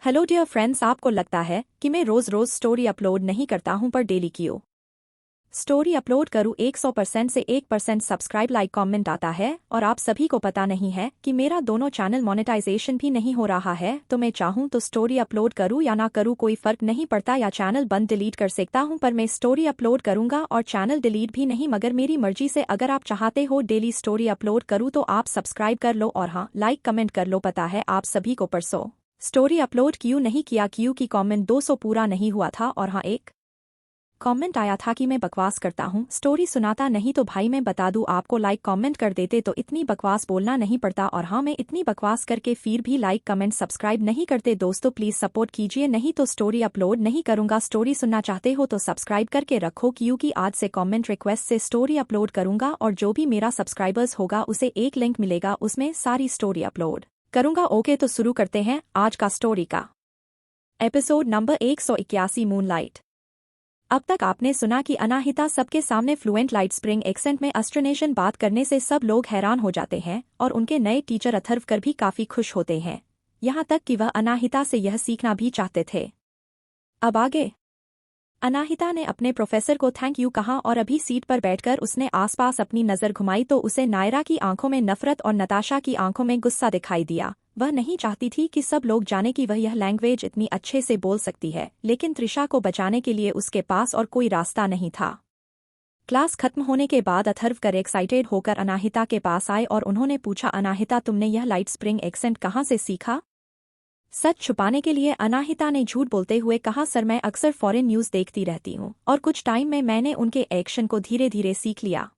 Hello dear friends, आपको लगता है कि मैं रोज रोज स्टोरी अपलोड नहीं करता हूं, पर डेली क्यों स्टोरी अपलोड करूं? 100% से 1% सब्सक्राइब, लाइक, कमेंट आता है और आप सभी को पता नहीं है कि मेरा दोनों चैनल मोनेटाइजेशन भी नहीं हो रहा है। तो मैं चाहूं तो स्टोरी अपलोड करूं या ना करूं, कोई फर्क नहीं पड़ता, या चैनल बंद डिलीट कर सकता हूं, पर मैं स्टोरी अपलोड करूंगा और चैनल डिलीट भी नहीं, मगर मेरी मर्जी से। अगर आप चाहते हो डेली स्टोरी अपलोड करूं तो आप सब्सक्राइब कर लो और हाँ, लाइक कमेंट कर लो। पता है आप सभी को परसों स्टोरी अपलोड क्यों नहीं किया? क्योंकि कमेंट 200 पूरा नहीं हुआ था और हाँ, एक कमेंट आया था कि मैं बकवास करता हूँ, स्टोरी सुनाता नहीं। तो भाई मैं बता दूं आपको, लाइक कमेंट कर देते तो इतनी बकवास बोलना नहीं पड़ता। और हाँ, मैं इतनी बकवास करके फिर भी लाइक कमेंट सब्सक्राइब नहीं करते। दोस्तों प्लीज सपोर्ट कीजिए, नहीं तो स्टोरी अपलोड नहीं करूंगा। स्टोरी सुनना चाहते हो तो सब्सक्राइब करके रखो, क्योंकि आज से कमेंट रिक्वेस्ट से स्टोरी अपलोड करूंगा और जो भी मेरा सब्सक्राइबर्स होगा उसे एक लिंक मिलेगा, उसमें सारी स्टोरी अपलोड करूंगा। ओके, तो शुरू करते हैं आज का स्टोरी का एपिसोड नंबर 181, मूनलाइट। अब तक आपने सुना कि अनाहिता सबके सामने फ्लुएंट लाइट स्प्रिंग एक्सेंट में अस्ट्रोनेशियन बात करने से सब लोग हैरान हो जाते हैं और उनके नए टीचर अथर्वकर भी काफी खुश होते हैं, यहाँ तक कि वह अनाहिता से यह सीखना भी चाहते थे। अब आगे अनाहिता ने अपने प्रोफेसर को थैंक यू कहा और अभी सीट पर बैठकर उसने आसपास अपनी नजर घुमाई तो उसे नायरा की आंखों में नफरत और नताशा की आंखों में गुस्सा दिखाई दिया। वह नहीं चाहती थी कि सब लोग जाने कि वह यह लैंग्वेज इतनी अच्छे से बोल सकती है, लेकिन त्रिशा को बचाने के लिए उसके पास और कोई रास्ता नहीं था। क्लास खत्म होने के बाद अथर्वकर एक्साइटेड होकर अनाहिता के पास आए और उन्होंने पूछा, अनाहिता तुमने यह लाइट स्प्रिंग एक्सेंट कहाँ से सीखा? सच छुपाने के लिए अनाहिता ने झूठ बोलते हुए कहा, सर मैं अक्सर फॉरेन न्यूज़ देखती रहती हूँ और कुछ टाइम में मैंने उनके एक्शन को धीरे धीरे सीख लिया।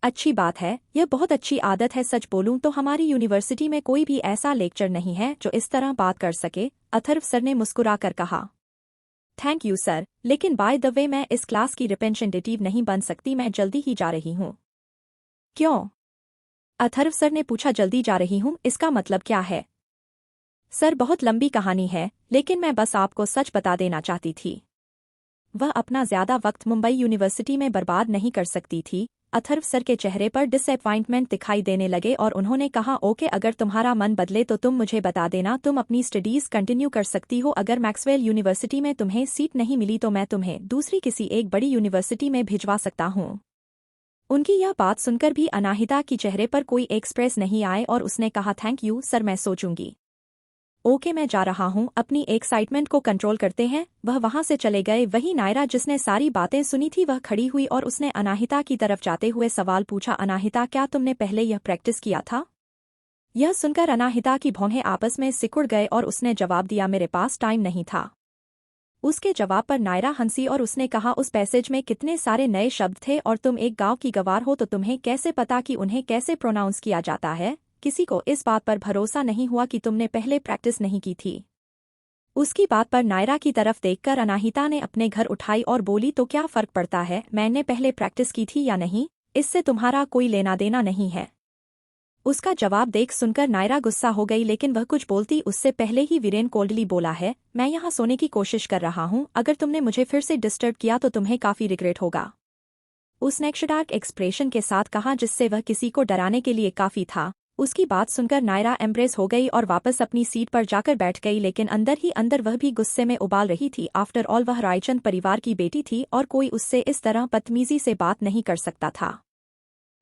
अच्छी बात है, यह बहुत अच्छी आदत है। सच बोलूं तो हमारी यूनिवर्सिटी में कोई भी ऐसा लेक्चर नहीं है जो इस तरह बात कर सके, अथर्व सर ने मुस्कुराकर कहा। थैंक यू सर, लेकिन बाय द वे मैं इस क्लास की रिप्रेजेंटेटिव नहीं बन सकती, मैं जल्दी ही जा रही हूँ। क्यों? अथर्व सर ने पूछा। जल्दी जा रही हूँ, इसका मतलब क्या है? सर बहुत लंबी कहानी है, लेकिन मैं बस आपको सच बता देना चाहती थी। वह अपना ज्यादा वक्त मुंबई यूनिवर्सिटी में बर्बाद नहीं कर सकती थी। अथर्व सर के चेहरे पर डिसअपॉइंटमेंट दिखाई देने लगे और उन्होंने कहा, ओके, अगर तुम्हारा मन बदले तो तुम मुझे बता देना, तुम अपनी स्टडीज कंटिन्यू कर सकती हो। अगर मैक्सवेल यूनिवर्सिटी में तुम्हें सीट नहीं मिली तो मैं तुम्हें दूसरी किसी एक बड़ी यूनिवर्सिटी में भिजवा सकता हूँ। उनकी यह बात सुनकर भी अनाहिता की चेहरे पर कोई एक्सप्रेस नहीं आए और उसने कहा, थैंक यू सर, मैं सोचूंगी। ओके, मैं जा रहा हूँ। अपनी एक्साइटमेंट को कंट्रोल करते हैं वह वहां से चले गए। वही नायरा जिसने सारी बातें सुनी थी वह खड़ी हुई और उसने अनाहिता की तरफ जाते हुए सवाल पूछा, अनाहिता क्या तुमने पहले यह प्रैक्टिस किया था? यह सुनकर अनाहिता की भौहें आपस में सिकुड़ गए और उसने जवाब दिया, मेरे पास टाइम नहीं था। उसके जवाब पर नायरा हंसी और उसने कहा, उस पैसेज में कितने सारे नए शब्द थे और तुम एक गांव की गवार हो तो तुम्हें कैसे पता कि उन्हें कैसे प्रोनाउंस किया जाता है? किसी को इस बात पर भरोसा नहीं हुआ कि तुमने पहले प्रैक्टिस नहीं की थी। उसकी बात पर नायरा की तरफ देखकर अनाहिता ने अपने घर उठाई और बोली, तो क्या फर्क पड़ता है मैंने पहले प्रैक्टिस की थी या नहीं, इससे तुम्हारा कोई लेना देना नहीं है। उसका जवाब देख सुनकर नायरा गुस्सा हो गई, लेकिन वह कुछ बोलती उससे पहले ही वीरेन कोल्डली बोला है, मैं यहाँ सोने की कोशिश कर रहा हूँ, अगर तुमने मुझे फिर से डिस्टर्ब किया तो तुम्हें काफी रिग्रेट होगा। उसने शॉक एक्सप्रेशन के साथ कहा, जिससे वह किसी को डराने के लिए काफी था। उसकी बात सुनकर नायरा एम्ब्रेस हो गई और वापस अपनी सीट पर जाकर बैठ गई, लेकिन अंदर ही अंदर वह भी गुस्से में उबाल रही थी। आफ्टर ऑल वह रायचंद परिवार की बेटी थी और कोई उससे इस तरह बदतमीजी से बात नहीं कर सकता था।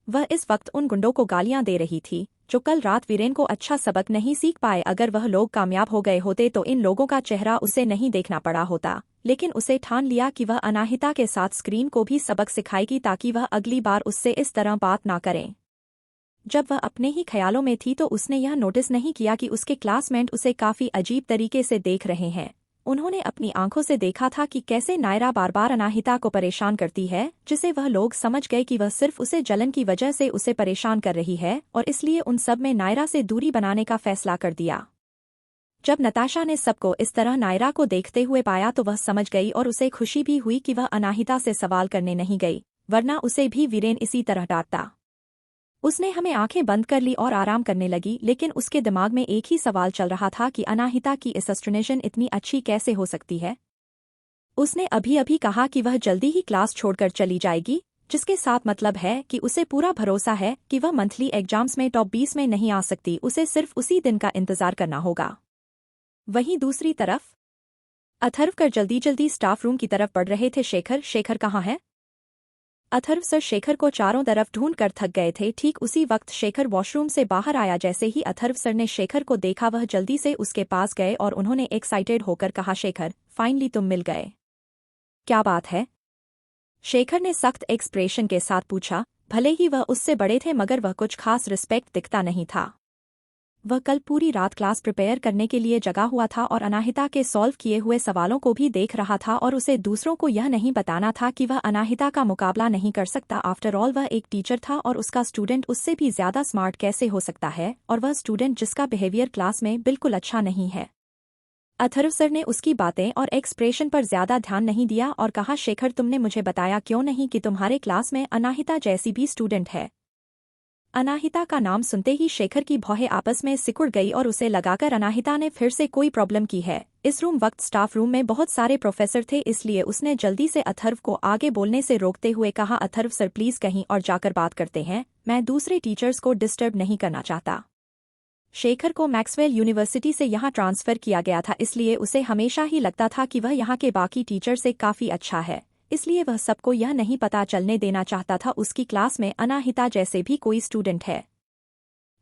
वह इस वक्त उन गुंडों को गालियां दे रही थी जो कल रात वीरेन को अच्छा सबक नहीं सीख पाए। अगर वह लोग कामयाब हो गए होते तो इन लोगों का चेहरा उसे नहीं देखना पड़ा होता, लेकिन उसे ठान लिया कि वह अनाहिता के साथ स्क्रीन को भी सबक सिखाएगी ताकि वह अगली बार उससे इस तरह बात ना करें। जब वह अपने ही ख्यालों में थी तो उसने यह नोटिस नहीं किया कि उसके क्लासमेट उसे काफी अजीब तरीके से देख रहे हैं। उन्होंने अपनी आंखों से देखा था कि कैसे नायरा बार बार अनाहिता को परेशान करती है, जिसे वह लोग समझ गए कि वह सिर्फ उसे जलन की वजह से उसे परेशान कर रही है और इसलिए उन सब में नायरा से दूरी बनाने का फैसला कर दिया। जब नताशा ने सबको इस तरह नायरा को देखते हुए पाया तो वह समझ गई और उसे खुशी भी हुई कि वह अनाहिता से सवाल करने नहीं गई, वरना उसे भी वीरेन इसी तरह डांटता। उसने हमें आंखें बंद कर ली और आराम करने लगी, लेकिन उसके दिमाग में एक ही सवाल चल रहा था कि अनाहिता की एस्ट्रोनेशन इतनी अच्छी कैसे हो सकती है। उसने अभी अभी कहा कि वह जल्दी ही क्लास छोड़कर चली जाएगी, जिसके साथ मतलब है कि उसे पूरा भरोसा है कि वह मंथली एग्जाम्स में टॉप 20 में नहीं आ सकती, उसे सिर्फ उसी दिन का इंतजार करना होगा। वहीं दूसरी तरफ अथर्व जल्दी जल्दी स्टाफ रूम की तरफ बढ़ रहे थे। शेखर, शेखर कहाँ है? अथर्व सर शेखर को चारों तरफ ढूंढ कर थक गए थे। ठीक उसी वक्त शेखर वॉशरूम से बाहर आया। जैसे ही अथर्व सर ने शेखर को देखा, वह जल्दी से उसके पास गए और उन्होंने एक्साइटेड होकर कहा, शेखर, फाइनली तुम मिल गए। क्या बात है? शेखर ने सख्त एक्सप्रेशन के साथ पूछा। भले ही वह उससे बड़े थे, मगर वह कुछ खास रिस्पेक्ट दिखता नहीं था। वह कल पूरी रात क्लास प्रिपेयर करने के लिए जगा हुआ था और अनाहिता के सॉल्व किए हुए सवालों को भी देख रहा था, और उसे दूसरों को यह नहीं बताना था कि वह अनाहिता का मुकाबला नहीं कर सकता। आफ्टर ऑल वह एक टीचर था और उसका स्टूडेंट उससे भी ज्यादा स्मार्ट कैसे हो सकता है, और वह स्टूडेंट जिसका बिहेवियर क्लास में बिल्कुल अच्छा नहीं है। अथर्व सर ने उसकी बातें और एक्सप्रेशन पर ज्यादा ध्यान नहीं दिया और कहा, शेखर, तुमने मुझे बताया क्यों नहीं कि तुम्हारे क्लास में अनाहिता जैसी भी स्टूडेंट है? अनाहिता का नाम सुनते ही शेखर की भौहें आपस में सिकुड़ गई और उसे लगाकर अनाहिता ने फिर से कोई प्रॉब्लम की है। इस वक्त स्टाफ रूम में बहुत सारे प्रोफेसर थे, इसलिए उसने जल्दी से अथर्व को आगे बोलने से रोकते हुए कहा, अथर्व सर, प्लीज कहीं और जाकर बात करते हैं, मैं दूसरे टीचर्स को डिस्टर्ब नहीं करना चाहता। शेखर को मैक्सवेल यूनिवर्सिटी से यहाँ ट्रांसफर किया गया था, इसलिए उसे हमेशा ही लगता था कि वह यहाँ के बाकी टीचर से काफी अच्छा है, इसलिए वह सबको यह नहीं पता चलने देना चाहता था उसकी क्लास में अनाहिता जैसे भी कोई स्टूडेंट है।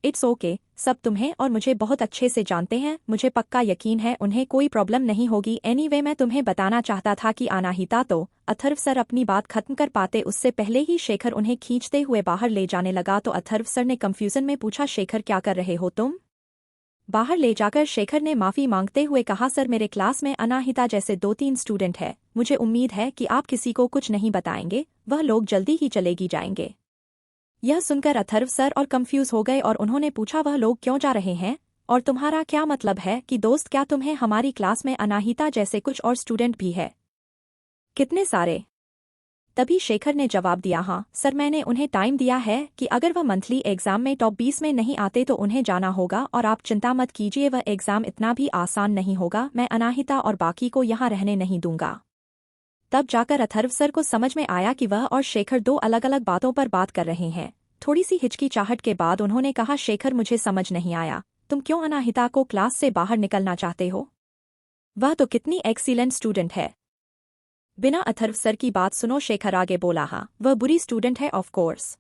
इट्स ओके, सब तुम्हें और मुझे बहुत अच्छे से जानते हैं, मुझे पक्का यकीन है उन्हें कोई प्रॉब्लम नहीं होगी। एनीवे, मैं तुम्हें बताना चाहता था कि अनाहिता तो। अथर्व सर अपनी बात खत्म कर पाते उससे पहले ही शेखर उन्हें खींचते हुए बाहर ले जाने लगा, तो अथर्व सर ने कंफ्यूजन में पूछा, शेखर, क्या कर रहे हो तुम? बाहर ले जाकर शेखर ने माफी मांगते हुए कहा, सर, मेरे क्लास में अनाहिता जैसे 2-3 स्टूडेंट है, मुझे उम्मीद है कि आप किसी को कुछ नहीं बताएंगे, वह लोग जल्दी ही चलेगी जाएंगे। यह सुनकर अथर्व सर और कंफ्यूज हो गए और उन्होंने पूछा, वह लोग क्यों जा रहे हैं, और तुम्हारा क्या मतलब है कि दोस्त, क्या तुम्हें हमारी क्लास में अनाहिता जैसे कुछ और स्टूडेंट भी है? कितने सारे? तभी शेखर ने जवाब दिया, हाँ सर, मैंने उन्हें टाइम दिया है कि अगर वह मंथली एग्जाम में टॉप 20 में नहीं आते तो उन्हें जाना होगा, और आप चिंता मत कीजिए, वह एग्जाम इतना भी आसान नहीं होगा, मैं अनाहिता और बाकी को यहाँ रहने नहीं दूंगा। तब जाकर अथर्व सर को समझ में आया कि वह और शेखर दो अलग अलग बातों पर बात कर रहे हैं। थोड़ी सी हिचकिचाहट के बाद उन्होंने कहा, शेखर, मुझे समझ नहीं आया, तुम क्यों अनाहिता को क्लास से बाहर निकलना चाहते हो? वह तो कितनी एक्सीलेंट स्टूडेंट है। बिना अथर्व सर की बात सुनो शेखर आगे बोला, हाँ, वह बुरी स्टूडेंट है ऑफ कोर्स।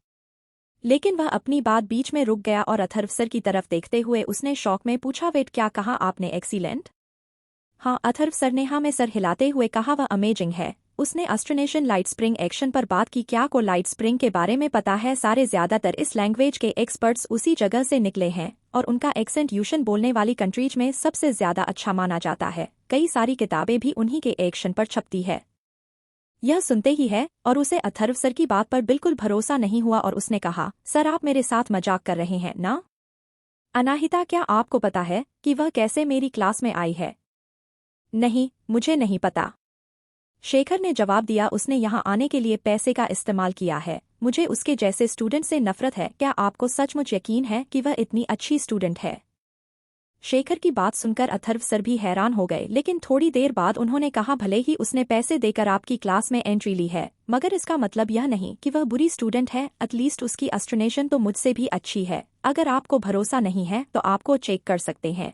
लेकिन वह अपनी बात बीच में रुक गया और अथर्व सर की तरफ देखते हुए उसने शौक में पूछा, वेट, क्या कहा आपने, एक्सीलेंट? हाँ, अथर्व सर ने हाँ में सर हिलाते हुए कहा, वह अमेजिंग है। उसने अस्ट्रोनेशन लाइट स्प्रिंग एक्शन पर बात की। क्या को लाइट स्प्रिंग के बारे में पता है? सारे ज्यादातर इस लैंग्वेज के एक्सपर्ट्स उसी जगह से निकले हैं और उनका एक्सेंट यूशन बोलने वाली कंट्रीज में सबसे ज्यादा अच्छा माना जाता है। कई सारी किताबें भी उन्हीं के एक्शन पर छपती है। यह सुनते ही है और उसे अथर्व सर की बात पर बिल्कुल भरोसा नहीं हुआ और उसने कहा, सर, आप मेरे साथ मजाक कर रहे हैं ना? अनाहिता, क्या आपको पता है कि वह कैसे मेरी क्लास में आई है? नहीं, मुझे नहीं पता, शेखर ने जवाब दिया। उसने यहाँ आने के लिए पैसे का इस्तेमाल किया है। मुझे उसके जैसे स्टूडेंट से नफरत है। क्या आपको सचमुच यकीन है कि वह इतनी अच्छी स्टूडेंट है? शेखर की बात सुनकर अथर्व सर भी हैरान हो गए, लेकिन थोड़ी देर बाद उन्होंने कहा, भले ही उसने पैसे देकर आपकी क्लास में एंट्री ली है, मगर इसका मतलब यह नहीं कि वह बुरी स्टूडेंट है। एटलीस्ट उसकी अस्ट्रोनेशन तो मुझसे भी अच्छी है। अगर आपको भरोसा नहीं है तो आपको चेक कर सकते हैं।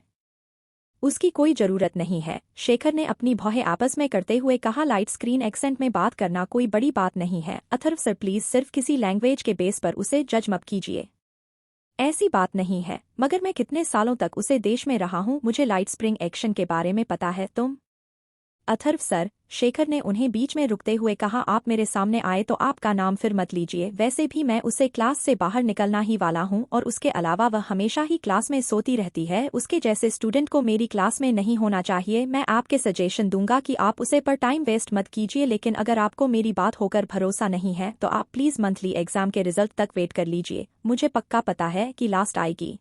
उसकी कोई जरूरत नहीं है, शेखर ने अपनी भौहें आपस में करते हुए कहा। लाइट स्क्रीन एक्सेंट में बात करना कोई बड़ी बात नहीं है अथर्व सर, प्लीज सिर्फ किसी लैंग्वेज के बेस पर उसे जज मत कीजिए। ऐसी बात नहीं है, मगर मैं कितने सालों तक उसे देश में रहा हूँ, मुझे लाइट स्प्रिंग एक्शन के बारे में पता है। तुम? अथर्व सर, शेखर ने उन्हें बीच में रुकते हुए कहा, आप मेरे सामने आए तो आपका नाम फिर मत लीजिए। वैसे भी मैं उसे क्लास से बाहर निकलना ही वाला हूं, और उसके अलावा वह हमेशा ही क्लास में सोती रहती है। उसके जैसे स्टूडेंट को मेरी क्लास में नहीं होना चाहिए। मैं आपके सजेशन दूंगा कि आप उसे पर टाइम वेस्ट मत कीजिए, लेकिन अगर आपको मेरी बात होकर भरोसा नहीं है तो आप प्लीज मंथली एग्जाम के रिजल्ट तक वेट कर लीजिए। मुझे पक्का पता है कि लास्ट आएगी।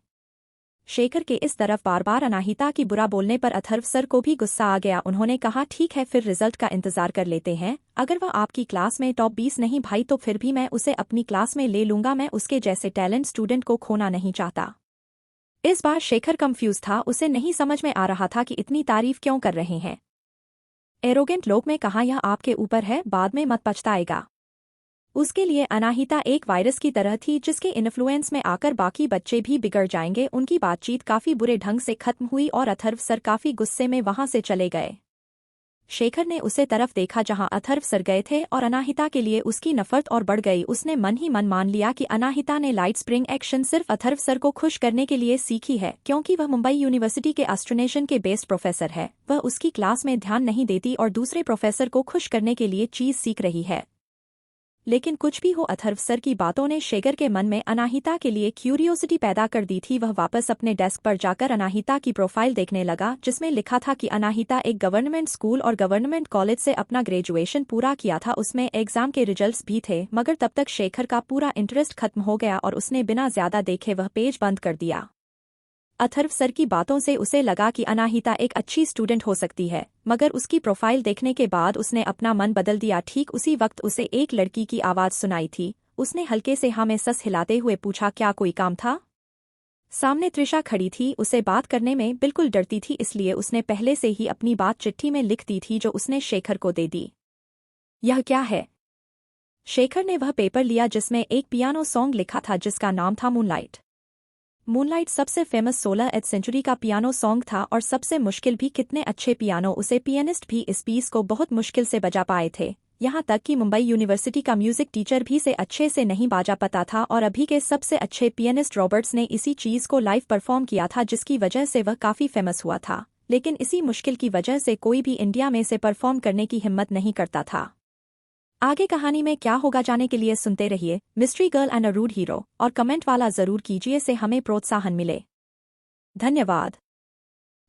शेखर के इस तरफ बार बार अनाहिता की बुरा बोलने पर अथर्व सर को भी गुस्सा आ गया। उन्होंने कहा, ठीक है, फिर रिजल्ट का इंतजार कर लेते हैं। अगर वह आपकी क्लास में टॉप 20 नहीं भाई तो फिर भी मैं उसे अपनी क्लास में ले लूंगा। मैं उसके जैसे टैलेंट स्टूडेंट को खोना नहीं चाहता। इस बार शेखर कंफ्यूज था, उसे नहीं समझ में आ रहा था कि इतनी तारीफ क्यों कर रहे हैं। एरोगेंट लोग में कहा, यह आपके ऊपर है, बाद में मत पछताएगा। उसके लिए अनाहिता एक वायरस की तरह थी जिसके इन्फ्लुएंस में आकर बाकी बच्चे भी बिगड़ जाएंगे। उनकी बातचीत काफी बुरे ढंग से खत्म हुई और अथर्व सर काफी गुस्से में वहां से चले गए। शेखर ने उसे तरफ देखा जहां अथर्व सर गए थे और अनाहिता के लिए उसकी नफरत और बढ़ गई। उसने मन ही मन मान लिया कि अनाहिता ने लाइट स्प्रिंग एक्शन सिर्फ अथर्व सर को खुश करने के लिए सीखी है, क्योंकि वह मुंबई यूनिवर्सिटी के एस्ट्रोनॉमी के बेस्ट प्रोफेसर है। वह उसकी क्लास में ध्यान नहीं देती और दूसरे प्रोफेसर को खुश करने के लिए चीज सीख रही है। लेकिन कुछ भी हो, अथर्व सर की बातों ने शेखर के मन में अनाहिता के लिए क्यूरियोसिटी पैदा कर दी थी। वह वापस अपने डेस्क पर जाकर अनाहिता की प्रोफाइल देखने लगा, जिसमें लिखा था कि अनाहिता एक गवर्नमेंट स्कूल और गवर्नमेंट कॉलेज से अपना ग्रेजुएशन पूरा किया था। उसमें एग्जाम के रिजल्ट्स भी थे, मगर तब तक शेखर का पूरा इंटरेस्ट खत्म हो गया और उसने बिना ज्यादा देखे वह पेज बंद कर दिया। अथर्व सर की बातों से उसे लगा कि अनाहिता एक अच्छी स्टूडेंट हो सकती है, मगर उसकी प्रोफाइल देखने के बाद उसने अपना मन बदल दिया। ठीक उसी वक्त उसे एक लड़की की आवाज सुनाई थी। उसने हल्के से हाँ में सस हिलाते हुए पूछा, क्या कोई काम था? सामने त्रिशा खड़ी थी। उसे बात करने में बिल्कुल डरती थी, इसलिए उसने पहले से ही अपनी बात चिट्ठी में लिख दी थी जो उसने शेखर को दे दी। यह क्या है? शेखर ने वह पेपर लिया जिसमें एक पियानो सॉन्ग लिखा था जिसका नाम था मूनलाइट। मूनलाइट सबसे फेमस 16वीं सेंचुरी का पियानो सॉन्ग था और सबसे मुश्किल भी। कितने अच्छे पियानो, उसे पियानिस्ट भी इस पीस को बहुत मुश्किल से बजा पाए थे। यहाँ तक कि मुंबई यूनिवर्सिटी का म्यूजिक टीचर भी से अच्छे से नहीं बाजा पाता था और अभी के सबसे अच्छे पियानिस्ट रॉबर्ट्स ने इसी चीज को लाइव परफॉर्म किया था, जिसकी वजह से वह काफी फेमस हुआ था। लेकिन इसी मुश्किल की वजह से कोई भी इंडिया में से परफॉर्म करने की हिम्मत नहीं करता था। आगे कहानी में क्या होगा जाने के लिए सुनते रहिए mystery girl and a rude hero, और कमेंट वाला जरूर कीजिए से हमें प्रोत्साहन मिले। धन्यवाद।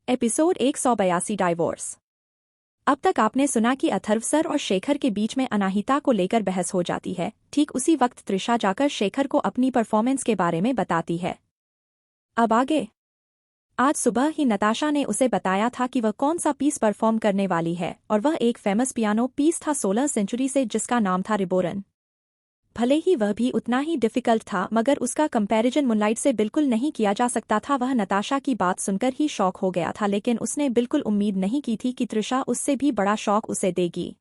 Episode 182 divorce. अब तक आपने सुना कि अथर्व सर और शेखर के बीच में अनाहिता को लेकर बहस हो जाती है। ठीक उसी वक्त त्रिशा जाकर शेखर को अपनी परफॉर्मेंस के बारे में बताती है। अब आगे। आज सुबह ही नताशा ने उसे बताया था कि वह कौन सा पीस परफॉर्म करने वाली है, और वह एक फेमस पियानो पीस था 16 सेंचुरी से जिसका नाम था रिबोरन। भले ही वह भी उतना ही डिफिकल्ट था, मगर उसका कंपैरिजन मूनलाइट से बिल्कुल नहीं किया जा सकता था। वह नताशा की बात सुनकर ही शॉक हो गया था, लेकिन उसने बिल्कुल उम्मीद नहीं की थी कि त्रिशा उससे भी बड़ा शॉक उसे देगी।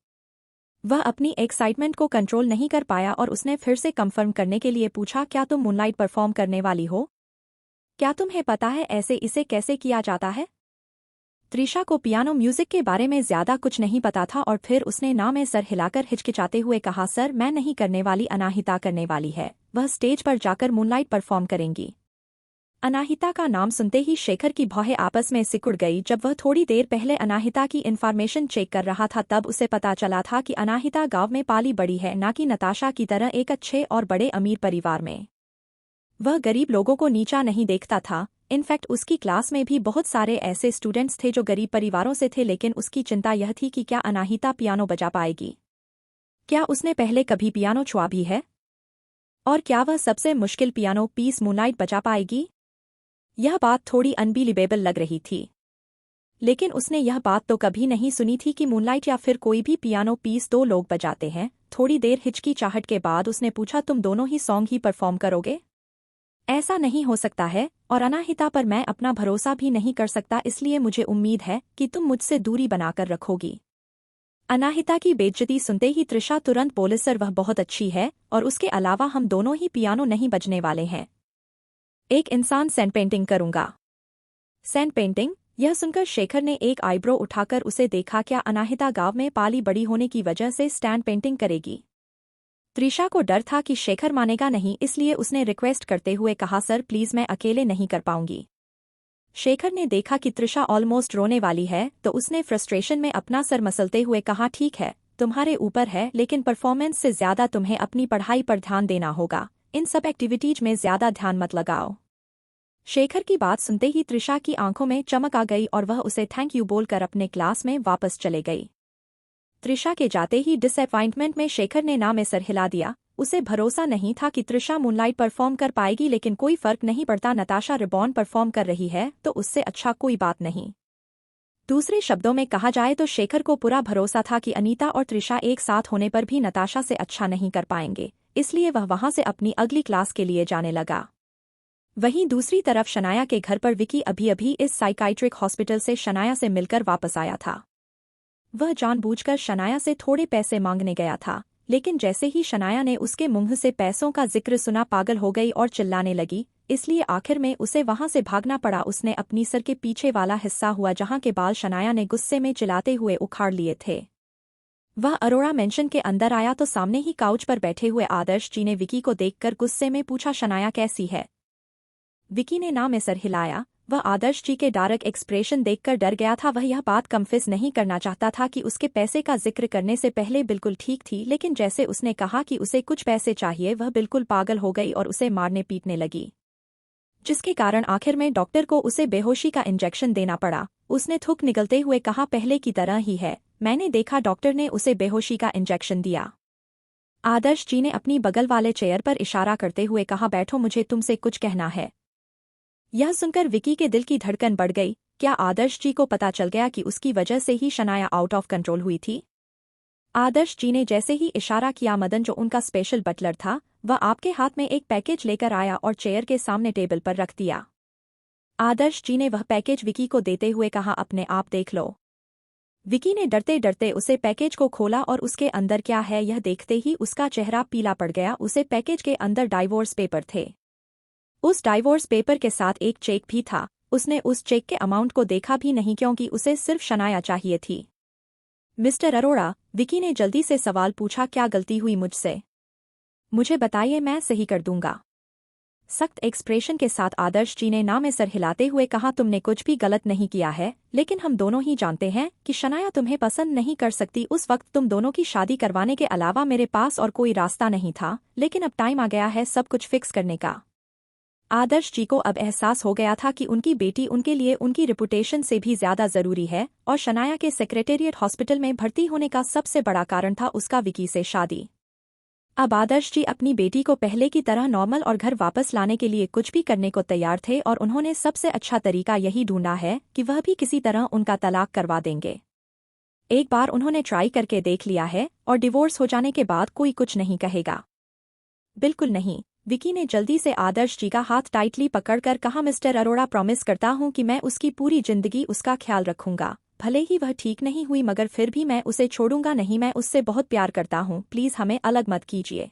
वह अपनी एक्साइटमेंट को कंट्रोल नहीं कर पाया और उसने फिर से कंफर्म करने के लिए पूछा, क्या तुम मूनलाइट परफॉर्म करने वाली हो? क्या तुम्हें पता है ऐसे इसे कैसे किया जाता है? त्रिशा को पियानो म्यूजिक के बारे में ज्यादा कुछ नहीं पता था और फिर उसने ना में सर हिलाकर हिचकिचाते हुए कहा, सर मैं नहीं करने वाली, अनाहिता करने वाली है। वह स्टेज पर जाकर मूनलाइट परफॉर्म करेंगी। अनाहिता का नाम सुनते ही शेखर की भौहें आपस में सिकुड़ गई। जब वह थोड़ी देर पहले अनाहिता की इन्फॉर्मेशन चेक कर रहा था तब उसे पता चला था कि अनाहिता गांव में पाली बड़ी है, ना कि नताशा की तरह एक अच्छे और बड़े अमीर परिवार में। वह गरीब लोगों को नीचा नहीं देखता था। इनफैक्ट उसकी क्लास में भी बहुत सारे ऐसे स्टूडेंट्स थे जो गरीब परिवारों से थे, लेकिन उसकी चिंता यह थी कि क्या अनाहिता पियानो बजा पाएगी। क्या उसने पहले कभी पियानो छुआ भी है? और क्या वह सबसे मुश्किल पियानो पीस मूनलाइट बजा पाएगी? यह बात थोड़ी अनबिलीवेबल लग रही थी, लेकिन उसने यह बात तो कभी नहीं सुनी थी कि मूनलाइट या फिर कोई भी पियानो पीस दो लोग बजाते हैं। थोड़ी देर हिचकिचाहट के बाद उसने पूछा, तुम दोनों ही सॉन्ग ही परफॉर्म करोगे? ऐसा नहीं हो सकता है, और अनाहिता पर मैं अपना भरोसा भी नहीं कर सकता, इसलिए मुझे उम्मीद है कि तुम मुझसे दूरी बनाकर रखोगी। अनाहिता की बेइज्जती सुनते ही त्रिशा तुरंत बोले, सर वह बहुत अच्छी है और उसके अलावा हम दोनों ही पियानो नहीं बजने वाले हैं। एक इंसान सैंड पेंटिंग करूंगा। Sand painting? यह सुनकर शेखर ने एक आईब्रो उठाकर उसे देखा। क्या अनाहिता गांव में पाली बड़ी होने की वजह से स्टैंड पेंटिंग करेगी? त्रिशा को डर था कि शेखर मानेगा नहीं, इसलिए उसने रिक्वेस्ट करते हुए कहा, सर प्लीज मैं अकेले नहीं कर पाऊंगी। शेखर ने देखा कि त्रिशा ऑलमोस्ट रोने वाली है तो उसने फ्रस्ट्रेशन में अपना सर मसलते हुए कहा, ठीक है तुम्हारे ऊपर है, लेकिन परफॉर्मेंस से ज्यादा तुम्हें अपनी पढ़ाई पर ध्यान देना होगा। इन सब एक्टिविटीज में ज्यादा ध्यान मत लगाओ। शेखर की बात सुनते ही त्रिशा की आंखों में चमक आ गई और वह उसे थैंक यू बोलकर अपने क्लास में वापस चले गई। त्रिशा के जाते ही डिसअपॉइंटमेंट में शेखर ने ना में सर हिला दिया। उसे भरोसा नहीं था कि त्रिशा मूनलाइट परफॉर्म कर पाएगी, लेकिन कोई फर्क नहीं पड़ता, नताशा रिबॉर्न परफॉर्म कर रही है तो उससे अच्छा कोई बात नहीं। दूसरे शब्दों में कहा जाए तो शेखर को पूरा भरोसा था कि अनीता और त्रिशा एक साथ होने पर भी नताशा से अच्छा नहीं कर पाएंगे, इसलिए वह वहां से अपनी अगली क्लास के लिए जाने लगा। वहीं दूसरी तरफ शनाया के घर पर विकी अभी अभी इस साइकाइट्रिक हॉस्पिटल से शनाया से मिलकर वापस आया था। वह जानबूझकर शनाया से थोड़े पैसे मांगने गया था, लेकिन जैसे ही शनाया ने उसके मुंह से पैसों का जिक्र सुना पागल हो गई और चिल्लाने लगी, इसलिए आखिर में उसे वहां से भागना पड़ा। उसने अपनी सर के पीछे वाला हिस्सा हुआ जहां के बाल शनाया ने गुस्से में चिल्लाते हुए उखाड़ लिए थे। वह अरोड़ा मेंशन के अंदर आया तो सामने ही काउच पर बैठे हुए आदर्श जी ने विकी को देखकर गुस्से में पूछा, शनाया कैसी है? विकी ने ना में सर हिलाया। वह आदर्श जी के डार्क एक्सप्रेशन देखकर डर गया था। वह यह बात कन्फेस नहीं करना चाहता था कि उसके पैसे का जिक्र करने से पहले बिल्कुल ठीक थी, लेकिन जैसे उसने कहा कि उसे कुछ पैसे चाहिए, वह बिल्कुल पागल हो गई और उसे मारने पीटने लगी, जिसके कारण आखिर में डॉक्टर को उसे बेहोशी का इंजेक्शन देना पड़ा। उसने थूक निगलते हुए कहा, पहले की तरह ही है, मैंने देखा डॉक्टर ने उसे बेहोशी का इंजेक्शन दिया। आदर्श जी ने अपनी बगल वाले चेयर पर इशारा करते हुए कहा, बैठो, मुझे तुमसे कुछ कहना है। यह सुनकर विकी के दिल की धड़कन बढ़ गई। क्या आदर्श जी को पता चल गया कि उसकी वजह से ही शनाया आउट ऑफ कंट्रोल हुई थी? आदर्श जी ने जैसे ही इशारा किया, मदन जो उनका स्पेशल बटलर था, वह आपके हाथ में एक पैकेज लेकर आया और चेयर के सामने टेबल पर रख दिया। आदर्श जी ने वह पैकेज विकी को देते हुए कहा, अपने आप देख लो। विकी ने डरते डरते उसे पैकेज को खोला और उसके अंदर क्या है यह देखते ही उसका चेहरा पीला पड़ गया। उसे पैकेज के अंदर डाइवोर्स पेपर थे। उस डाइवोर्स पेपर के साथ एक चेक भी था। उसने उस चेक के अमाउंट को देखा भी नहीं क्योंकि उसे सिर्फ शनाया चाहिए थी। मिस्टर अरोड़ा, विकी ने जल्दी से सवाल पूछा, क्या गलती हुई मुझसे? मुझे बताइए, मैं सही कर दूंगा। सख्त एक्सप्रेशन के साथ आदर्श जी ने ना में सर हिलाते हुए कहा, तुमने कुछ भी गलत नहीं किया है, लेकिन हम दोनों ही जानते हैं कि शनाया तुम्हें पसंद नहीं कर सकती। उस वक्त तुम दोनों की शादी करवाने के अलावा मेरे पास और कोई रास्ता नहीं था, लेकिन अब टाइम आ गया है सब कुछ फिक्स करने का। आदर्श जी को अब एहसास हो गया था कि उनकी बेटी उनके लिए उनकी रिपुटेशन से भी ज्यादा जरूरी है, और शनाया के सेक्रेटेरिएट हॉस्पिटल में भर्ती होने का सबसे बड़ा कारण था उसका विकी से शादी। अब आदर्श जी अपनी बेटी को पहले की तरह नॉर्मल और घर वापस लाने के लिए कुछ भी करने को तैयार थे, और उन्होंने सबसे अच्छा तरीका यही ढूंढा है कि वह भी किसी तरह उनका तलाक करवा देंगे। एक बार उन्होंने ट्राई करके देख लिया है, और डिवोर्स हो जाने के बाद कोई कुछ नहीं कहेगा। बिल्कुल नहीं। विकी ने जल्दी से आदर्श जी का हाथ टाइटली पकड़कर कहा, मिस्टर अरोड़ा, प्रॉमिस करता हूं कि मैं उसकी पूरी जिंदगी उसका ख्याल रखूंगा। भले ही वह ठीक नहीं हुई, मगर फिर भी मैं उसे छोड़ूंगा नहीं। मैं उससे बहुत प्यार करता हूं, प्लीज हमें अलग मत कीजिए।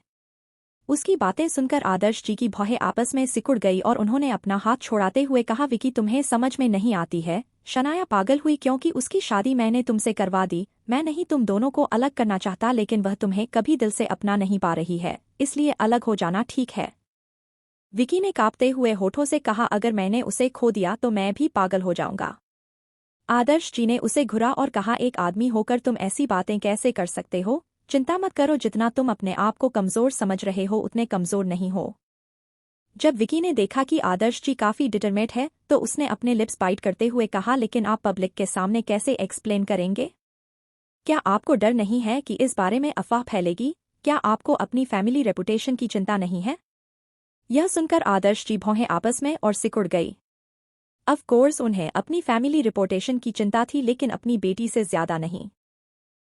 उसकी बातें सुनकर आदर्श जी की भौहें आपस में सिकुड़ गई और उन्होंने अपना हाथ छोड़ाते हुए कहा, विकी, तुम्हें समझ में नहीं आती है। शनाया पागल हुई क्योंकि उसकी शादी मैंने तुमसे करवा दी। मैं नहीं तुम दोनों को अलग करना चाहता, लेकिन वह तुम्हें कभी दिल से अपना नहीं पा रही है, इसलिए अलग हो जाना ठीक है। विकी ने कांपते हुए होठों से कहा, अगर मैंने उसे खो दिया तो मैं भी पागल हो जाऊंगा। आदर्श जी ने उसे घुरा और कहा, एक आदमी होकर तुम ऐसी बातें कैसे कर सकते हो? चिंता मत करो, जितना तुम अपने आप को कमजोर समझ रहे हो उतने कमजोर नहीं हो। जब विकी ने देखा कि आदर्श जी काफी डिटरमेंट है, तो उसने अपने लिप्स बाइट करते हुए कहा, लेकिन आप पब्लिक के सामने कैसे एक्सप्लेन करेंगे? क्या आपको डर नहीं है कि इस बारे में अफवाह फैलेगी? क्या आपको अपनी फैमिली रेपुटेशन की चिंता नहीं है? यह सुनकर आदर्श जी भौहें आपस में और सिकुड़ गई। ऑफ कोर्स उन्हें अपनी फैमिली रिपोर्टेशन की चिंता थी, लेकिन अपनी बेटी से ज्यादा नहीं।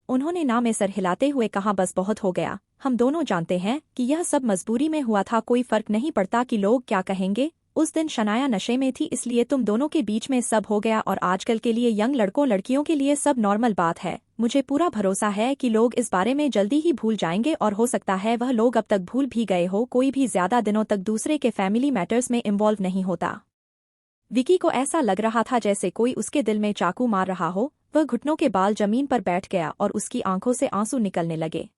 उन्होंने ना में सर हिलाते हुए कहा, बस बहुत हो गया। हम दोनों जानते हैं कि यह सब मजबूरी में हुआ था। कोई फर्क नहीं पड़ता कि लोग क्या कहेंगे। उस दिन शनाया नशे में थी, इसलिए तुम दोनों के बीच में सब हो गया, और आजकल के लिए यंग लड़कों लड़कियों के लिए सब नॉर्मल बात है। मुझे पूरा भरोसा है कि लोग इस बारे में जल्दी ही भूल जाएंगे, और हो सकता है वह लोग अब तक भूल भी गए हो। कोई भी ज्यादा दिनों तक दूसरे के फैमिली मैटर्स में इन्वॉल्व नहीं होता। विकी को ऐसा लग रहा था जैसे कोई उसके दिल में चाकू मार रहा हो। वह घुटनों के बाल जमीन पर बैठ गया और उसकी आंखों से आंसू निकलने लगे।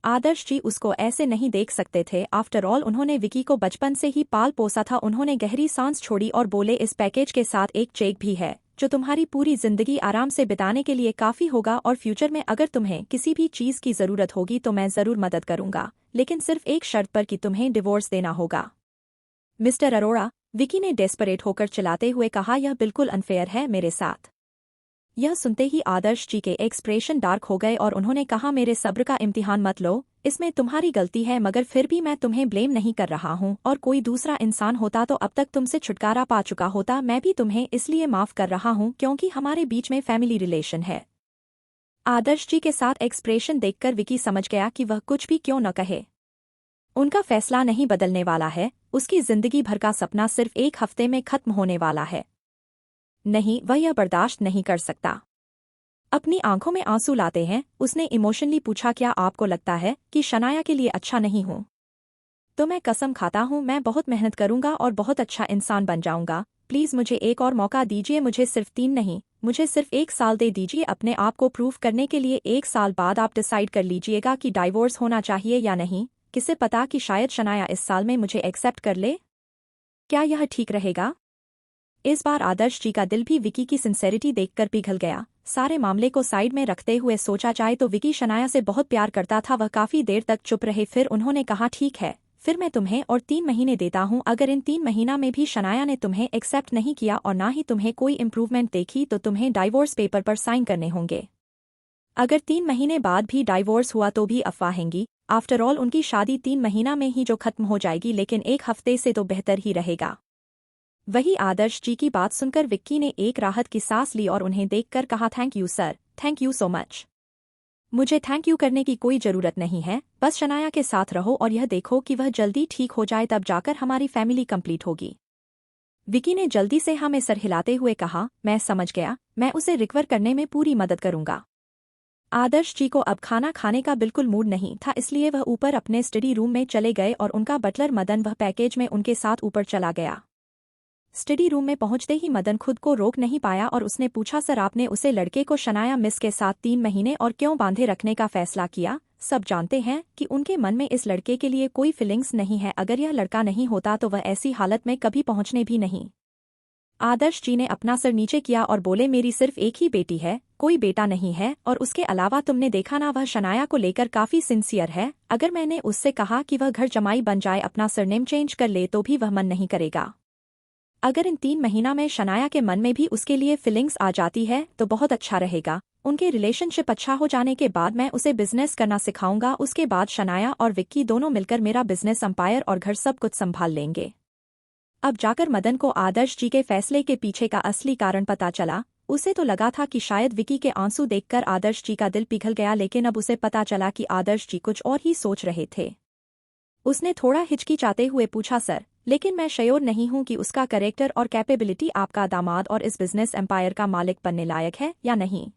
आदर्श जी उसको ऐसे नहीं देख सकते थे। आफ्टर ऑल उन्होंने विकी को बचपन से ही पाल पोसा था। उन्होंने गहरी सांस छोड़ी और बोले, इस पैकेज के साथ एक चेक भी है जो तुम्हारी पूरी जिंदगी आराम से बिताने के लिए काफी होगा, और फ्यूचर में अगर तुम्हें किसी भी चीज की जरूरत होगी तो मैं जरूर मदद करूंगा, लेकिन सिर्फ एक शर्त पर कि तुम्हें डिवोर्स देना होगा। मिस्टर अरोड़ा, विकी ने डेस्परेट होकर चिल्लाते हुए कहा, यह बिल्कुल अनफेयर है मेरे साथ। यह सुनते ही आदर्श जी के एक्सप्रेशन डार्क हो गए और उन्होंने कहा, मेरे सब्र का इम्तिहान मत लो। इसमें तुम्हारी गलती है, मगर फिर भी मैं तुम्हें ब्लेम नहीं कर रहा हूँ, और कोई दूसरा इंसान होता तो अब तक तुमसे छुटकारा पा चुका होता। मैं भी तुम्हें इसलिए माफ कर रहा हूँ क्योंकि हमारे बीच में फैमिली रिलेशन है। आदर्श जी के साथ एक्सप्रेशन देखकर विकी समझ गया कि वह कुछ भी क्यों न कहे, उनका फैसला नहीं बदलने वाला है। उसकी जिंदगी भर का सपना सिर्फ एक हफ्ते में खत्म होने वाला है। नहीं, वह यह बर्दाश्त नहीं कर सकता। अपनी आंखों में आंसू लाते हैं उसने इमोशनली पूछा, क्या आपको लगता है कि शनाया के लिए अच्छा नहीं हूँ? तो मैं कसम खाता हूँ मैं बहुत मेहनत करूंगा और बहुत अच्छा इंसान बन जाऊंगा। प्लीज मुझे एक और मौका दीजिए, मुझे सिर्फ 3 नहीं, मुझे सिर्फ 1 साल दे दीजिए अपने आप को प्रूव करने के लिए। 1 साल बाद आप डिसाइड कर लीजिएगा कि डाइवोर्स होना चाहिए या नहीं। किसे पता कि शायद शनाया इस साल में मुझे एक्सेप्ट कर ले। क्या यह ठीक रहेगा? इस बार आदर्श जी का दिल भी विकी की सिंसेरिटी देखकर पिघल गया। सारे मामले को साइड में रखते हुए सोचा जाए तो विकी शनाया से बहुत प्यार करता था। वह काफी देर तक चुप रहे, फिर उन्होंने कहा, ठीक है, फिर मैं तुम्हें और 3 महीने देता हूँ। अगर इन 3 महीना में भी शनाया ने तुम्हें एक्सेप्ट नहीं किया और ना ही तुम्हें कोई इम्प्रूवमेंट देखी तो तुम्हें डाइवोर्स पेपर पर साइन करने होंगे। अगर 3 महीने बाद भी डाइवोर्स हुआ तो भी अफवाहेंगी। आफ्टर ऑल उनकी शादी 3 महीना में ही जो खत्म हो जाएगी, लेकिन 1 हफ्ते से तो बेहतर ही रहेगा। वही आदर्श जी की बात सुनकर विक्की ने एक राहत की सांस ली और उन्हें देखकर कहा, thank you sir, thank you so much. मुझे थैंक यू करने की कोई जरूरत नहीं है, बस शनाया के साथ रहो और यह देखो कि वह जल्दी ठीक हो जाए, तब जाकर हमारी फैमिली कंप्लीट होगी। विकी ने जल्दी से हाँ में सर हिलाते हुए कहा, मैं समझ गया, मैं उसे रिकवर करने में पूरी मदद करूंगा। आदर्श जी को अब खाना खाने का बिल्कुल मूड नहीं था, इसलिए वह ऊपर अपने स्टडी रूम में चले गए और उनका बटलर मदन वह पैकेज में उनके साथ ऊपर चला गया। स्टडी रूम में पहुंचते ही मदन खुद को रोक नहीं पाया और उसने पूछा, सर आपने उसे लड़के को शनाया मिस के साथ 3 महीने और क्यों बांधे रखने का फैसला किया? सब जानते हैं कि उनके मन में इस लड़के के लिए कोई फीलिंग्स नहीं है। अगर यह लड़का नहीं होता तो वह ऐसी हालत में कभी पहुंचने भी नहीं। आदर्श जी ने अपना सर नीचे किया और बोले, मेरी सिर्फ एक ही बेटी है, कोई बेटा नहीं है, और उसके अलावा तुमने देखा ना, वह शनाया को लेकर काफी सिंसियर है। अगर मैंने उससे कहा कि वह घर जमाई बन जाए, अपना सरनेम चेंज कर ले, तो भी वह मन नहीं करेगा। अगर इन 3 महीना में शनाया के मन में भी उसके लिए फीलिंग्स आ जाती है तो बहुत अच्छा रहेगा। उनके रिलेशनशिप अच्छा हो जाने के बाद मैं उसे बिजनेस करना सिखाऊंगा। उसके बाद शनाया और विक्की दोनों मिलकर मेरा बिजनेस एम्पायर और घर सब कुछ संभाल लेंगे। अब जाकर मदन को आदर्श जी के फैसले के पीछे का असली कारण पता चला। उसे तो लगा था कि शायद विकी के आंसू देखकर आदर्श जी का दिल पिघल गया, लेकिन अब उसे पता चला कि आदर्श जी कुछ और ही सोच रहे थे। उसने थोड़ा हिचकिचाते हुए पूछा, सर, लेकिन मैं श्योर नहीं हूं कि उसका कैरेक्टर और कैपेबिलिटी आपका दामाद और इस बिजनेस एम्पायर का मालिक बनने लायक है या नहीं।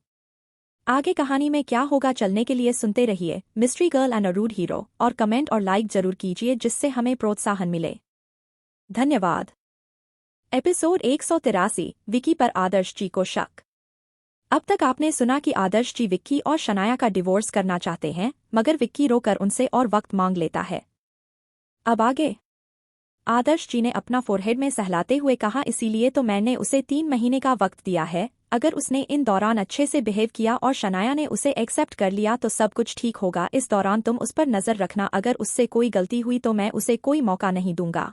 आगे कहानी में क्या होगा, चलने के लिए सुनते रहिए mystery girl and a rude hero, और कमेंट और लाइक जरूर कीजिए जिससे हमें प्रोत्साहन मिले। धन्यवाद। एपिसोड 183, विकी पर आदर्श जी को शक। अब तक आपने सुना कि आदर्श जी विक्की और शनाया का डिवोर्स करना चाहते हैं, मगर विक्की रोकर उनसे और वक्त मांग लेता है। अब आगे आदर्श जी ने अपना फोरहेड में सहलाते हुए कहा, इसीलिए तो मैंने उसे 3 महीने का वक्त दिया है। अगर उसने इन दौरान अच्छे से बिहेव किया और शनाया ने उसे एक्सेप्ट कर लिया तो सब कुछ ठीक होगा। इस दौरान तुम उस पर नजर रखना, अगर उससे कोई गलती हुई तो मैं उसे कोई मौका नहीं दूंगा।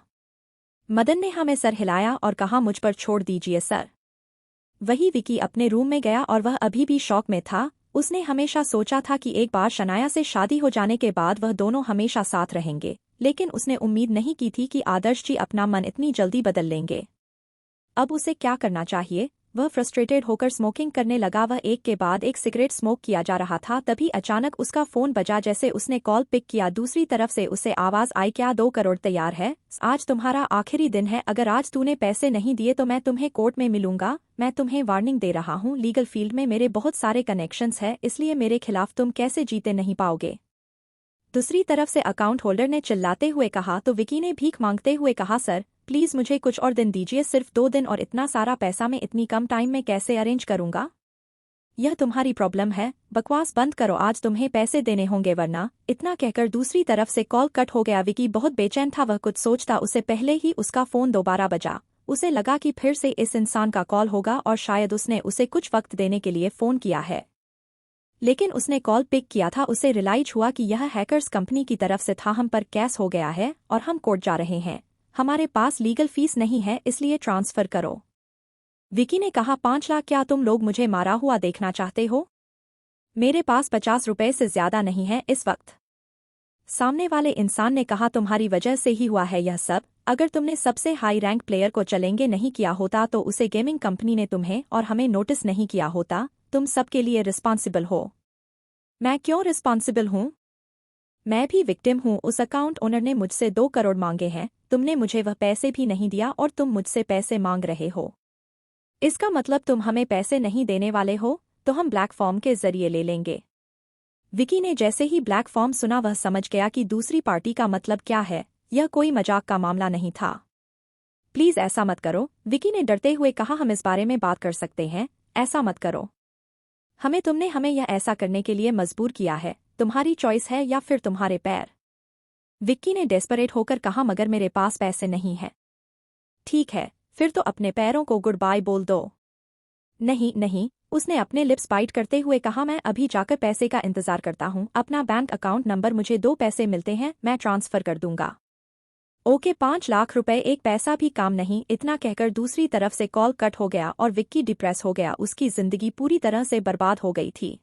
मदन ने हमें सर हिलाया और कहा, मुझ पर छोड़ दीजिए सर। वही विकी अपने रूम में गया और वह अभी भी शॉक में था। उसने हमेशा सोचा था कि एक बार शनाया से शादी हो जाने के बाद वह दोनों हमेशा साथ रहेंगे, लेकिन उसने उम्मीद नहीं की थी कि आदर्श जी अपना मन इतनी जल्दी बदल लेंगे। अब उसे क्या करना चाहिए? वह फ्रस्ट्रेटेड होकर स्मोकिंग करने लगा। वह एक के बाद एक सिगरेट स्मोक किया जा रहा था, तभी अचानक उसका फोन बजा। जैसे उसने कॉल पिक किया, दूसरी तरफ से उसे आवाज आई, क्या 2 करोड़ तैयार है? आज तुम्हारा आखिरी दिन है, अगर आज तूने पैसे नहीं दिए तो मैं तुम्हें कोर्ट में मिलूंगा। मैं तुम्हें वार्निंग दे रहा हूँ, लीगल फील्ड में मेरे बहुत सारे कनेक्शंस हैं, इसलिए मेरे खिलाफ तुम कैसे जीते नहीं पाओगे। दूसरी तरफ से अकाउंट होल्डर ने चिल्लाते हुए कहा। तो विकी ने भीख मांगते हुए कहा, सर प्लीज मुझे कुछ और दिन दीजिए, सिर्फ 2 दिन, और इतना सारा पैसा मैं इतनी कम टाइम में कैसे अरेंज करूंगा? यह तुम्हारी प्रॉब्लम है, बकवास बंद करो, आज तुम्हें पैसे देने होंगे वरना। इतना कहकर दूसरी तरफ से कॉल कट हो गया। विकी बहुत बेचैन था, वह कुछ सोचता उससे पहले ही उसका फोन दोबारा बजा। उसे लगा कि फिर से इस इंसान का कॉल होगा और शायद उसने उसे कुछ वक्त देने के लिए फोन किया है। लेकिन उसने कॉल पिक किया था, उसे रियलाइज हुआ कि यह हैकर्स कंपनी की तरफ से था। हम पर केस हो गया है और हम कोर्ट जा रहे हैं, हमारे पास लीगल फीस नहीं है, इसलिए ट्रांसफर करो। विकी ने कहा, 5 लाख? क्या तुम लोग मुझे मारा हुआ देखना चाहते हो? मेरे पास 50 रुपए से ज्यादा नहीं है इस वक्त। सामने वाले इंसान ने कहा, तुम्हारी वजह से ही हुआ है यह सब। अगर तुमने सबसे हाई रैंक प्लेयर को चलेंगे नहीं किया होता तो उसे गेमिंग कंपनी ने तुम्हें और हमें नोटिस नहीं किया होता। तुम सबके लिए रिस्पॉन्सिबल हो। मैं क्यों रिस्पॉन्सिबल हूँ? मैं भी विक्टिम हूँ। उस अकाउंट ओनर ने मुझसे 2 करोड़ मांगे हैं, तुमने मुझे वह पैसे भी नहीं दिया और तुम मुझसे पैसे मांग रहे हो। इसका मतलब तुम हमें पैसे नहीं देने वाले हो? तो हम ब्लैक फॉर्म के जरिए ले लेंगे। विकी ने जैसे ही ब्लैक फॉर्म सुना वह समझ गया कि दूसरी पार्टी का मतलब क्या है, यह कोई मजाक का मामला नहीं था। प्लीज ऐसा मत करो, विकी ने डरते हुए कहा। हम इस बारे में बात कर सकते हैं, ऐसा मत करो। तुमने हमें यह ऐसा करने के लिए मजबूर किया है, तुम्हारी चॉइस है या फिर तुम्हारे पैर। विक्की ने डेस्परेट होकर कहा, मगर मेरे पास पैसे नहीं है। ठीक है, फिर तो अपने पैरों को गुड बाय बोल दो। नहीं नहीं, उसने अपने लिप्स बाइट करते हुए कहा, मैं अभी जाकर पैसे का इंतजार करता हूँ। अपना बैंक अकाउंट नंबर मुझे 2 पैसे मिलते हैं, मैं ट्रांसफर कर दूंगा। ओके, 5 लाख रुपए एक पैसा भी काम नहीं। इतना कहकर दूसरी तरफ से कॉल कट हो गया और विक्की डिप्रेस हो गया। उसकी जिंदगी पूरी तरह से बर्बाद हो गई थी।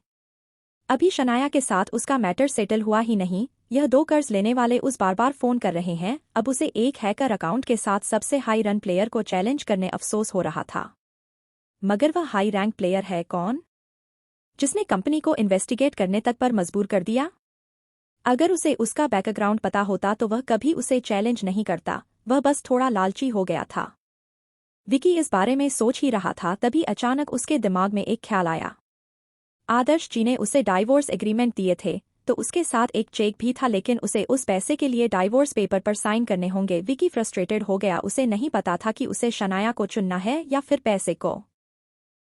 अभी शनाया के साथ उसका मैटर सेटल हुआ ही नहीं, यह 2 कर्ज लेने वाले उस बार बार फोन कर रहे हैं। अब उसे एक हैकर अकाउंट के साथ सबसे हाई रन प्लेयर को चैलेंज करने अफसोस हो रहा था। मगर वह हाई रैंक प्लेयर है कौन, जिसने कंपनी को इन्वेस्टिगेट करने तक पर मजबूर कर दिया? अगर उसे उसका बैकग्राउंड पता होता तो वह कभी उसे चैलेंज नहीं करता, वह बस थोड़ा लालची हो गया था। विकी इस बारे में सोच ही रहा था, तभी अचानक उसके दिमाग में एक ख्याल आया। आदर्श जी ने उसे डाइवोर्स एग्रीमेंट दिए थे, तो उसके साथ एक चेक भी था, लेकिन उसे उस पैसे के लिए डाइवोर्स पेपर पर साइन करने होंगे। विकी फ्रस्ट्रेटेड हो गया, उसे नहीं पता था कि उसे शनाया को चुनना है या फिर पैसे को।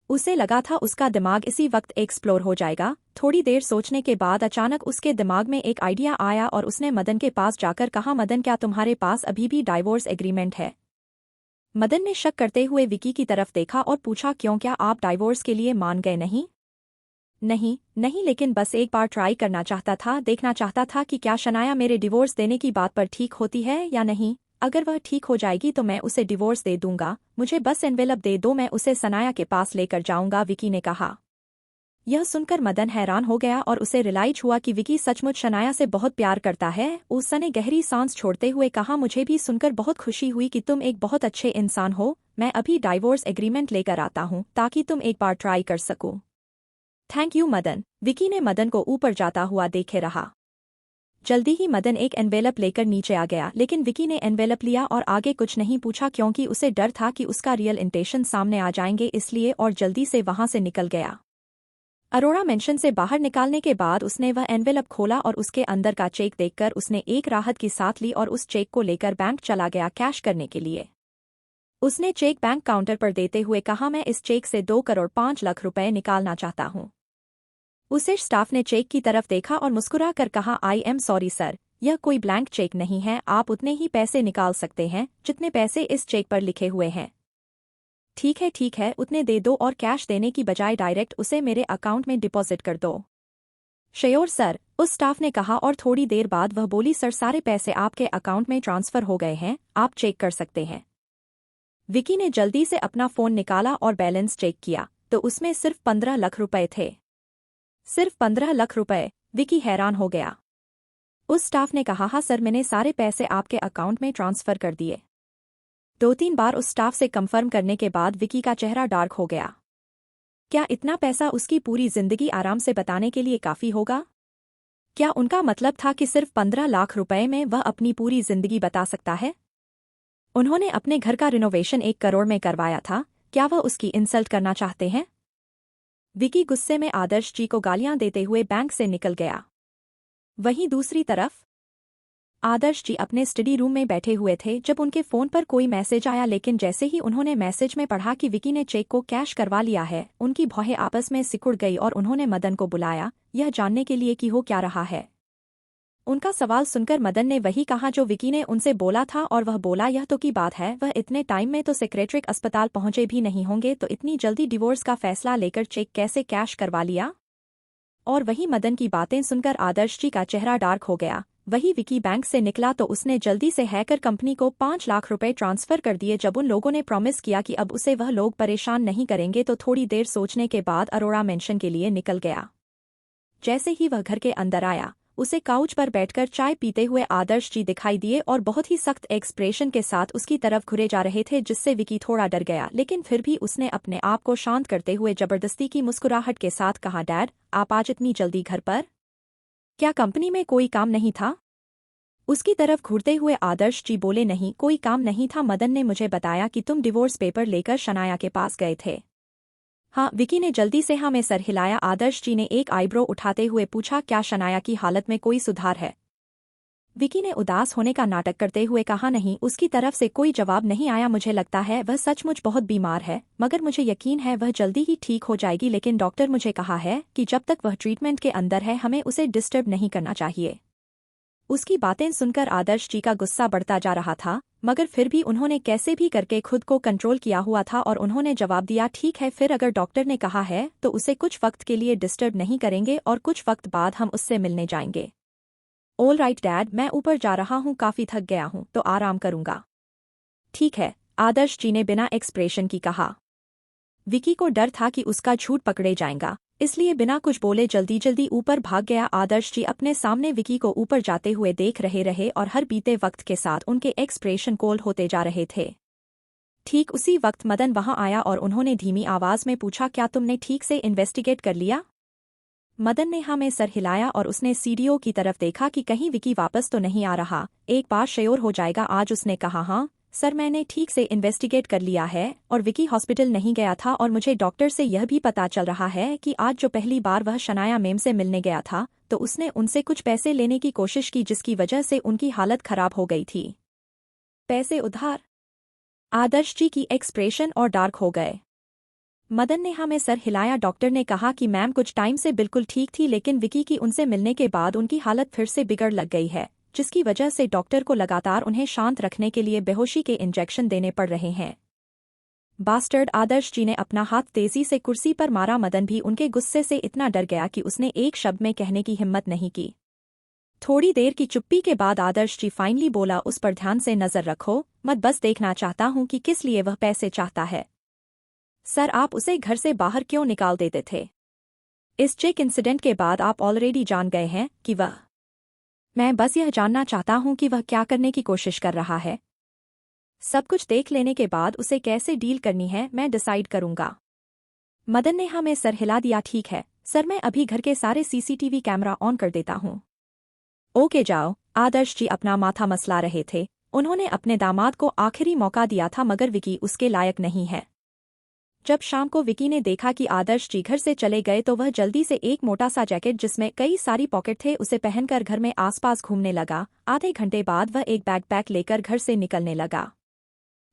उसे लगा था उसका दिमाग इसी वक्त एक्सप्लोर हो जाएगा। थोड़ी देर सोचने के बाद अचानक उसके दिमाग में एक आइडिया आया और उसने मदन के पास जाकर कहा, मदन क्या तुम्हारे पास अभी भी डाइवोर्स एग्रीमेंट है? मदन ने शक करते हुए विकी की तरफ देखा और पूछा, क्यों, क्या आप डाइवोर्स के लिए मान गए? नहीं नहीं नहीं, लेकिन बस एक बार ट्राई करना चाहता था, देखना चाहता था कि क्या शनाया मेरे डिवोर्स देने की बात पर ठीक होती है या नहीं। अगर वह ठीक हो जाएगी तो मैं उसे डिवोर्स दे दूंगा, मुझे बस एनवेलप दे दो, मैं उसे शनाया के पास लेकर जाऊंगा, विकी ने कहा। यह सुनकर मदन हैरान हो गया और उसे रियलाइज हुआ कि विकी सचमुच शनाया से बहुत प्यार करता है। उसने गहरी सांस छोड़ते हुए कहा, मुझे भी सुनकर बहुत खुशी हुई कि तुम एक बहुत अच्छे इंसान हो। मैं अभी डाइवोर्स एग्रीमेंट लेकर आता हूँ ताकि तुम एक बार ट्राई कर सको। थैंक यू मदन, विकी ने मदन को ऊपर जाता हुआ देखे रहा। जल्दी ही मदन एक एनवेलप लेकर नीचे आ गया, लेकिन विकी ने एनवेलप लिया और आगे कुछ नहीं पूछा, क्योंकि उसे डर था कि उसका रियल इंटेंशन सामने आ जाएंगे इसलिए, और जल्दी से वहां से निकल गया। अरोड़ा मेंशन से बाहर निकालने के बाद उसने वह एनवेलप खोला और उसके अंदर का चेक देखकर उसने एक राहत की सांस ली और उस चेक को लेकर बैंक चला गया कैश करने के लिए। उसने चेक बैंक काउंटर पर देते हुए कहा, मैं इस चेक से 2 करोड़ 5 लाख रुपए निकालना चाहता हूँ। उसे स्टाफ ने चेक की तरफ देखा और मुस्कुरा कर कहा, आई एम सॉरी सर, यह कोई ब्लैंक चेक नहीं है, आप उतने ही पैसे निकाल सकते हैं जितने पैसे इस चेक पर लिखे हुए हैं। ठीक है, उतने दे दो और कैश देने की बजाय डायरेक्ट उसे मेरे अकाउंट में डिपॉजिट कर दो। श्योर सर, उस स्टाफ ने कहा और थोड़ी देर बाद वह बोली, सर सारे पैसे आपके अकाउंट में ट्रांसफर हो गए हैं, आप चेक कर सकते हैं। विकी ने जल्दी से अपना फोन निकाला और बैलेंस चेक किया तो उसमें सिर्फ 15 लाख रुपए थे। सिर्फ 15 लाख रुपए, विकी हैरान हो गया। उस स्टाफ ने कहा, हाँ सर, मैंने सारे पैसे आपके अकाउंट में ट्रांसफर कर दिए। 2-3 बार उस स्टाफ से कंफर्म करने के बाद विकी का चेहरा डार्क हो गया। क्या इतना पैसा उसकी पूरी जिंदगी आराम से बताने के लिए काफी होगा? क्या उनका मतलब था कि सिर्फ 15 लाख रुपए में वह अपनी पूरी जिंदगी बता सकता है? उन्होंने अपने घर का रिनोवेशन 1 करोड़ में करवाया था, क्या वह उसकी इंसल्ट करना चाहते हैं? विकी गुस्से में आदर्श जी को गालियां देते हुए बैंक से निकल गया। वहीं दूसरी तरफ आदर्श जी अपने स्टडी रूम में बैठे हुए थे जब उनके फोन पर कोई मैसेज आया, लेकिन जैसे ही उन्होंने मैसेज में पढ़ा कि विकी ने चेक को कैश करवा लिया है, उनकी भौहें आपस में सिकुड़ गई और उन्होंने मदन को बुलाया, यह जानने के लिए कि हो क्या रहा है। उनका सवाल सुनकर मदन ने वही कहा जो विकी ने उनसे बोला था और वह बोला, यह तो की बात है, वह इतने टाइम में तो सेक्रेटरिक अस्पताल पहुंचे भी नहीं होंगे, तो इतनी जल्दी डिवोर्स का फैसला लेकर चेक कैसे कैश करवा लिया? और वही मदन की बातें सुनकर आदर्श जी का चेहरा डार्क हो गया। वही विकी बैंक से निकला तो उसने जल्दी से हैकर कंपनी को 5 लाख रुपए ट्रांसफर कर दिए। जब उन लोगों ने प्रॉमिस किया कि अब उसे वह लोग परेशान नहीं करेंगे तो थोड़ी देर सोचने के बाद अरोड़ा मेंशन के लिए निकल गया। जैसे ही वह घर के अंदर आया, उसे काउच पर बैठकर चाय पीते हुए आदर्श जी दिखाई दिए और बहुत ही सख्त एक्सप्रेशन के साथ उसकी तरफ घुरे जा रहे थे, जिससे विकी थोड़ा डर गया, लेकिन फिर भी उसने अपने आप को शांत करते हुए जबरदस्ती की मुस्कुराहट के साथ कहा, डैड, आप आज इतनी जल्दी घर पर? क्या कंपनी में कोई काम नहीं था? उसकी तरफ घूरते हुए आदर्श जी बोले, नहीं, कोई काम नहीं था, मदन ने मुझे बताया कि तुम डिवोर्स पेपर लेकर शनाया के पास गए थे। हाँ, विकी ने जल्दी से हाँ में सर हिलाया। आदर्श जी ने एक आईब्रो उठाते हुए पूछा, क्या शनाया की हालत में कोई सुधार है? विकी ने उदास होने का नाटक करते हुए कहा, नहीं, उसकी तरफ से कोई जवाब नहीं आया। मुझे लगता है वह सचमुच बहुत बीमार है, मगर मुझे यकीन है वह जल्दी ही ठीक हो जाएगी। लेकिन डॉक्टर मुझे कहा है कि जब तक वह ट्रीटमेंट के अंदर है हमें उसे डिस्टर्ब नहीं करना चाहिए। उसकी बातें सुनकर आदर्श जी का गुस्सा बढ़ता जा रहा था, मगर फिर भी उन्होंने कैसे भी करके खुद को कंट्रोल किया हुआ था और उन्होंने जवाब दिया, ठीक है, फिर अगर डॉक्टर ने कहा है तो उसे कुछ वक्त के लिए डिस्टर्ब नहीं करेंगे और कुछ वक्त बाद हम उससे मिलने जाएंगे। ऑल राइट डैड, मैं ऊपर जा रहा हूँ, काफी थक गया हूँ तो आराम करूंगा। ठीक है, आदर्श जी ने बिना एक्सप्रेशन की कहा। विकी को डर था कि उसका झूठ पकड़े जाएगा, इसलिए बिना कुछ बोले जल्दी जल्दी ऊपर भाग गया। आदर्श जी अपने सामने विकी को ऊपर जाते हुए देख रहे और हर बीते वक्त के साथ उनके एक्सप्रेशन कोल्ड होते जा रहे थे। ठीक उसी वक्त मदन वहां आया और उन्होंने धीमी आवाज में पूछा, क्या तुमने ठीक से इन्वेस्टिगेट कर लिया? मदन ने हाँ में सर हिलाया और उसने सीडीओ की तरफ देखा कि कहीं विकी वापस तो नहीं आ रहा। एक बार श्योर हो जाएगा आज, उसने कहा। हाँ सर, मैंने ठीक से इन्वेस्टिगेट कर लिया है और विकी हॉस्पिटल नहीं गया था और मुझे डॉक्टर से यह भी पता चल रहा है कि आज जो पहली बार वह शनाया मैम से मिलने गया था तो उसने उनसे कुछ पैसे लेने की कोशिश की, जिसकी वजह से उनकी हालत खराब हो गई थी। पैसे उधार? आदर्श जी की एक्सप्रेशन और डार्क हो गए। मदन ने हाँ में सर हिलाया। डॉक्टर ने कहा कि मैम कुछ टाइम से बिल्कुल ठीक थी, लेकिन विकी की उनसे मिलने के बाद उनकी हालत फिर से बिगड़ लग गई है, जिसकी वजह से डॉक्टर को लगातार उन्हें शांत रखने के लिए बेहोशी के इंजेक्शन देने पड़ रहे हैं। बास्टर्ड, आदर्श जी ने अपना हाथ तेजी से कुर्सी पर मारा। मदन भी उनके गुस्से से इतना डर गया कि उसने एक शब्द में कहने की हिम्मत नहीं की। थोड़ी देर की चुप्पी के बाद आदर्श जी फाइनली बोला, उस पर ध्यान से नजर रखो मत, बस देखना चाहता हूं कि किस लिए वह पैसे चाहता है। सर, आप उसे घर से बाहर क्यों निकाल देते थे? इस चेक इंसिडेंट के बाद आप ऑलरेडी जान गए हैं कि वह। मैं बस यह जानना चाहता हूं कि वह क्या करने की कोशिश कर रहा है। सब कुछ देख लेने के बाद उसे कैसे डील करनी है मैं डिसाइड करूंगा। मदन ने हाँ में सर हिला दिया। ठीक है सर, मैं अभी घर के सारे सीसीटीवी कैमरा ऑन कर देता हूं। ओके जाओ। आदर्श जी अपना माथा मसला रहे थे। उन्होंने अपने दामाद को आखिरी मौका दिया था, मगर विकी उसके लायक नहीं है। जब शाम को विकी ने देखा कि आदर्श जी घर से चले गए तो वह जल्दी से एक मोटा सा जैकेट जिसमें कई सारी पॉकेट थे उसे पहनकर घर में आसपास घूमने लगा। आधे घंटे बाद वह एक बैकपैक लेकर घर से निकलने लगा,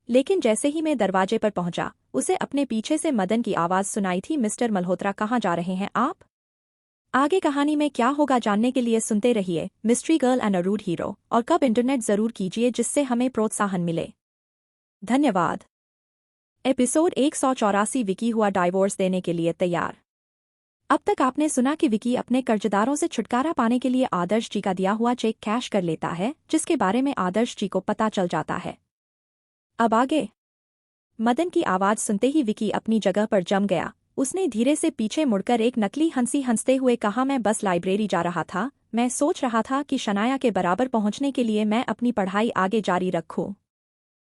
लेकिन जैसे ही मैं दरवाजे पर पहुंचा उसे अपने पीछे से मदन की आवाज सुनाई थी, मिस्टर मल्होत्रा, कहाँ जा रहे हैं आप? आगे कहानी में क्या होगा जानने के लिए सुनते रहिए mystery girl and a rude hero, और कब इंटरनेट जरूर कीजिए जिससे हमें प्रोत्साहन मिले। धन्यवाद। एपिसोड 184। विकी हुआ डाइवोर्स देने के लिए तैयार। अब तक आपने सुना कि विकी अपने कर्जदारों से छुटकारा पाने के लिए आदर्श जी का दिया हुआ चेक कैश कर लेता है, जिसके बारे में आदर्श जी को पता चल जाता है। अब आगे। मदन की आवाज सुनते ही विकी अपनी जगह पर जम गया। उसने धीरे से पीछे मुड़कर एक नकली हंसी हंसते हुए कहा, मैं बस लाइब्रेरी जा रहा था। मैं सोच रहा था कि शनाया के बराबर पहुंचने के लिए मैं अपनी पढ़ाई आगे जारी रखूं।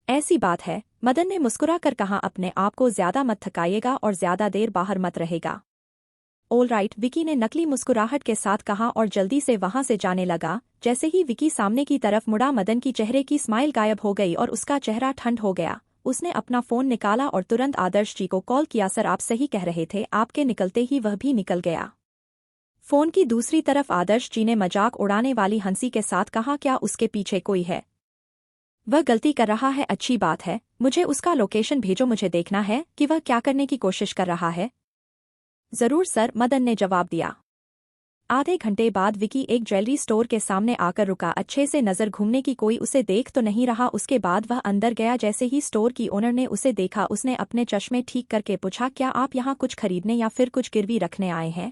ऐसी बात है, मदन ने मुस्कुरा कर कहा, अपने आप को ज्यादा मत थकाइएगा और ज्यादा देर बाहर मत रहेगा। ऑल राइट, विकी ने नकली मुस्कुराहट के साथ कहा और जल्दी से वहां से जाने लगा। जैसे ही विकी सामने की तरफ मुड़ा मदन की चेहरे की स्माइल गायब हो गई और उसका चेहरा ठंड हो गया। उसने अपना फोन निकाला और तुरंत आदर्श जी को कॉल किया। सर, आप सही कह रहे थे। आपके निकलते ही वह भी निकल गया। फोन की दूसरी तरफ आदर्श जी ने मजाक उड़ाने वाली हंसी के साथ कहा, क्या उसके पीछे कोई है? वह गलती कर रहा है, अच्छी बात है। मुझे उसका लोकेशन भेजो, मुझे देखना है कि वह क्या करने की कोशिश कर रहा है। जरूर सर, मदन ने जवाब दिया। आधे घंटे बाद विकी एक ज्वेलरी स्टोर के सामने आकर रुका। अच्छे से नजर घूमने की कोई उसे देख तो नहीं रहा। उसके बाद वह अंदर गया। जैसे ही स्टोर की ओनर ने उसे देखा उसने अपने चश्मे ठीक करके पूछा, क्या आप यहाँ कुछ खरीदने या फिर कुछ गिरवी रखने आए हैं?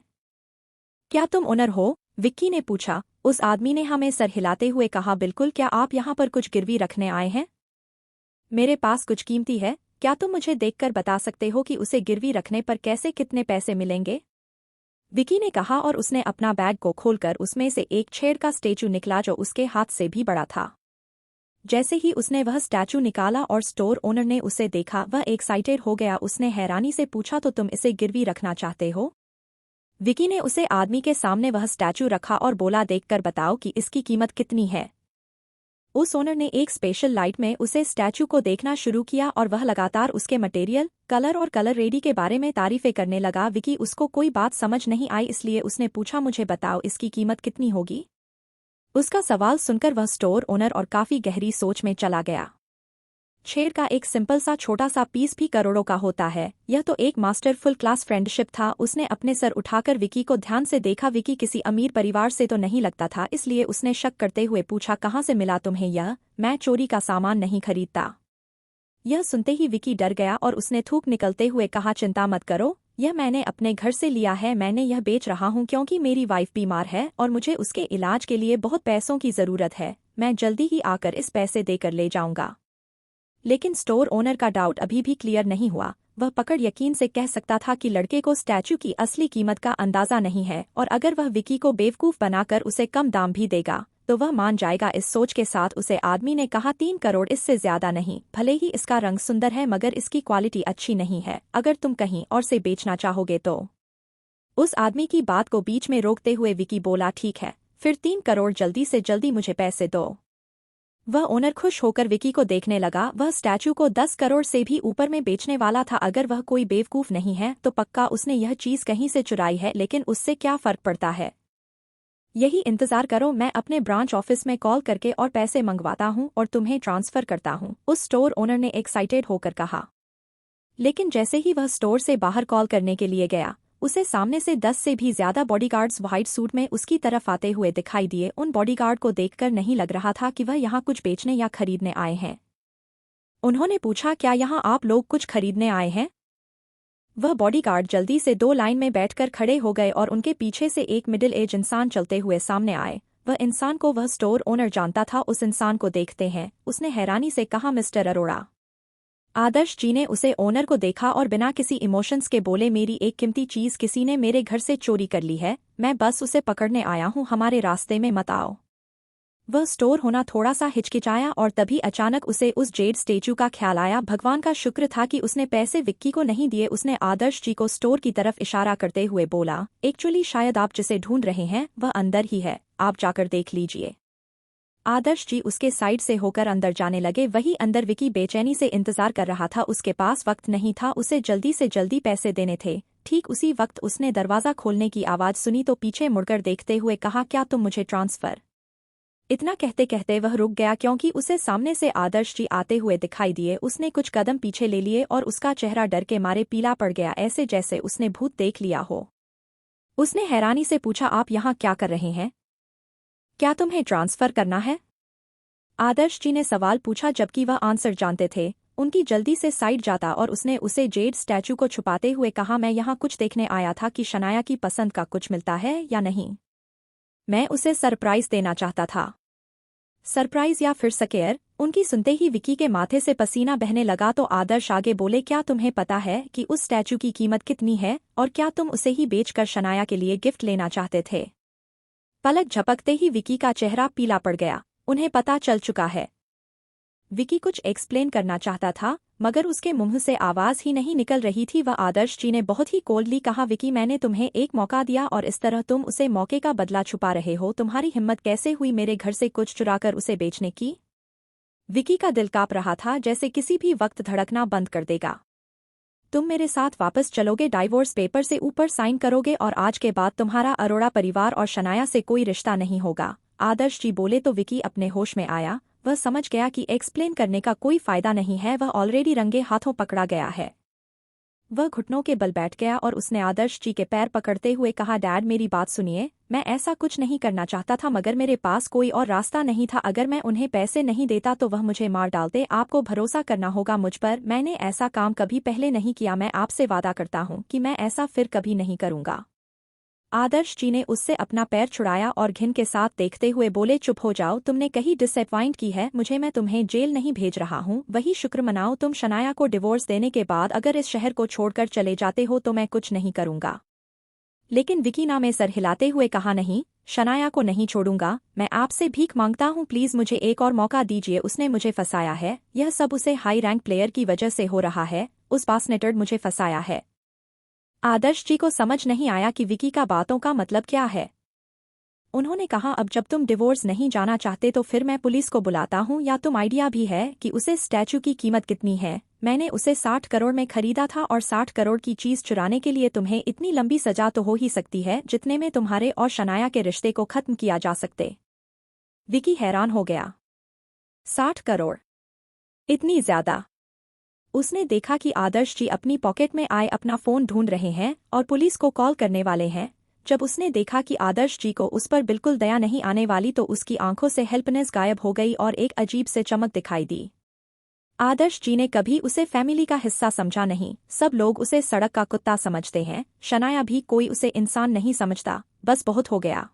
क्या तुम ओनर हो? विक्की ने पूछा। उस आदमी ने हमें सर हिलाते हुए कहा, बिल्कुल। क्या आप यहाँ पर कुछ गिरवी रखने आए हैं? मेरे पास कुछ कीमती है। क्या तुम मुझे देखकर बता सकते हो कि उसे गिरवी रखने पर कैसे कितने पैसे मिलेंगे? विकी ने कहा और उसने अपना बैग को खोलकर उसमें से एक छेड़ का स्टैचू निकला जो उसके हाथ से भी बड़ा था। जैसे ही उसने वह स्टैचू निकाला और स्टोर ओनर ने उसे देखा वह एक्साइटेड हो गया। उसने हैरानी से पूछा, तो तुम इसे गिरवी रखना चाहते हो? विकी ने उसे आदमी के सामने वह स्टैचू रखा और बोला, देखकर बताओ कि इसकी कीमत कितनी है। उस ओनर ने एक स्पेशल लाइट में उसे स्टैचू को देखना शुरू किया और वह लगातार उसके मटेरियल, कलर और कलर रेडी के बारे में तारीफें करने लगा। विकी उसको कोई बात समझ नहीं आई, इसलिए उसने पूछा, मुझे बताओ इसकी कीमत कितनी होगी। उसका सवाल सुनकर वह स्टोर ओनर और काफी गहरी सोच में चला गया। छेड़ का एक सिंपल सा छोटा सा पीस भी करोड़ों का होता है। यह तो एक मास्टरफुल क्लास फ्रेंडशिप था। उसने अपने सर उठाकर विकी को ध्यान से देखा। विकी किसी अमीर परिवार से तो नहीं लगता था, इसलिए उसने शक करते हुए पूछा, कहाँ से मिला तुम्हें यह? मैं चोरी का सामान नहीं खरीदता। यह सुनते ही विकी डर गया और उसने थूक निकलते हुए कहा, चिंता मत करो, यह मैंने अपने घर से लिया है। मैंने यह बेच रहा हूँ क्योंकि मेरी वाइफ बीमार है और मुझे उसके इलाज के लिए बहुत पैसों की जरूरत है। मैं जल्दी ही आकर इस पैसे देकर ले जाऊंगा। लेकिन स्टोर ओनर का डाउट अभी भी क्लियर नहीं हुआ। वह पकड़ यकीन से कह सकता था कि लड़के को स्टैचू की असली कीमत का अंदाजा नहीं है, और अगर वह विकी को बेवकूफ बनाकर उसे कम दाम भी देगा तो वह मान जाएगा। इस सोच के साथ उसे आदमी ने कहा, 3 करोड़ इससे ज्यादा नहीं। भले ही इसका रंग सुंदर है मगर इसकी क्वालिटी अच्छी नहीं है। अगर तुम कहीं और से बेचना चाहोगे तो। उस आदमी की बात को बीच में रोकते हुए विकी बोला, ठीक है, फिर 3 करोड़, जल्दी से जल्दी मुझे पैसे दो। वह ओनर खुश होकर विकी को देखने लगा। वह स्टैचू को 10 करोड़ से भी ऊपर में बेचने वाला था। अगर वह कोई बेवकूफ नहीं है तो पक्का उसने यह चीज कहीं से चुराई है, लेकिन उससे क्या फर्क पड़ता है। यही इंतजार करो, मैं अपने ब्रांच ऑफिस में कॉल करके और पैसे मंगवाता हूँ और तुम्हें ट्रांसफर करता हूँ, उस स्टोर ओनर ने एक्साइटेड होकर कहा। लेकिन जैसे ही वह स्टोर से बाहर कॉल करने के लिए गया, उसे सामने से 10 से भी ज्यादा बॉडीगार्ड्स व्हाइट सूट में उसकी तरफ आते हुए दिखाई दिए। उन बॉडीगार्ड को देखकर नहीं लग रहा था कि वह यहाँ कुछ बेचने या खरीदने आए हैं। उन्होंने पूछा, क्या यहाँ आप लोग कुछ खरीदने आए हैं? वह बॉडीगार्ड जल्दी से 2 लाइन में बैठकर खड़े हो गए और उनके पीछे से एक मिडिल एज इंसान चलते हुए सामने आए। वह इंसान को वह स्टोर ओनर जानता था। उस इंसान को देखते हैं उसने हैरानी से कहा, मिस्टर अरोड़ा। आदर्श जी ने उसे ओनर को देखा और बिना किसी इमोशंस के बोले, मेरी एक कीमती चीज किसी ने मेरे घर से चोरी कर ली है। मैं बस उसे पकड़ने आया हूँ, हमारे रास्ते में मत आओ। वह स्टोर होना थोड़ा सा हिचकिचाया और तभी अचानक उसे उस जेड स्टेचू का ख्याल आया। भगवान का शुक्र था कि उसने पैसे विक्की को नहीं दिए। उसने आदर्श जी को स्टोर की तरफ इशारा करते हुए बोला, एक्चुअली शायद आप जिसे ढूंढ रहे हैं वह अंदर ही है, आप जाकर देख लीजिए। आदर्श जी उसके साइड से होकर अंदर जाने लगे। वही अंदर विकी बेचैनी से इंतजार कर रहा था। उसके पास वक्त नहीं था, उसे जल्दी से जल्दी पैसे देने थे। ठीक उसी वक्त उसने दरवाजा खोलने की आवाज सुनी तो पीछे मुड़कर देखते हुए कहा, क्या तुम मुझे ट्रांसफर? इतना कहते कहते वह रुक गया क्योंकि उसे सामने से आदर्श जी आते हुए दिखाई दिए। उसने कुछ कदम पीछे ले लिए और उसका चेहरा डर के मारे पीला पड़ गया, ऐसे जैसे उसने भूत देख लिया हो। उसने हैरानी से पूछा, आप यहाँ क्या कर रहे हैं? क्या तुम्हें ट्रांसफर करना है? आदर्श जी ने सवाल पूछा जबकि वह आंसर जानते थे। उनकी जल्दी से साइड जाता और उसने उसे जेड स्टैचू को छुपाते हुए कहा, मैं यहाँ कुछ देखने आया था कि शनाया की पसंद का कुछ मिलता है या नहीं। मैं उसे सरप्राइज देना चाहता था। सरप्राइज या फिर स्केयर? उनकी सुनते ही विकी के माथे से पसीना बहने लगा तो आदर्श आगे बोले, क्या तुम्हें पता है कि उस स्टैचू की कीमत कितनी है और क्या तुम उसे ही बेचकर शनाया के लिए गिफ्ट लेना चाहते थे? पलक झपकते ही विकी का चेहरा पीला पड़ गया। उन्हें पता चल चुका है। विकी कुछ एक्सप्लेन करना चाहता था मगर उसके मुंह से आवाज ही नहीं निकल रही थी। वह आदर्श जी ने बहुत ही कोल्डली कहा, विकी मैंने तुम्हें एक मौका दिया और इस तरह तुम उसे मौके का बदला छुपा रहे हो। तुम्हारी हिम्मत कैसे हुई मेरे घर से कुछ चुराकर उसे बेचने की? विकी का दिल कांप रहा था, जैसे किसी भी वक्त धड़कना बंद कर देगा। तुम मेरे साथ वापस चलोगे, डाइवोर्स पेपर से ऊपर साइन करोगे और आज के बाद तुम्हारा अरोड़ा परिवार और शनाया से कोई रिश्ता नहीं होगा। आदर्श जी बोले तो विकी अपने होश में आया। वह समझ गया कि एक्सप्लेन करने का कोई फायदा नहीं है, वह ऑलरेडी रंगे हाथों पकड़ा गया है। वह घुटनों के बल बैठ गया और उसने आदर्श जी के पैर पकड़ते हुए कहा, डैड मेरी बात सुनिए, मैं ऐसा कुछ नहीं करना चाहता था मगर मेरे पास कोई और रास्ता नहीं था। अगर मैं उन्हें पैसे नहीं देता तो वह मुझे मार डालते। आपको भरोसा करना होगा मुझ पर, मैंने ऐसा काम कभी पहले नहीं किया। मैं आपसे वादा करता हूँ कि मैं ऐसा फिर कभी नहीं करूँगा। आदर्श जी ने उससे अपना पैर छुड़ाया और घिन के साथ देखते हुए बोले, चुप हो जाओ, तुमने कहीं डिसअपॉइंट की है मुझे। मैं तुम्हें जेल नहीं भेज रहा हूँ, वही शुक्र मनाओ। तुम शनाया को डिवोर्स देने के बाद अगर इस शहर को छोड़कर चले जाते हो तो मैं कुछ नहीं करूँगा। लेकिन विकी ने सर हिलाते हुए कहा, नहीं, शनाया को नहीं छोड़ूंगा। मैं आपसे भीख मांगता हूँ, प्लीज मुझे एक और मौका दीजिए। उसने मुझे फंसाया है। यह सब उसे हाई रैंक प्लेयर की वजह से हो रहा है। उस बास्नेटर्ड मुझे फंसाया है। आदर्श जी को समझ नहीं आया कि विकी का बातों का मतलब क्या है। उन्होंने कहा अब जब तुम डिवोर्स नहीं जाना चाहते तो फिर मैं पुलिस को बुलाता हूँ या तुम आइडिया भी है कि उसे स्टैचू की कीमत कितनी है। मैंने उसे 60 करोड़ में खरीदा था और 60 करोड़ की चीज चुराने के लिए तुम्हें इतनी लंबी सजा तो हो ही सकती है जितने में तुम्हारे और शनाया के रिश्ते को खत्म किया जा सकते। विकी हैरान हो गया। 60 करोड़? इतनी ज्यादा? उसने देखा कि आदर्श जी अपनी पॉकेट में आए अपना फोन ढूंढ रहे हैं और पुलिस को कॉल करने वाले हैं। जब उसने देखा कि आदर्श जी को उस पर बिल्कुल दया नहीं आने वाली तो उसकी आंखों से हेल्पनेस गायब हो गई और एक अजीब से चमक दिखाई दी। आदर्श जी ने कभी उसे फैमिली का हिस्सा समझा नहीं, सब लोग उसे सड़क का कुत्ता समझते हैं, शनाया भी कोई उसे इंसान नहीं समझता, बस बहुत हो गया।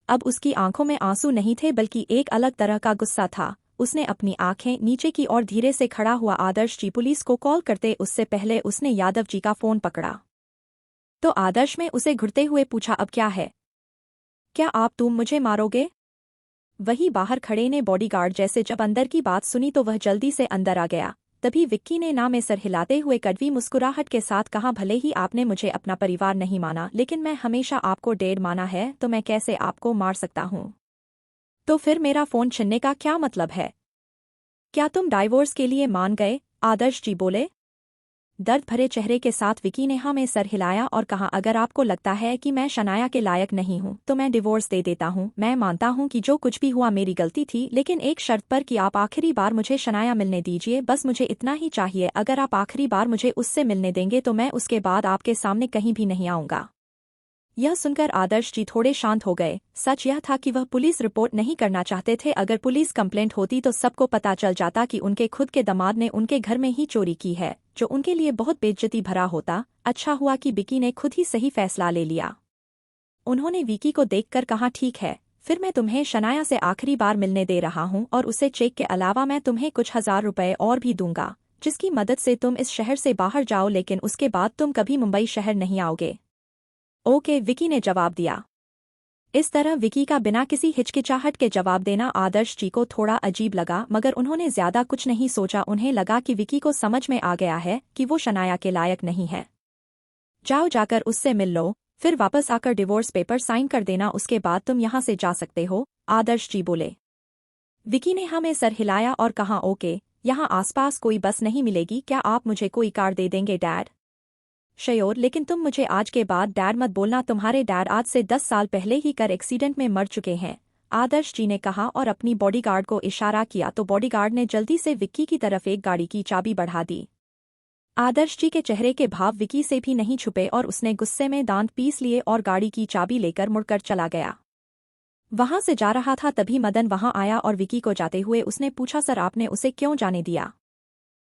अब उसकी आंखों में आंसू नहीं थे बल्कि एक अलग तरह का गुस्सा था। उसने अपनी आंखें नीचे की ओर धीरे से खड़ा हुआ आदर्श जी पुलिस को कॉल करते उससे पहले उसने यादव जी का फोन पकड़ा। तो आदर्श में उसे घुरते हुए पूछा अब क्या है? क्या तुम मुझे मारोगे? वही बाहर खड़े ने बॉडीगार्ड जैसे जब अंदर की बात सुनी तो वह जल्दी से अंदर आ गया। तभी विक्की ने ना में सर हिलाते हुए कड़वी मुस्कुराहट के साथ कहा भले ही आपने मुझे अपना परिवार नहीं माना लेकिन मैं हमेशा आपको डेड माना है तो मैं कैसे आपको मार सकता हूँ? तो फिर मेरा फोन छीनने का क्या मतलब है? क्या तुम डाइवोर्स के लिए मान गए? आदर्श जी बोले। दर्द भरे चेहरे के साथ विकी ने हाँ में सर हिलाया और कहा अगर आपको लगता है कि मैं शनाया के लायक नहीं हूँ तो मैं डिवोर्स दे देता हूँ। मैं मानता हूँ कि जो कुछ भी हुआ मेरी गलती थी लेकिन एक शर्त पर कि आप आखिरी बार मुझे शनाया मिलने दीजिए, बस मुझे इतना ही चाहिए। अगर आप आखिरी बार मुझे उससे मिलने देंगे तो मैं उसके बाद आपके सामने कहीं भी नहीं आऊँगा। यह सुनकर आदर्श जी थोड़े शांत हो गए। सच यह था कि वह पुलिस रिपोर्ट नहीं करना चाहते थे। अगर पुलिस कंप्लेंट होती तो सबको पता चल जाता कि उनके खुद के दामाद ने उनके घर में ही चोरी की है, जो उनके लिए बहुत बेइज्जती भरा होता। अच्छा हुआ कि विकी ने खुद ही सही फैसला ले लिया। उन्होंने विकी को देखकर कहा ठीक है, फिर मैं तुम्हें शनाया से आखिरी बार मिलने दे रहा हूँ और उसे चेक के अलावा मैं तुम्हें कुछ 1000 रुपए और भी दूंगा, जिसकी मदद से तुम इस शहर से बाहर जाओ, लेकिन उसके बाद तुम कभी मुंबई शहर नहीं आओगे। ओके, विकी ने जवाब दिया। इस तरह विकी का बिना किसी हिचकिचाहट के जवाब देना आदर्श जी को थोड़ा अजीब लगा, मगर उन्होंने ज्यादा कुछ नहीं सोचा। उन्हें लगा कि विकी को समझ में आ गया है कि वो शनाया के लायक नहीं है। जाओ, जाकर उससे मिल लो, फिर वापस आकर डिवोर्स पेपर साइन कर देना, उसके बाद तुम यहाँ से जा सकते हो, आदर्श जी बोले। विकी ने हाँ में सर हिलाया और कहा ओके, यहाँ आसपास कोई बस नहीं मिलेगी, क्या आप मुझे कोई कार दे देंगे डैड? श्योर, लेकिन तुम मुझे आज के बाद डैड मत बोलना, तुम्हारे डैड आज से 10 साल पहले ही कार एक्सीडेंट में मर चुके हैं, आदर्श जी ने कहा और अपनी बॉडीगार्ड को इशारा किया तो बॉडीगार्ड ने जल्दी से विक्की की तरफ एक गाड़ी की चाबी बढ़ा दी। आदर्श जी के चेहरे के भाव विक्की से भी नहीं छुपे और उसने गुस्से में दांत पीस लिए और गाड़ी की चाबी लेकर मुड़कर चला गया। वहां से जा रहा था तभी मदन वहां आया और विक्की को जाते हुए उसने पूछा सर आपने उसे क्यों जाने दिया?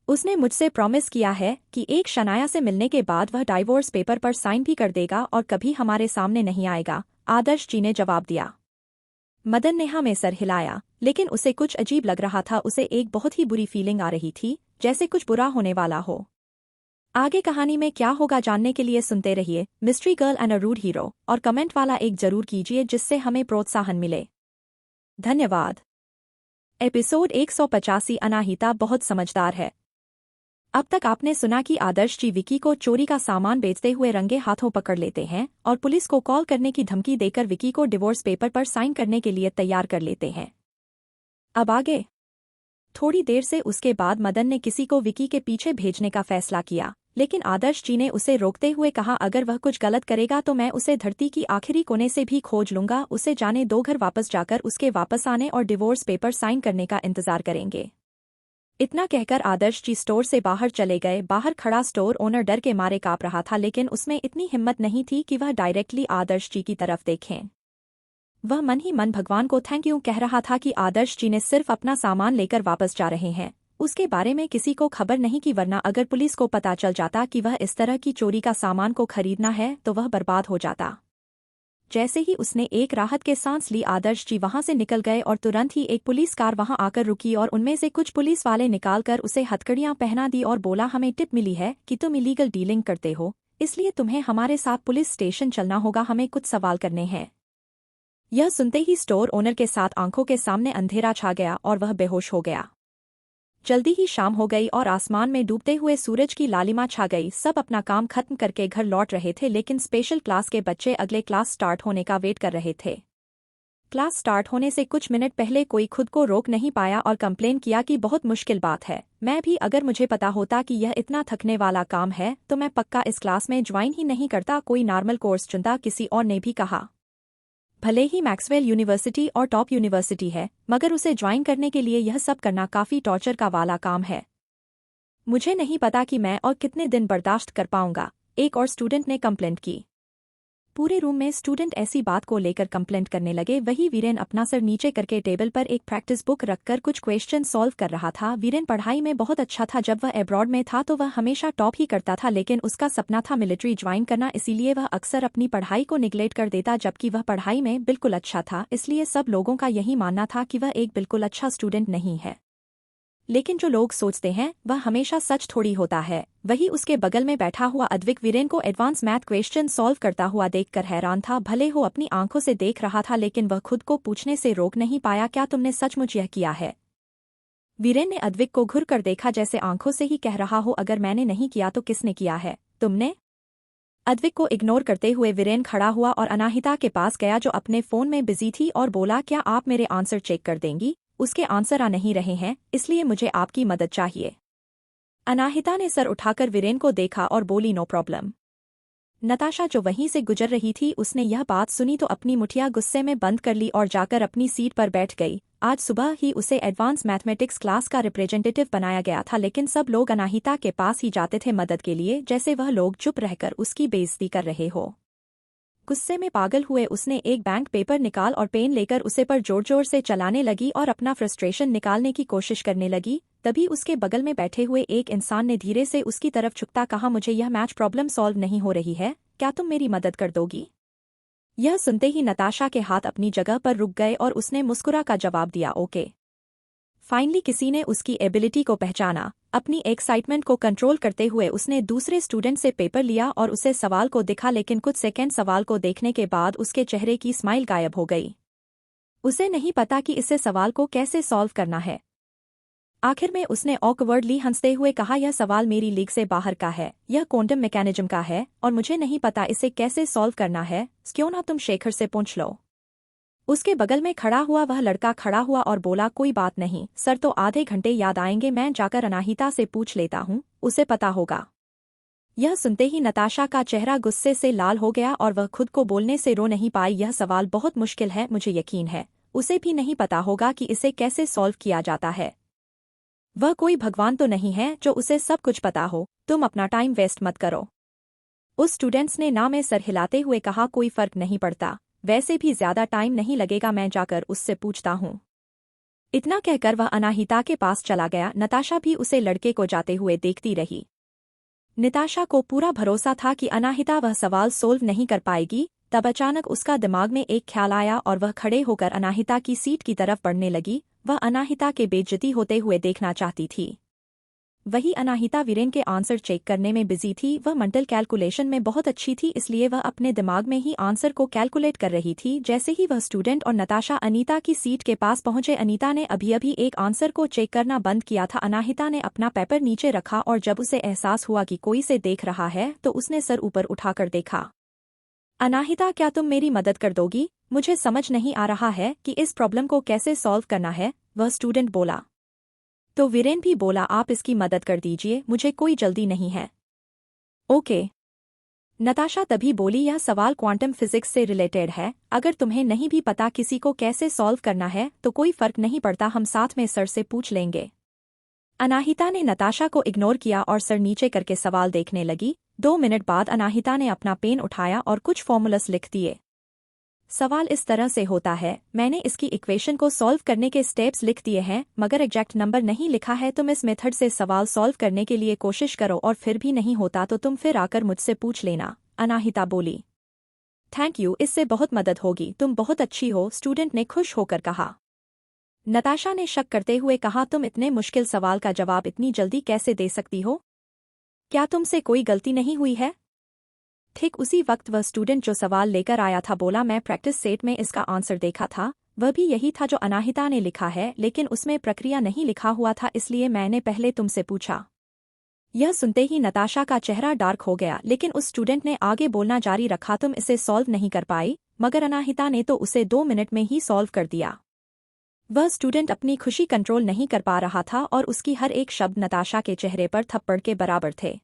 उसने मुझसे प्रॉमिस किया है कि एक शनाया से मिलने के बाद वह डाइवोर्स पेपर पर साइन भी कर देगा और कभी हमारे सामने नहीं आएगा, आदर्श जी ने जवाब दिया। मदन ने हाँ में सर हिलाया, लेकिन उसे कुछ अजीब लग रहा था। उसे एक बहुत ही बुरी फीलिंग आ रही थी, जैसे कुछ बुरा होने वाला हो। आगे कहानी में क्या होगा जानने के लिए सुनते रहिए mystery girl and a rude hero, और कमेंट वाला एक जरूर कीजिए जिससे हमें प्रोत्साहन मिले। धन्यवाद। एपिसोड 185 अनाहिता बहुत समझदार है। अब तक आपने सुना कि आदर्श जी विकी को चोरी का सामान बेचते हुए रंगे हाथों पकड़ लेते हैं और पुलिस को कॉल करने की धमकी देकर विकी को डिवोर्स पेपर पर साइन करने के लिए तैयार कर लेते हैं। अब आगे थोड़ी देर से उसके बाद मदन ने किसी को विकी के पीछे भेजने का फैसला किया, लेकिन आदर्श जी ने उसे रोकते हुए कहा अगर वह कुछ गलत करेगा तो मैं उसे धरती की आखिरी कोने से भी खोज लूंगा। उसे जाने दो, घर वापस जाकर उसके वापस आने और डिवोर्स पेपर साइन करने का इंतजार करेंगे। इतना कहकर आदर्श जी स्टोर से बाहर चले गए। बाहर खड़ा स्टोर ओनर डर के मारे कांप रहा था, लेकिन उसमें इतनी हिम्मत नहीं थी कि वह डायरेक्टली आदर्श जी की तरफ देखें। वह मन ही मन भगवान को थैंक यू कह रहा था कि आदर्श जी ने सिर्फ अपना सामान लेकर वापस जा रहे हैं, उसके बारे में किसी को खबर नहीं की, वरना अगर पुलिस को पता चल जाता कि वह इस तरह की चोरी का सामान को खरीदना है तो वह बर्बाद हो जाता। जैसे ही उसने एक राहत के सांस ली, आदर्श जी वहां से निकल गए और तुरंत ही एक पुलिस कार वहां आकर रुकी और उनमें से कुछ पुलिस वाले निकालकर उसे हथकड़ियां पहना दी और बोला हमें टिप मिली है कि तुम इलीगल डीलिंग करते हो, इसलिए तुम्हें हमारे साथ पुलिस स्टेशन चलना होगा, हमें कुछ सवाल करने हैं। यह सुनते ही स्टोर ओनर के साथ आंखों के सामने अंधेरा छा गया और वह बेहोश हो गया। जल्दी ही शाम हो गई और आसमान में डूबते हुए सूरज की लालिमा छा गई। सब अपना काम खत्म करके घर लौट रहे थे, लेकिन स्पेशल क्लास के बच्चे अगले क्लास स्टार्ट होने का वेट कर रहे थे। क्लास स्टार्ट होने से कुछ मिनट पहले कोई खुद को रोक नहीं पाया और कंप्लेन किया कि बहुत मुश्किल बात है। मैं भी अगर मुझे पता होता कि यह इतना थकने वाला काम है तो मैं पक्का इस क्लास में ज्वाइन ही नहीं करता, कोई नॉर्मल कोर्स चुनता, किसी और ने भी कहा। भले ही मैक्सवेल यूनिवर्सिटी और टॉप यूनिवर्सिटी है, मगर उसे ज्वाइन करने के लिए यह सब करना काफ़ी टॉर्चर का वाला काम है। मुझे नहीं पता कि मैं और कितने दिन बर्दाश्त कर पाऊंगा, एक और स्टूडेंट ने कंप्लेंट की। पूरे रूम में स्टूडेंट ऐसी बात को लेकर कंप्लेंट करने लगे। वही वीरेन अपना सर नीचे करके टेबल पर एक प्रैक्टिस बुक रखकर कुछ क्वेश्चन सॉल्व कर रहा था। वीरेन पढ़ाई में बहुत अच्छा था। जब वह अब्रॉड में था तो वह हमेशा टॉप ही करता था, लेकिन उसका सपना था मिलिट्री ज्वाइन करना, इसीलिए वह अक्सर अपनी पढ़ाई को निग्लेक्ट कर देता, जबकि वह पढ़ाई में बिल्कुल अच्छा था। इसलिए सब लोगों का यही मानना था कि वह एक बिल्कुल अच्छा स्टूडेंट नहीं है। लेकिन जो लोग सोचते हैं वह हमेशा सच थोड़ी होता है। वही उसके बगल में बैठा हुआ अद्विक वीरेन को एडवांस मैथ क्वेश्चन सॉल्व करता हुआ देखकर हैरान था। भले हो अपनी आंखों से देख रहा था, लेकिन वह खुद को पूछने से रोक नहीं पाया, क्या तुमने सचमुच यह किया है? वीरेन ने अद्विक को घुर कर देखा, जैसे आंखों से ही कह रहा हो, अगर मैंने नहीं किया तो किसने किया है? तुमने? अद्विक को इग्नोर करते हुए वीरेन खड़ा हुआ और अनाहिता के पास गया, जो अपने फोन में बिजी थी, और बोला, क्या आप मेरे आंसर चेक कर देंगी? उसके आंसर आ नहीं रहे हैं, इसलिए मुझे आपकी मदद चाहिए। अनाहिता ने सर उठाकर वीरेन को देखा और बोली, नो प्रॉब्लम। नताशा जो वहीं से गुजर रही थी, उसने यह बात सुनी तो अपनी मुठिया गुस्से में बंद कर ली और जाकर अपनी सीट पर बैठ गई। आज सुबह ही उसे एडवांस मैथमेटिक्स क्लास का रिप्रेजेंटेटिव बनाया गया था, लेकिन सब लोग अनाहिता के पास ही जाते थे मदद के लिए, जैसे वह लोग चुप रहकर उसकी बेइज्जती कर रहे हो। गुस्से में पागल हुए उसने एक बैंक पेपर निकाल और पेन लेकर उसे पर जोर जोर से चलाने लगी और अपना फ्रस्ट्रेशन निकालने की कोशिश करने लगी। तभी उसके बगल में बैठे हुए एक इंसान ने धीरे से उसकी तरफ झुकता कहा, मुझे यह मैथ प्रॉब्लम सॉल्व नहीं हो रही है, क्या तुम मेरी मदद कर दोगी? यह सुनते ही नताशा के हाथ अपनी जगह पर रुक गए और उसने मुस्कुरा का जवाब दिया, ओके। फाइनली किसी ने उसकी एबिलिटी को पहचाना। अपनी एक्साइटमेंट को कंट्रोल करते हुए उसने दूसरे स्टूडेंट से पेपर लिया और उसे सवाल को दिखा, लेकिन कुछ सेकंड सवाल को देखने के बाद उसके चेहरे की स्माइल गायब हो गई। उसे नहीं पता कि इसे सवाल को कैसे सॉल्व करना है। आखिर में उसने ऑकवर्डली हंसते हुए कहा, यह सवाल मेरी लीग से बाहर का है, यह क्वांटम मैकेनिज्म का है और मुझे नहीं पता इसे कैसे सॉल्व करना है, क्यों ना तुम शेखर से पूछ लो। उसके बगल में खड़ा हुआ वह लड़का खड़ा हुआ और बोला, कोई बात नहीं सर, तो आधे घंटे याद आएंगे, मैं जाकर अनाहिता से पूछ लेता हूँ, उसे पता होगा। यह सुनते ही नताशा का चेहरा गुस्से से लाल हो गया और वह खुद को बोलने से रो नहीं पाई। यह सवाल बहुत मुश्किल है, मुझे यकीन है उसे भी नहीं पता होगा कि इसे कैसे सॉल्व किया जाता है। वह कोई भगवान तो नहीं है जो उसे सब कुछ पता हो, तुम अपना टाइम वेस्ट मत करो। उस स्टूडेंट्स ने ना में सर हिलाते हुए कहा, कोई फर्क नहीं पड़ता, वैसे भी ज्यादा टाइम नहीं लगेगा, मैं जाकर उससे पूछता हूँ। इतना कहकर वह अनाहिता के पास चला गया। नताशा भी उसे लड़के को जाते हुए देखती रही। नताशा को पूरा भरोसा था कि अनाहिता वह सवाल सोल्व नहीं कर पाएगी। तब अचानक उसका दिमाग में एक ख्याल आया और वह खड़े होकर अनाहिता की सीट की तरफ बढ़ने लगी। वह अनाहिता के बेइज्जती होते हुए देखना चाहती थी। वही अनाहिता वीरेन के आंसर चेक करने में बिजी थी। वह मेंटल कैलकुलेशन में बहुत अच्छी थी, इसलिए वह अपने दिमाग में ही आंसर को कैलकुलेट कर रही थी। जैसे ही वह स्टूडेंट और नताशा अनीता की सीट के पास पहुंचे, अनीता ने अभी एक आंसर को चेक करना बंद किया था। अनाहिता ने अपना पेपर नीचे रखा और जब उसे एहसास हुआ कि कोई से देख रहा है तो उसने सर ऊपर उठाकर देखा। अनाहिता, क्या तुम मेरी मदद कर दोगी? मुझे समझ नहीं आ रहा है कि इस प्रॉब्लम को कैसे सॉल्व करना है, वह स्टूडेंट बोला। तो वीरेन भी बोला, आप इसकी मदद कर दीजिए, मुझे कोई जल्दी नहीं है। ओके। नताशा तभी बोली, यह सवाल क्वांटम फिजिक्स से रिलेटेड है, अगर तुम्हें नहीं भी पता किसी को कैसे सॉल्व करना है तो कोई फर्क नहीं पड़ता, हम साथ में सर से पूछ लेंगे। अनाहिता ने नताशा को इग्नोर किया और सर नीचे करके सवाल देखने लगी। 2 मिनट बाद अनाहिता ने अपना पेन उठाया और कुछ फॉर्मूलास लिख दिए। सवाल इस तरह से होता है, मैंने इसकी इक्वेशन को सॉल्व करने के स्टेप्स लिख दिए हैं, मगर एग्जैक्ट नंबर नहीं लिखा है। तुम इस मेथड से सवाल सॉल्व करने के लिए कोशिश करो और फिर भी नहीं होता तो तुम फिर आकर मुझसे पूछ लेना, अनाहिता बोली। थैंक यू, इससे बहुत मदद होगी, तुम बहुत अच्छी हो, स्टूडेंट ने खुश होकर कहा। नताशा ने शक करते हुए कहा, तुम इतने मुश्किल सवाल का जवाब इतनी जल्दी कैसे दे सकती हो? क्या तुमसे कोई गलती नहीं हुई है? ठीक उसी वक्त वह स्टूडेंट जो सवाल लेकर आया था बोला, मैं प्रैक्टिस सेट में इसका आंसर देखा था, वह भी यही था जो अनाहिता ने लिखा है, लेकिन उसमें प्रक्रिया नहीं लिखा हुआ था, इसलिए मैंने पहले तुमसे पूछा। यह सुनते ही नताशा का चेहरा डार्क हो गया, लेकिन उस स्टूडेंट ने आगे बोलना जारी रखा, तुम इसे सॉल्व नहीं कर पाई, मगर अनाहिता ने तो उसे 2 मिनट में ही सॉल्व कर दिया। वह स्टूडेंट अपनी खुशी कंट्रोल नहीं कर पा रहा था और उसकी हर एक शब्द नताशा के चेहरे पर थप्पड़ के बराबर थे।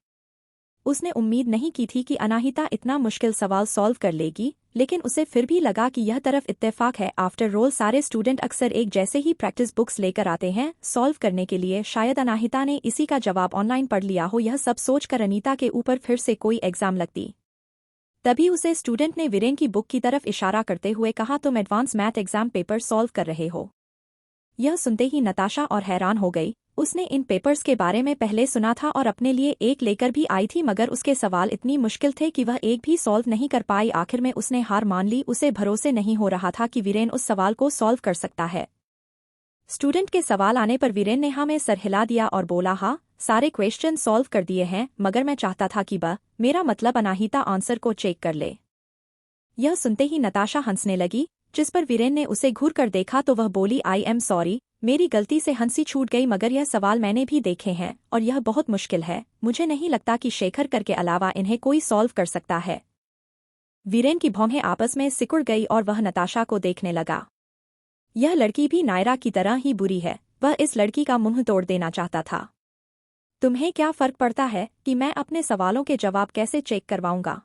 उसने उम्मीद नहीं की थी कि अनाहिता इतना मुश्किल सवाल सॉल्व कर लेगी, लेकिन उसे फिर भी लगा कि यह तरफ इत्तेफाक है। आफ्टर ऑल सारे स्टूडेंट अक्सर एक जैसे ही प्रैक्टिस बुक्स लेकर आते हैं सॉल्व करने के लिए। शायद अनाहिता ने इसी का जवाब ऑनलाइन पढ़ लिया हो। यह सब सोचकर अनीता के ऊपर फिर से कोई एग्जाम लगती। तभी उसे स्टूडेंट ने वीरेन की बुक की तरफ इशारा करते हुए कहा, तुम advance math exam paper solve कर रहे हो। यह सुनते ही नताशा और हैरान हो गई। उसने इन पेपर्स के बारे में पहले सुना था और अपने लिए एक लेकर भी आई थी, मगर उसके सवाल इतनी मुश्किल थे कि वह एक भी सॉल्व नहीं कर पाई। आखिर में उसने हार मान ली। उसे भरोसे नहीं हो रहा था कि वीरेन उस सवाल को सॉल्व कर सकता है। स्टूडेंट के सवाल आने पर वीरेन ने हाँ में सर हिला दिया और बोला, हाँ सारे क्वेश्चन सॉल्व कर दिए हैं, मगर मैं चाहता था कि मेरा मतलब अनाहिता आंसर को चेक कर ले। यह सुनते ही नताशा हंसने लगी, जिस पर वीरेन ने उसे घूर कर देखा तो वह बोली, आई एम सॉरी, मेरी गलती से हंसी छूट गई, मगर यह सवाल मैंने भी देखे हैं और यह बहुत मुश्किल है। मुझे नहीं लगता कि शेखर करके अलावा इन्हें कोई सॉल्व कर सकता है। वीरेन की भौहें आपस में सिकुड़ गई और वह नताशा को देखने लगा। यह लड़की भी नायरा की तरह ही बुरी है। वह इस लड़की का मुंह तोड़ देना चाहता था। तुम्हें क्या फर्क पड़ता है कि मैं अपने सवालों के जवाब कैसे चेक करवाऊंगा?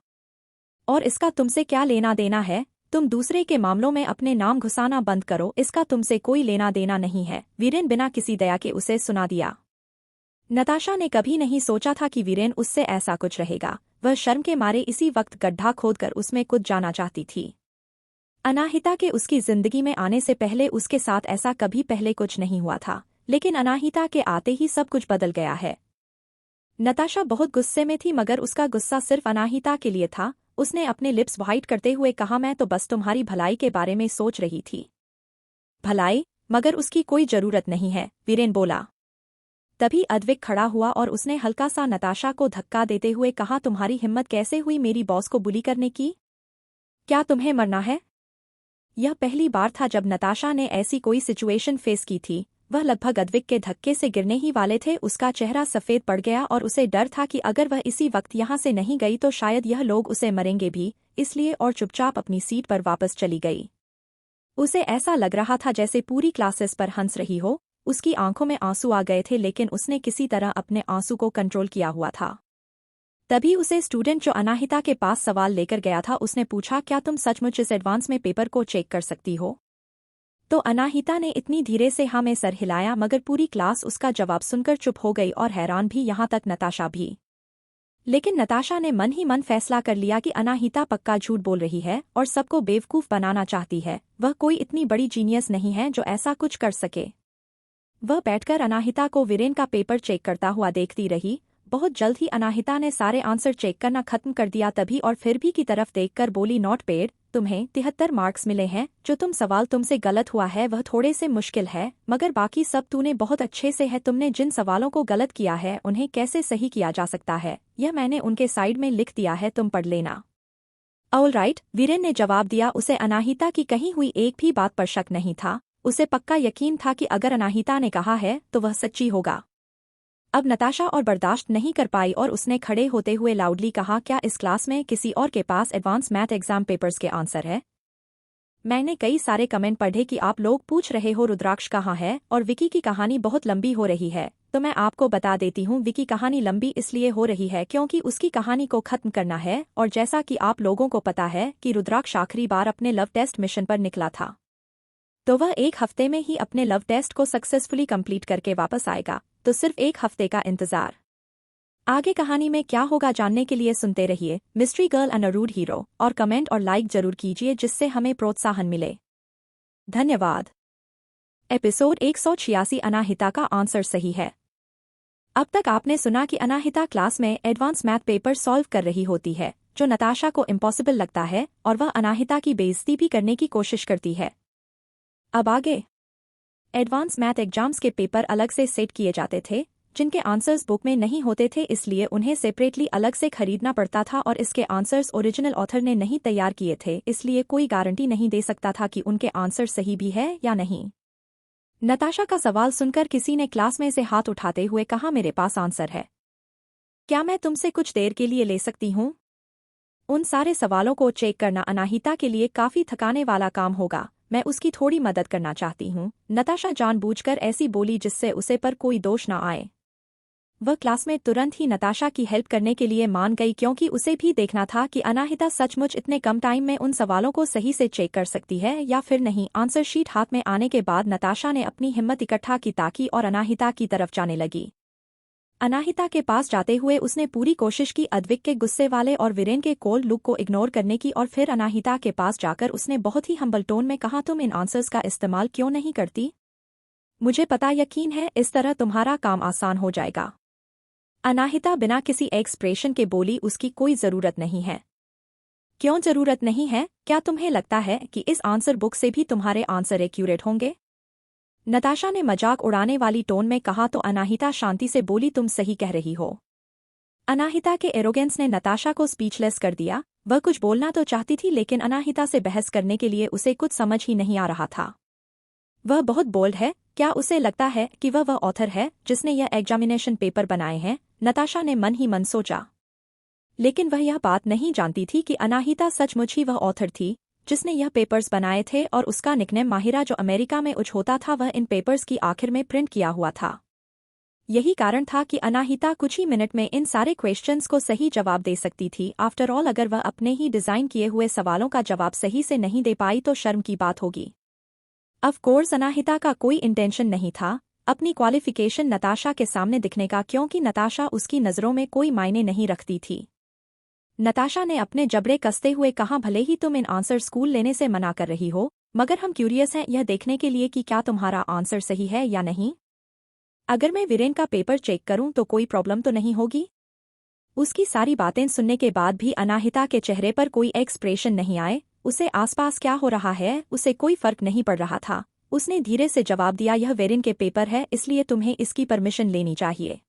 और इसका तुमसे क्या लेना देना है? तुम दूसरे के मामलों में अपने नाम घुसाना बंद करो, इसका तुमसे कोई लेना देना नहीं है। वीरेन बिना किसी दया के उसे सुना दिया। नताशा ने कभी नहीं सोचा था कि वीरेन उससे ऐसा कुछ रहेगा। वह शर्म के मारे इसी वक्त गड्ढा खोदकर उसमें कूद जाना चाहती थी। अनाहिता के उसकी जिंदगी में आने से पहले उसके साथ ऐसा कभी पहले कुछ नहीं हुआ था, लेकिन अनाहिता के आते ही सब कुछ बदल गया है। नताशा बहुत गुस्से में थी, मगर उसका गुस्सा सिर्फ अनाहिता के लिए था। उसने अपने लिप्स व्हाइट करते हुए कहा, मैं तो बस तुम्हारी भलाई के बारे में सोच रही थी। भलाई? मगर उसकी कोई जरूरत नहीं है, वीरेन बोला। तभी अद्विक खड़ा हुआ और उसने हल्का सा नताशा को धक्का देते हुए कहा, तुम्हारी हिम्मत कैसे हुई मेरी बॉस को बुली करने की? क्या तुम्हें मरना है? यह पहली बार था जब नताशा ने ऐसी कोई सिचुएशन फेस की थी। वह लगभग अद्विक के धक्के से गिरने ही वाले थे। उसका चेहरा सफ़ेद पड़ गया और उसे डर था कि अगर वह इसी वक्त यहाँ से नहीं गई तो शायद यह लोग उसे मरेंगे भी, इसलिए और चुपचाप अपनी सीट पर वापस चली गई। उसे ऐसा लग रहा था जैसे पूरी क्लासेस पर हंस रही हो। उसकी आंखों में आंसू आ गए थे, लेकिन उसने किसी तरह अपने आंसू को कंट्रोल किया हुआ था। तभी उसे स्टूडेंट जो अनाहिता के पास सवाल लेकर गया था, उसने पूछा, क्या तुम सचमुच इस एडवांस में पेपर को चेक कर सकती हो? तो अनाहिता ने इतनी धीरे से हाँ में सर हिलाया, मगर पूरी क्लास उसका जवाब सुनकर चुप हो गई और हैरान भी, यहाँ तक नताशा भी। लेकिन नताशा ने मन ही मन फैसला कर लिया कि अनाहिता पक्का झूठ बोल रही है और सबको बेवकूफ़ बनाना चाहती है। वह कोई इतनी बड़ी जीनियस नहीं है जो ऐसा कुछ कर सके। वह बैठकर अनाहिता को वीरेन का पेपर चेक करता हुआ देखती रही। बहुत जल्द ही अनाहिता ने सारे आंसर चेक करना खत्म कर दिया। तभी और फिर भी की तरफ देखकर बोली, नॉट पेड, तुम्हें 73 मार्क्स मिले हैं। जो सवाल तुमसे गलत हुआ है वह थोड़े से मुश्किल है, मगर बाकी सब तूने बहुत अच्छे से है। तुमने जिन सवालों को गलत किया है उन्हें कैसे सही किया जा सकता है, यह मैंने उनके साइड में लिख दिया है, तुम पढ़ लेना। ऑल राइट, वीरेन ने जवाब दिया। उसे अनाहिता की कही हुई एक भी बात पर शक नहीं था। उसे पक्का यकीन था कि अगर अनाहिता ने कहा है तो वह सच्ची होगा। अब नताशा और बर्दाश्त नहीं कर पाई और उसने खड़े होते हुए लाउडली कहा, क्या इस क्लास में किसी और के पास एडवांस मैथ एग्जाम पेपर्स के आंसर है? मैंने कई सारे कमेंट पढ़े कि आप लोग पूछ रहे हो रुद्राक्ष कहाँ है और विकी की कहानी बहुत लंबी हो रही है। तो मैं आपको बता देती हूँ, विकी कहानी लंबी इसलिए हो रही है क्योंकि उसकी कहानी को खत्म करना है। और जैसा कि आप लोगों को पता है कि रुद्राक्ष आखिरी बार अपने लव टेस्ट मिशन पर निकला था, तो वह 1 हफ्ते में ही अपने लव टेस्ट को सक्सेसफुली कंप्लीट करके वापस आएगा। तो सिर्फ 1 हफ्ते का इंतजार। आगे कहानी में क्या होगा जानने के लिए सुनते रहिए mystery girl and a rude hero, और कमेंट और लाइक जरूर कीजिए जिससे हमें प्रोत्साहन मिले। धन्यवाद। एपिसोड 186, अनाहिता का आंसर सही है। अब तक आपने सुना कि अनाहिता क्लास में एडवांस मैथ पेपर सॉल्व कर रही होती है, जो नताशा को इम्पॉसिबल लगता है, और वह अनाहिता की बेइज्जती भी करने की कोशिश करती है। अब आगे एडवांस मैथ एग्जाम्स के पेपर अलग से सेट किए जाते थे, जिनके आंसर्स बुक में नहीं होते थे, इसलिए उन्हें सेपरेटली अलग से खरीदना पड़ता था और इसके आंसर्स ओरिजिनल ऑथर ने नहीं तैयार किए थे, इसलिए कोई गारंटी नहीं दे सकता था कि उनके आंसर सही भी है या नहीं। नताशा का सवाल सुनकर किसी ने क्लास में से हाथ उठाते हुए कहा, मेरे पास आंसर है, क्या मैं तुमसे कुछ देर के लिए ले सकती हूँ? उन सारे सवालों को चेक करना अनाहिता के लिए काफी थकाने वाला काम होगा। मैं उसकी थोड़ी मदद करना चाहती हूँ, नताशा जानबूझकर ऐसी बोली जिससे उसे पर कोई दोष न आए। वह क्लासमेट तुरंत ही नताशा की हेल्प करने के लिए मान गई क्योंकि उसे भी देखना था कि अनाहिता सचमुच इतने कम टाइम में उन सवालों को सही से चेक कर सकती है या फिर नहीं। आंसर शीट हाथ में आने के बाद नताशा ने अपनी हिम्मत इकट्ठा की ताकि और अनाहिता की तरफ जाने लगी। अनाहिता के पास जाते हुए उसने पूरी कोशिश की अद्विक के गुस्से वाले और वीरेन के कोल्ड लुक को इग्नोर करने की, और फिर अनाहिता के पास जाकर उसने बहुत ही हम्बल टोन में कहा, तुम इन आंसर्स का इस्तेमाल क्यों नहीं करती? मुझे पता यकीन है इस तरह तुम्हारा काम आसान हो जाएगा। अनाहिता बिना किसी एक्सप्रेशन के बोली, उसकी कोई जरूरत नहीं है। क्यों जरूरत नहीं है? क्या तुम्हें लगता है कि इस आंसर बुक से भी तुम्हारे आंसर एक्यूरेट होंगे? नताशा ने मजाक उड़ाने वाली टोन में कहा तो अनाहिता शांति से बोली, तुम सही कह रही हो। अनाहिता के एरोगेंस ने नताशा को स्पीचलेस कर दिया। वह कुछ बोलना तो चाहती थी लेकिन अनाहिता से बहस करने के लिए उसे कुछ समझ ही नहीं आ रहा था। वह बहुत बोल्ड है। क्या उसे लगता है कि वह ऑथर है जिसने यह एग्जामिनेशन पेपर बनाए हैं? नताशा ने मन ही मन सोचा। लेकिन वह यह बात नहीं जानती थी कि अनाहिता सचमुच ही वह ऑथर थी जिसने यह पेपर्स बनाए थे, और उसका निकनेम माहिरा जो अमेरिका में उच होता था वह इन पेपर्स की आखिर में प्रिंट किया हुआ था। यही कारण था कि अनाहिता कुछ ही मिनट में इन सारे क्वेश्चंस को सही जवाब दे सकती थी। आफ्टर ऑल, अगर वह अपने ही डिजाइन किए हुए सवालों का जवाब सही से नहीं दे पाई तो शर्म की बात होगी। ऑफ कोर्स अनाहिता का कोई इंटेंशन नहीं था अपनी क्वालिफिकेशन नताशा के सामने दिखने का, क्योंकि नताशा उसकी नज़रों में कोई मायने नहीं रखती थी। नताशा ने अपने जबड़े कसते हुए कहा, भले ही तुम इन आंसर स्कूल लेने से मना कर रही हो, मगर हम क्यूरियस हैं यह देखने के लिए कि क्या तुम्हारा आंसर सही है या नहीं। अगर मैं वीरेन का पेपर चेक करूं तो कोई प्रॉब्लम तो नहीं होगी? उसकी सारी बातें सुनने के बाद भी अनाहिता के चेहरे पर कोई एक्सप्रेशन नहीं आए। उसे आसपास क्या हो रहा है उसे कोई फर्क नहीं पड़ रहा था। उसने धीरे से जवाब दिया, यह वीरेन के पेपर है इसलिए तुम्हें इसकी परमिशन लेनी चाहिए।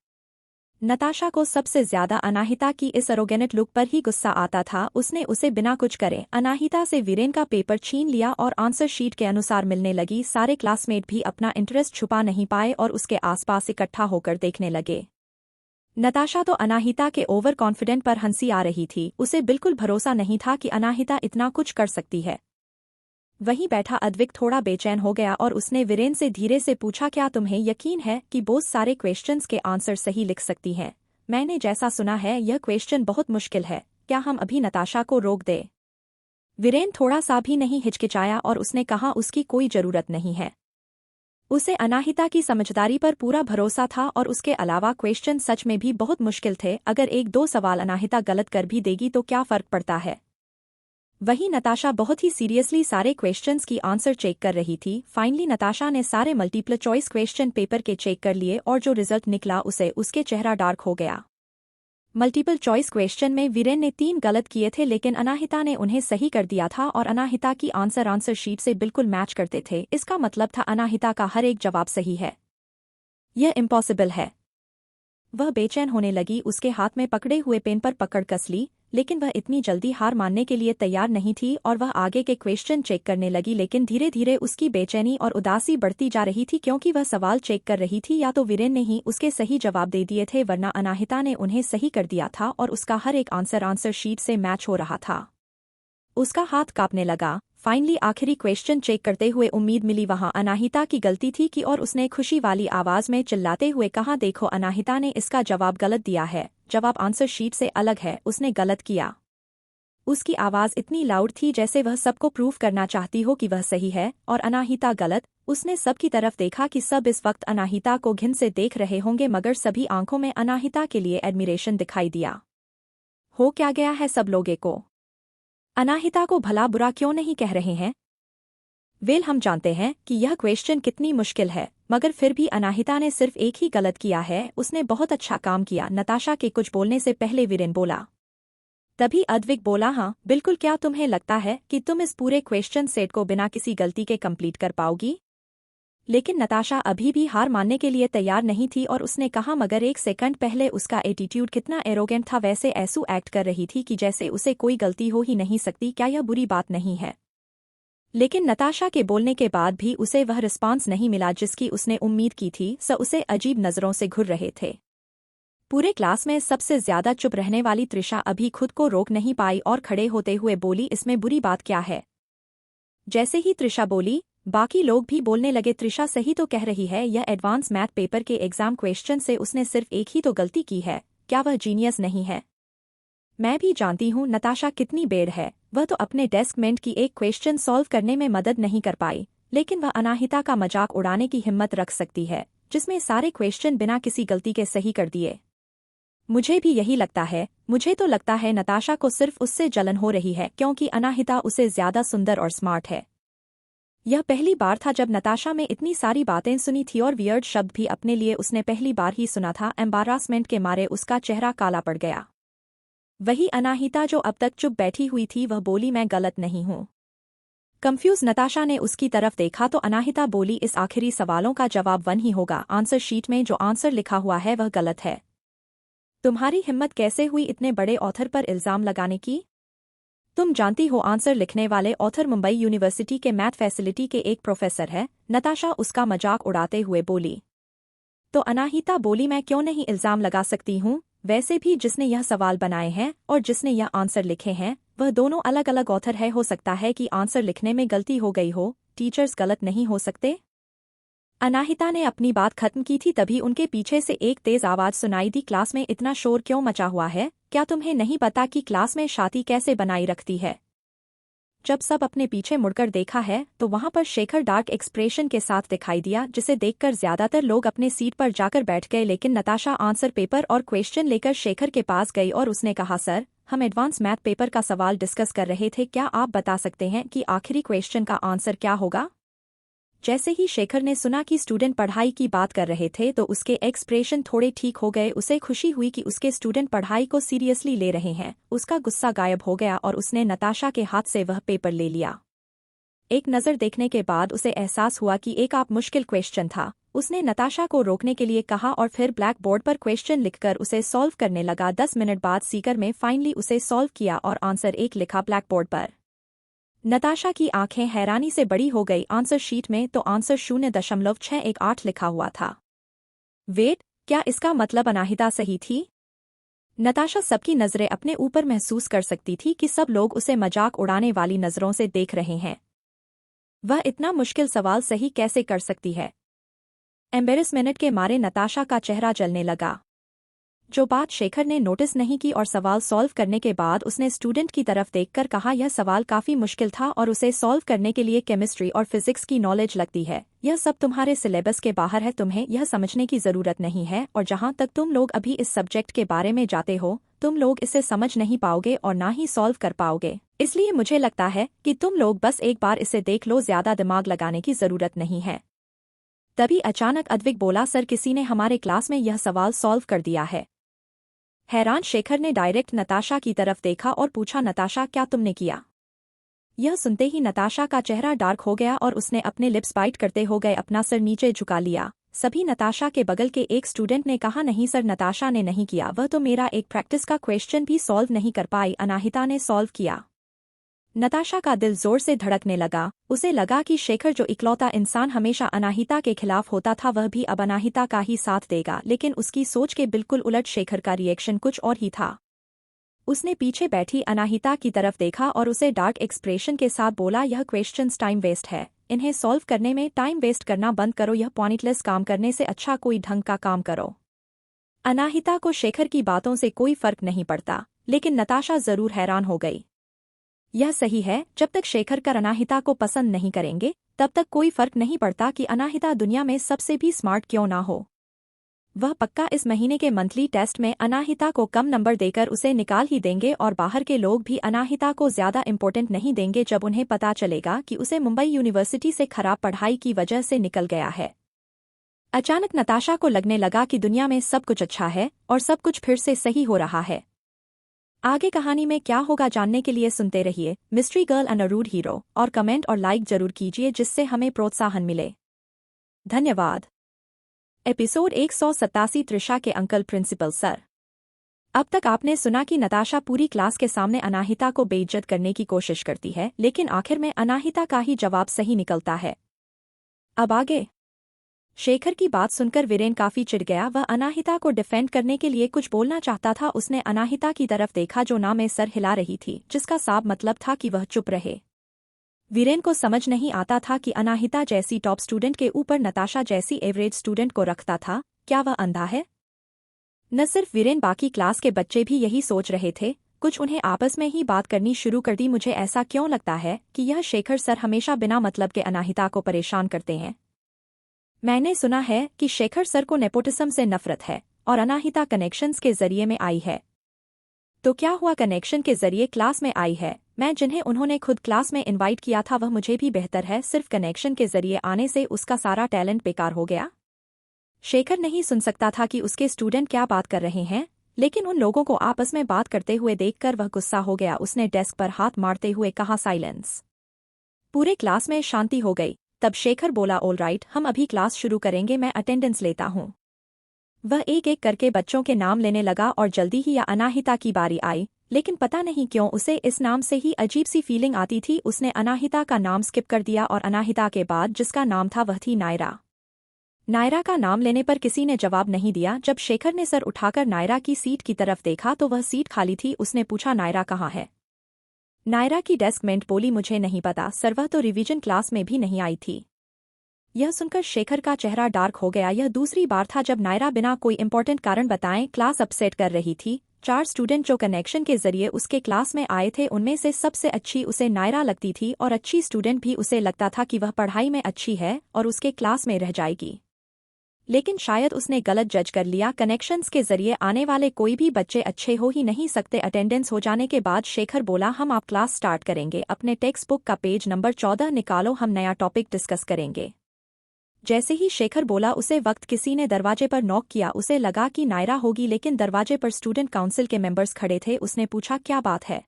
नताशा को सबसे ज्यादा अनाहिता की इस अरोगेनेट लुक पर ही गुस्सा आता था। उसने उसे बिना कुछ करे अनाहिता से वीरेन का पेपर छीन लिया और आंसर शीट के अनुसार मिलने लगी। सारे क्लासमेट भी अपना इंटरेस्ट छुपा नहीं पाए और उसके आसपास इकट्ठा होकर देखने लगे। नताशा तो अनाहिता के ओवर कॉन्फिडेंट पर हंसी आ रही थी। उसे बिल्कुल भरोसा नहीं था कि अनाहिता इतना कुछ कर सकती है। वहीं बैठा अद्विक थोड़ा बेचैन हो गया और उसने वीरेन से धीरे से पूछा, क्या तुम्हें यकीन है कि बहुत सारे क्वेश्चंस के आंसर सही लिख सकती हैं? मैंने जैसा सुना है यह क्वेश्चन बहुत मुश्किल है, क्या हम अभी नताशा को रोक दें? वीरेन थोड़ा सा भी नहीं हिचकिचाया और उसने कहा, उसकी कोई जरूरत नहीं है। उसे अनाहिता की समझदारी पर पूरा भरोसा था और उसके अलावा क्वेश्चन सच में भी बहुत मुश्किल थे। अगर एक दो सवाल अनाहिता गलत कर भी देगी तो क्या फर्क पड़ता है। वहीं नताशा बहुत ही सीरियसली सारे क्वेश्चंस की आंसर चेक कर रही थी। फाइनली नताशा ने सारे मल्टीपल चॉइस क्वेश्चन पेपर के चेक कर लिए और जो रिजल्ट निकला उसे उसके चेहरा डार्क हो गया। मल्टीपल चॉइस क्वेश्चन में वीरेन ने 3 गलत किए थे लेकिन अनाहिता ने उन्हें सही कर दिया था और अनाहिता की आंसर शीट से बिल्कुल मैच करते थे। इसका मतलब था अनाहिता का हर एक जवाब सही है। यह इम्पॉसिबल है। वह बेचैन होने लगी। उसके हाथ में पकड़े हुए पेन पर पकड़ कस ली, लेकिन वह इतनी जल्दी हार मानने के लिए तैयार नहीं थी और वह आगे के क्वेश्चन चेक करने लगी। लेकिन धीरे धीरे उसकी बेचैनी और उदासी बढ़ती जा रही थी क्योंकि वह सवाल चेक कर रही थी या तो वीरेन ने ही उसके सही जवाब दे दिए थे वरना अनाहिता ने उन्हें सही कर दिया था और उसका हर एक आंसर शीट से मैच हो रहा था। उसका हाथ कांपने लगा। फाइनली आखिरी क्वेश्चन चेक करते हुए उम्मीद मिली। वहां अनाहिता की गलती थी कि और उसने खुशी वाली आवाज में चिल्लाते हुए कहा, देखो अनाहिता ने इसका जवाब गलत दिया है। जवाब आंसर शीट से अलग है, उसने गलत किया। उसकी आवाज इतनी लाउड थी जैसे वह सबको प्रूफ करना चाहती हो कि वह सही है और अनाहिता गलत। उसने सबकी तरफ देखा कि सब इस वक्त अनाहिता को घिन से देख रहे होंगे मगर सभी आंखों में अनाहिता के लिए एडमिरेशन दिखाई दिया। हो क्या गया है सब लोगों को? अनाहिता को भला बुरा क्यों नहीं कह रहे हैं? वेल, हम जानते हैं कि यह क्वेश्चन कितनी मुश्किल है मगर फिर भी अनाहिता ने सिर्फ एक ही गलत किया है। उसने बहुत अच्छा काम किया। नताशा के कुछ बोलने से पहले वीरेन बोला। तभी अद्विक बोला, हाँ बिल्कुल, क्या तुम्हें लगता है कि तुम इस पूरे क्वेश्चन सेट को बिना किसी गलती के कंप्लीट कर पाओगी? लेकिन नताशा अभी भी हार मानने के लिए तैयार नहीं थी और उसने कहा, मगर एक सेकंड पहले उसका एटीट्यूड कितना एरोगेंट था, वैसे ऐसू एक्ट कर रही थी कि जैसे उसे कोई गलती हो ही नहीं सकती। क्या यह बुरी बात नहीं है? लेकिन नताशा के बोलने के बाद भी उसे वह रिस्पांस नहीं मिला जिसकी उसने उम्मीद की थी। उसे अजीब नजरों से घूर रहे थे। पूरे क्लास में सबसे ज्यादा चुप रहने वाली त्रिशा अभी खुद को रोक नहीं पाई और खड़े होते हुए बोली, इसमें बुरी बात क्या है। जैसे ही त्रिशा बोली, बाकी लोग भी बोलने लगे, त्रिशा सही तो कह रही है, यह एडवांस मैथ पेपर के एग्जाम क्वेश्चन से उसने सिर्फ एक ही तो गलती की है, क्या वह जीनियस नहीं है। मैं भी जानती हूँ नताशा कितनी बेड़ है, वह तो अपने डेस्कमेट की एक क्वेश्चन सॉल्व करने में मदद नहीं कर पाई, लेकिन वह अनाहिता का मजाक उड़ाने की हिम्मत रख सकती है, जिसमें सारे क्वेश्चन बिना किसी गलती के सही कर दिए। मुझे भी यही लगता है, मुझे तो लगता है नताशा को सिर्फ उससे जलन हो रही है क्योंकि अनाहिता उसे ज्यादा सुंदर और स्मार्ट है। यह पहली बार था जब नताशा में इतनी सारी बातें सुनी थी और वियर्ड शब्द भी अपने लिए उसने पहली बार ही सुना था। एम्बारासमेंट के मारे उसका चेहरा काला पड़ गया। वही अनाहिता जो अब तक चुप बैठी हुई थी वह बोली, मैं गलत नहीं हूँ। कंफ्यूज नताशा ने उसकी तरफ देखा तो अनाहिता बोली, इस आखिरी सवालों का जवाब 1 ही होगा, आंसर शीट में जो आंसर लिखा हुआ है वह गलत है। तुम्हारी हिम्मत कैसे हुई इतने बड़े ऑथर पर इल्जाम लगाने की। तुम जानती हो आंसर लिखने वाले ऑथर मुंबई यूनिवर्सिटी के मैथ फैसिलिटी के एक प्रोफेसर है। नताशा उसका मजाक उड़ाते हुए बोली। तो अनाहिता बोली, मैं क्यों नहीं इल्जाम लगा सकती हूँ, वैसे भी जिसने यह सवाल बनाए हैं और जिसने यह आंसर लिखे हैं वह दोनों अलग अलग ऑथर है। हो सकता है कि आंसर लिखने में गलती हो गई हो, टीचर्स गलत नहीं हो सकते। अनाहिता ने अपनी बात खत्म की थी तभी उनके पीछे से एक तेज आवाज सुनाई दी, क्लास में इतना शोर क्यों मचा हुआ है, क्या तुम्हें नहीं पता कि क्लास में शांति कैसे बनाई रखती है। जब सब अपने पीछे मुड़कर देखा है तो वहां पर शेखर डार्क एक्सप्रेशन के साथ दिखाई दिया, जिसे देखकर ज्यादातर लोग अपने सीट पर जाकर बैठ गए। लेकिन नताशा आंसर पेपर और क्वेश्चन लेकर शेखर के पास गई और उसने कहा, सर, हम एडवांस मैथ पेपर का सवाल डिस्कस कर रहे थे, क्या आप बता सकते हैं कि आखिरी क्वेश्चन का आंसर क्या होगा। जैसे ही शेखर ने सुना कि स्टूडेंट पढ़ाई की बात कर रहे थे तो उसके एक्सप्रेशन थोड़े ठीक हो गए। उसे खुशी हुई कि उसके स्टूडेंट पढ़ाई को सीरियसली ले रहे हैं। उसका गुस्सा गायब हो गया और उसने नताशा के हाथ से वह पेपर ले लिया। एक नज़र देखने के बाद उसे एहसास हुआ कि एक आप मुश्किल क्वेश्चन था। उसने नताशा को रोकने के लिए कहा और फिर ब्लैक बोर्ड पर क्वेश्चन लिखकर उसे सॉल्व करने लगा। 10 मिनट बाद सीकर में फाइनली उसे सॉल्व किया और आंसर 1 लिखा ब्लैक बोर्ड पर। नताशा की आंखें हैरानी से बड़ी हो गई। आंसर शीट में तो आंसर 0.618 लिखा हुआ था। वेट, क्या इसका मतलब अनाहिता सही थी। नताशा सबकी नजरें अपने ऊपर महसूस कर सकती थी कि सब लोग उसे मजाक उड़ाने वाली नजरों से देख रहे हैं। वह इतना मुश्किल सवाल सही कैसे कर सकती है। एम्बेरसमेंट के मारे नताशा का चेहरा जलने लगा। जो बात शेखर ने नोटिस नहीं की और सवाल सॉल्व करने के बाद उसने स्टूडेंट की तरफ देखकर कहा, यह सवाल काफी मुश्किल था और उसे सॉल्व करने के लिए केमिस्ट्री और फिजिक्स की नॉलेज लगती है। यह सब तुम्हारे सिलेबस के बाहर है, तुम्हें यह समझने की जरूरत नहीं है। और जहां तक तुम लोग अभी इस सब्जेक्ट के बारे में जाते हो, तुम लोग इसे समझ नहीं पाओगे और ना ही सॉल्व कर पाओगे। इसलिए मुझे लगता है कि तुम लोग बस एक बार इसे देख लो, ज्यादा दिमाग लगाने की जरूरत नहीं है। तभी अचानक अद्विक बोला, सर, किसी ने हमारे क्लास में यह सवाल सॉल्व कर दिया है। हैरान शेखर ने डायरेक्ट नताशा की तरफ देखा और पूछा, नताशा, क्या तुमने किया। यह सुनते ही नताशा का चेहरा डार्क हो गया और उसने अपने लिप्स बाइट करते हो गए अपना सर नीचे झुका लिया। सभी नताशा के बगल के एक स्टूडेंट ने कहा, नहीं सर, नताशा ने नहीं किया, वह तो मेरा एक प्रैक्टिस का क्वेश्चन भी सॉल्व नहीं कर पाई, अनाहिता ने सॉल्व किया। नताशा का दिल जोर से धड़कने लगा। उसे लगा कि शेखर जो इकलौता इंसान हमेशा अनाहिता के खिलाफ होता था वह भी अब अनाहिता का ही साथ देगा। लेकिन उसकी सोच के बिल्कुल उलट शेखर का रिएक्शन कुछ और ही था। उसने पीछे बैठी अनाहिता की तरफ देखा और उसे डार्क एक्सप्रेशन के साथ बोला, यह क्वेश्चंस टाइम वेस्ट है, इन्हें सॉल्व करने में टाइम वेस्ट करना बंद करो। यह पॉइंटलेस काम करने से अच्छा कोई ढंग का काम करो। अनाहिता को शेखर की बातों से कोई फर्क नहीं पड़ता, लेकिन नताशा जरूर हैरान हो गई। यह सही है, जब तक शेखर कर अनाहिता को पसंद नहीं करेंगे तब तक कोई फर्क नहीं पड़ता कि अनाहिता दुनिया में सबसे भी स्मार्ट क्यों ना हो। वह पक्का इस महीने के मंथली टेस्ट में अनाहिता को कम नंबर देकर उसे निकाल ही देंगे और बाहर के लोग भी अनाहिता को ज्यादा इम्पोर्टेंट नहीं देंगे जब उन्हें पता चलेगा कि उसे मुंबई यूनिवर्सिटी से खराब पढ़ाई की वजह से निकल गया है। अचानक नताशा को लगने लगा कि दुनिया में सब कुछ अच्छा है और सब कुछ फिर से सही हो रहा है। आगे कहानी में क्या होगा जानने के लिए सुनते रहिए mystery girl and a rude hero और कमेंट और लाइक जरूर कीजिए जिससे हमें प्रोत्साहन मिले। धन्यवाद। एपिसोड 187 त्रिशा के अंकल प्रिंसिपल सर। अब तक आपने सुना कि नताशा पूरी क्लास के सामने अनाहिता को बेइज्जत करने की कोशिश करती है, लेकिन आखिर में अनाहिता का ही जवाब सही निकलता है। अब आगे शेखर की बात सुनकर वीरेन काफी चिढ़ गया। वह अनाहिता को डिफेंड करने के लिए कुछ बोलना चाहता था। उसने अनाहिता की तरफ देखा जो ना में सर हिला रही थी, जिसका साफ मतलब था कि वह चुप रहे। वीरेन को समझ नहीं आता था कि अनाहिता जैसी टॉप स्टूडेंट के ऊपर नताशा जैसी एवरेज स्टूडेंट को रखता था। क्या वह अंधा है? न सिर्फ वीरेन, बाकी क्लास के बच्चे भी यही सोच रहे थे। कुछ उन्हें आपस में ही बात करनी शुरू कर दी। मुझे ऐसा क्यों लगता है कि यह शेखर सर हमेशा बिना मतलब के अनाहिता को परेशान करते हैं। मैंने सुना है कि शेखर सर को नेपोटिज्म से नफरत है और अनाहिता कनेक्शंस के जरिए में आई है। तो क्या हुआ? कनेक्शन के जरिए क्लास में आई है। मैं जिन्हें उन्होंने खुद क्लास में इनवाइट किया था वह मुझे भी बेहतर है। सिर्फ कनेक्शन के जरिए आने से उसका सारा टैलेंट बेकार हो गया। शेखर नहीं सुन सकता था कि उसके स्टूडेंट क्या बात कर रहे हैं, लेकिन उन लोगों को आपस में बात करते हुए देखकर वह गुस्सा हो गया। उसने डेस्क पर हाथ मारते हुए कहा, साइलेंस। पूरे क्लास में शांति हो गई। तब शेखर बोला, ऑल राइट, हम अभी क्लास शुरू करेंगे, मैं अटेंडेंस लेता हूँ। वह एक एक करके बच्चों के नाम लेने लगा और जल्दी ही अनाहिता की बारी आई, लेकिन पता नहीं क्यों उसे इस नाम से ही अजीब सी फीलिंग आती थी। उसने अनाहिता का नाम स्किप कर दिया और अनाहिता के बाद जिसका नाम था वह थी नायरा। नायरा का नाम लेने पर किसी ने जवाब नहीं दिया। जब शेखर ने सर उठाकर नायरा की सीट की तरफ देखा तो वह सीट खाली थी। उसने पूछा, नायरा कहाँ है? नायरा की डेस्क मेट बोली, मुझे नहीं पता सर, वह तो रिवीजन क्लास में भी नहीं आई थी। यह सुनकर शेखर का चेहरा डार्क हो गया। यह दूसरी बार था जब नायरा बिना कोई इंपॉर्टेंट कारण बताएं क्लास अपसेट कर रही थी। 4 स्टूडेंट जो कनेक्शन के जरिए उसके क्लास में आए थे उनमें से सबसे अच्छी उसे नायरा लगती थी और अच्छी स्टूडेंट भी उसे लगता था कि वह पढ़ाई में अच्छी है और उसके क्लास में रह जाएगी। लेकिन शायद उसने गलत जज कर लिया। कनेक्शंस के जरिए आने वाले कोई भी बच्चे अच्छे हो ही नहीं सकते। अटेंडेंस हो जाने के बाद शेखर बोला, हम आप क्लास स्टार्ट करेंगे। अपने टेक्स्ट बुक का पेज नंबर 14 निकालो, हम नया टॉपिक डिस्कस करेंगे। जैसे ही शेखर बोला उसे वक्त किसी ने दरवाजे पर नॉक किया। उसे लगा कि नायरा होगी, लेकिन दरवाजे पर स्टूडेंट काउंसिल के मेंबर्स खड़े थे। उसने पूछा, क्या बात है?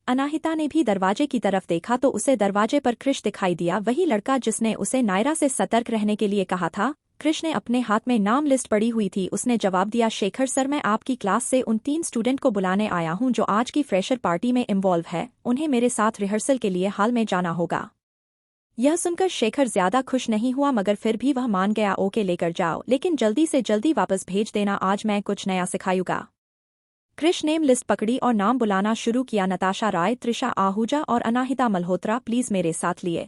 अनाहिता ने भी दरवाजे की तरफ देखा तो उसे दरवाजे पर क्रिश दिखाई दिया, वही लड़का जिसने उसे नायरा से सतर्क रहने के लिए कहा था। क्रिश ने अपने हाथ में नाम लिस्ट पड़ी हुई थी। उसने जवाब दिया, शेखर सर, मैं आपकी क्लास से उन 3 स्टूडेंट को बुलाने आया हूं जो आज की फ्रेशर पार्टी में इन्वॉल्व है। उन्हें मेरे साथ रिहर्सल के लिए हॉल में जाना होगा। यह सुनकर शेखर ज्यादा खुश नहीं हुआ, मगर फिर भी वह मान गया। ओके, लेकर जाओ, लेकिन जल्दी से जल्दी वापस भेज देना, आज मैं कुछ नया सिखाऊंगा। क्रिश नेम लिस्ट पकड़ी और नाम बुलाना शुरू किया, नताशा राय, त्रिशा आहूजा और अनाहिता मल्होत्रा, प्लीज मेरे साथ लिए।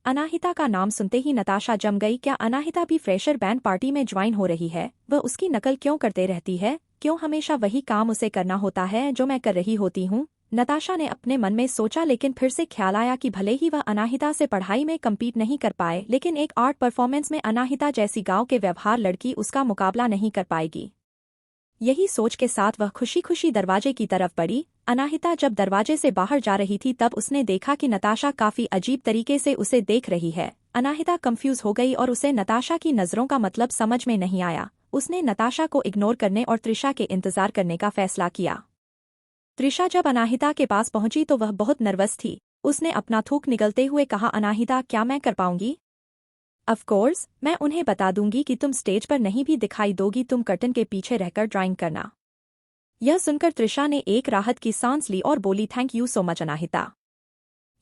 अनाहिता का नाम सुनते ही नताशा जम गई। क्या अनाहिता भी फ्रेशर बैंड पार्टी में ज्वाइन हो रही है? वह उसकी नकल क्यों करते रहती है? क्यों हमेशा वही काम उसे करना होता है जो मैं कर रही होती हूँ? नताशा ने अपने मन में सोचा, लेकिन फिर से ख्याल आया कि भले ही वह अनाहिता से पढ़ाई में कम्पीट नहीं कर पाए, लेकिन एक आर्ट परफॉर्मेंस में अनाहिता जैसी गांव के व्यवहार लड़की उसका मुकाबला नहीं कर पाएगी। यही सोच के साथ वह खुशी खुशी दरवाजे की तरफ बढ़ी। अनाहिता जब दरवाजे से बाहर जा रही थी तब उसने देखा कि नताशा काफी अजीब तरीके से उसे देख रही है। अनाहिता कंफ्यूज हो गई और उसे नताशा की नजरों का मतलब समझ में नहीं आया। उसने नताशा को इग्नोर करने और त्रिशा के इंतजार करने का फैसला किया। त्रिशा जब अनाहिता के पास पहुंची तो वह बहुत नर्वस थी। उसने अपना थूक निगलते हुए कहा, अनाहिता, क्या मैं कर पाऊंगी? ऑफ कोर्स, मैं उन्हें बता दूंगी कि तुम स्टेज पर नहीं भी दिखाई दोगी, तुम कर्टन के पीछे रहकर ड्राइंग करना। यह सुनकर त्रिशा ने एक राहत की सांस ली और बोली, thank you so much Anahita.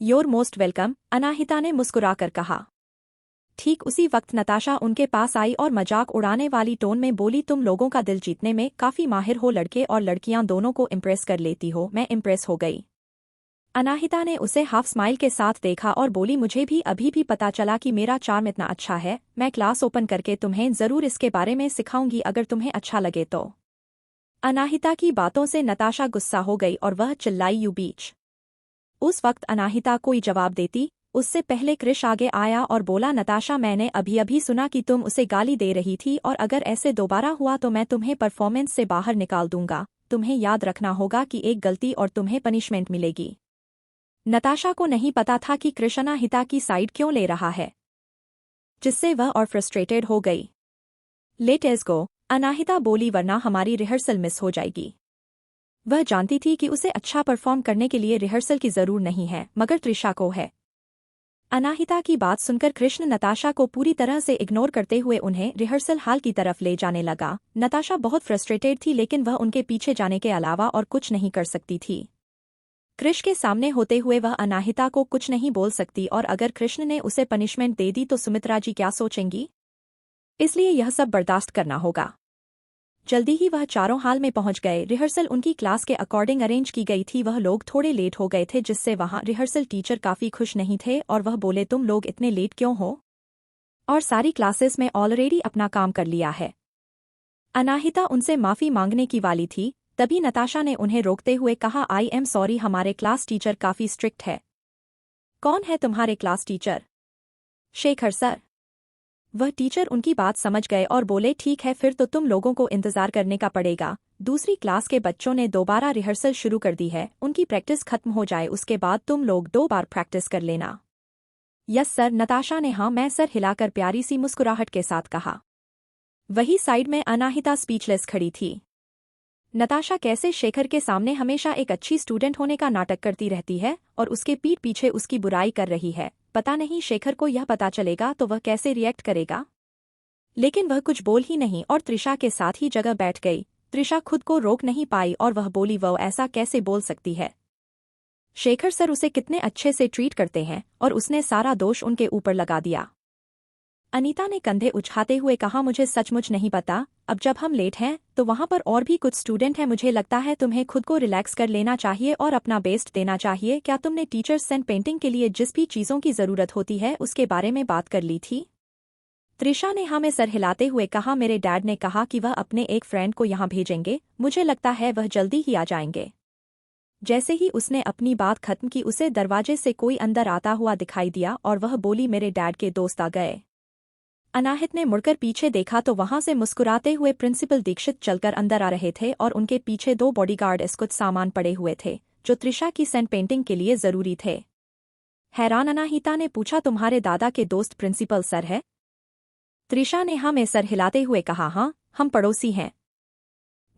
Your most welcome, Anahita ने मुस्कुराकर कहा। ठीक उसी वक्त नताशा उनके पास आई और मजाक उड़ाने वाली टोन में बोली, तुम लोगों का दिल जीतने में काफी माहिर हो, लड़के और लड़कियां दोनों को इम्प्रेस कर लेती हो। मैं इम्प्रेस हो गई। अनाहिता ने उसे हाफ स्माइल के साथ देखा और बोली, मुझे भी अभी भी पता चला कि मेरा चार्म इतना अच्छा है। मैं क्लास ओपन करके तुम्हें जरूर इसके बारे में सिखाऊंगी अगर तुम्हें अच्छा लगे तो। अनाहिता की बातों से नताशा गुस्सा हो गई और वह चिल्लाई, यू बीच। उस वक्त अनाहिता कोई जवाब देती उससे पहले क्रिश आगे आया और बोला, नताशा, मैंने अभी अभी सुना कि तुम उसे गाली दे रही थी और अगर ऐसे दोबारा हुआ तो मैं तुम्हें परफॉर्मेंस से बाहर निकाल दूंगा। तुम्हें याद रखना होगा कि एक गलती और तुम्हें पनिशमेंट मिलेगी। नताशा को नहीं पता था कि क्रिश अनाहिता की साइड क्यों ले रहा है, जिससे वह और फ्रस्ट्रेटेड हो गई। लेट्स गो, अनाहिता बोली, वरना हमारी रिहर्सल मिस हो जाएगी। वह जानती थी कि उसे अच्छा परफॉर्म करने के लिए रिहर्सल की जरूर नहीं है, मगर त्रिशा को है। अनाहिता की बात सुनकर कृष्ण नताशा को पूरी तरह से इग्नोर करते हुए उन्हें रिहर्सल हॉल की तरफ ले जाने लगा। नताशा बहुत फ्रस्ट्रेटेड थी, लेकिन वह उनके पीछे जाने के अलावा और कुछ नहीं कर सकती थी। कृष्ण के सामने होते हुए वह अनाहिता को कुछ नहीं बोल सकती और अगर कृष्ण ने उसे पनिशमेंट दे दी तो सुमित्रा जी क्या सोचेंगी। इसलिए यह सब बर्दाश्त करना होगा। जल्दी ही वह चारों हाल में पहुंच गए। रिहर्सल उनकी क्लास के अकॉर्डिंग अरेंज की गई थी। वह लोग थोड़े लेट हो गए थे, जिससे वहां रिहर्सल टीचर काफी खुश नहीं थे और वह बोले, तुम लोग इतने लेट क्यों हो? और सारी क्लासेस में ऑलरेडी अपना काम कर लिया है। अनाहिता उनसे माफी मांगने की वाली थी, तभी नताशा ने उन्हें रोकते हुए कहा, आई एम सॉरी, हमारे क्लास टीचर काफी स्ट्रिक्ट है। कौन है तुम्हारे क्लास टीचर? शेखर सर। वह टीचर उनकी बात समझ गए और बोले, ठीक है, फिर तो तुम लोगों को इंतजार करने का पड़ेगा। दूसरी क्लास के बच्चों ने दोबारा रिहर्सल शुरू कर दी है। उनकी प्रैक्टिस खत्म हो जाए उसके बाद तुम लोग 2 बार प्रैक्टिस कर लेना। यस सर, नताशा ने हाँ मैं सर हिलाकर प्यारी सी मुस्कुराहट के साथ कहा। वही साइड में अनाहिता स्पीचलेस खड़ी थी। नताशा कैसे शेखर के सामने हमेशा एक अच्छी स्टूडेंट होने का नाटक करती रहती है और उसके पीठ पीछे उसकी बुराई कर रही है। पता नहीं शेखर को यह पता चलेगा तो वह कैसे रिएक्ट करेगा। लेकिन वह कुछ बोल ही नहीं और त्रिशा के साथ ही जगह बैठ गई। त्रिशा खुद को रोक नहीं पाई और वह बोली, वह ऐसा कैसे बोल सकती है? शेखर सर उसे कितने अच्छे से ट्रीट करते हैं और उसने सारा दोष उनके ऊपर लगा दिया। अनीता ने कंधे उछाते हुए कहा, मुझे सचमुच नहीं पता। अब जब हम लेट हैं तो वहां पर और भी कुछ स्टूडेंट हैं। मुझे लगता है तुम्हें खुद को रिलैक्स कर लेना चाहिए और अपना बेस्ट देना चाहिए। क्या तुमने टीचर्स सेंट पेंटिंग के लिए जिस भी चीजों की जरूरत होती है उसके बारे में बात कर ली थी? त्रिशा ने हाँ में सर हिलाते हुए कहा, मेरे डैड ने कहा कि वह अपने एक फ्रेंड को यहाँ भेजेंगे। मुझे लगता है वह जल्दी ही आ जाएंगे। जैसे ही उसने अपनी बात खत्म की उसे दरवाजे से कोई अंदर आता हुआ दिखाई दिया और वह बोली, मेरे डैड के दोस्त आ गए। अनाहित ने मुड़कर पीछे देखा तो वहां से मुस्कुराते हुए प्रिंसिपल दीक्षित चलकर अंदर आ रहे थे और उनके पीछे 2 बॉडीगार्ड कुछ सामान पड़े हुए थे जो त्रिशा की सेंट पेंटिंग के लिए जरूरी थे। हैरान अनाहिता ने पूछा, तुम्हारे दादा के दोस्त प्रिंसिपल सर है? त्रिशा ने हाँ में सर हिलाते हुए कहा, हाँ, हम पड़ोसी हैं।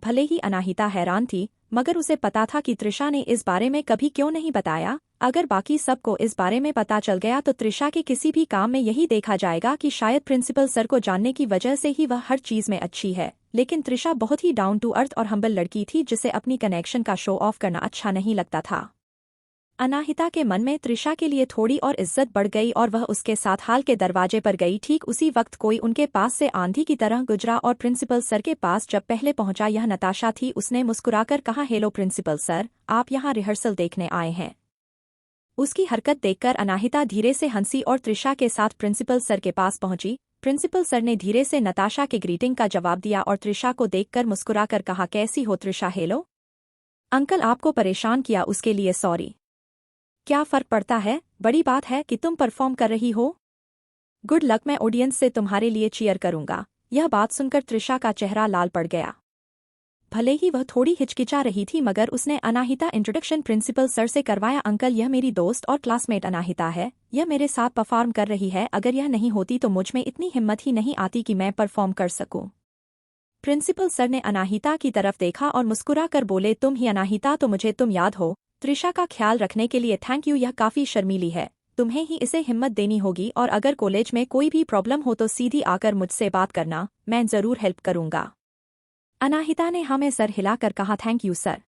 भले ही अनाहिता हैरान थी, मगर उसे पता था कि त्रिशा ने इस बारे में कभी क्यों नहीं बताया। अगर बाकी सबको इस बारे में पता चल गया तो त्रिशा के किसी भी काम में यही देखा जाएगा कि शायद प्रिंसिपल सर को जानने की वजह से ही वह हर चीज में अच्छी है। लेकिन त्रिशा बहुत ही डाउन टू अर्थ और हम्बल लड़की थी जिसे अपनी कनेक्शन का शो ऑफ करना अच्छा नहीं लगता था। अनाहिता के मन में त्रिशा के लिए थोड़ी और इज्जत बढ़ गई और वह उसके साथ हाल के दरवाजे पर गई। ठीक उसी वक्त कोई उनके पास से आंधी की तरह गुजरा और प्रिंसिपल सर के पास जब पहले पहुंचा यह नताशा थी। उसने मुस्कुराकर कहा, हेलो प्रिंसिपल सर, आप यहाँ रिहर्सल देखने आए हैं? उसकी हरकत देखकर अनाहिता धीरे से हंसी और त्रिशा के साथ प्रिंसिपल सर के पास पहुंची। प्रिंसिपल सर ने धीरे से नताशा के ग्रीटिंग का जवाब दिया और त्रिशा को देखकर मुस्कुराकर कहा, कैसी हो त्रिशा? हेलो अंकल, आपको परेशान किया उसके लिए सॉरी। क्या फर्क पड़ता है, बड़ी बात है कि तुम परफॉर्म कर रही हो। गुड लक, मैं ऑडियंस से तुम्हारे लिए चीयर करूंगा। यह बात सुनकर त्रिशा का चेहरा लाल पड़ गया। भले ही वह थोड़ी हिचकिचा रही थी मगर उसने अनाहिता इंट्रोडक्शन प्रिंसिपल सर से करवाया। अंकल, यह मेरी दोस्त और क्लासमेट अनाहिता है। यह मेरे साथ परफॉर्म कर रही है। अगर यह नहीं होती तो मुझ में इतनी हिम्मत ही नहीं आती कि मैं परफॉर्म कर सकूं। प्रिंसिपल सर ने अनाहिता की तरफ देखा और मुस्कुरा कर बोले, तुम ही अनाहिता? तो मुझे तुम याद हो। त्रिशा का ख्याल रखने के लिए थैंक यू। यह काफी शर्मीली है, तुम्हें ही इसे हिम्मत देनी होगी और अगर कॉलेज में कोई भी प्रॉब्लम हो तो सीधी आकर मुझसे बात करना, मैं जरूर हेल्प करूंगा। अनाहिता ने हाँ में सर हिलाकर कहा, thank you sir.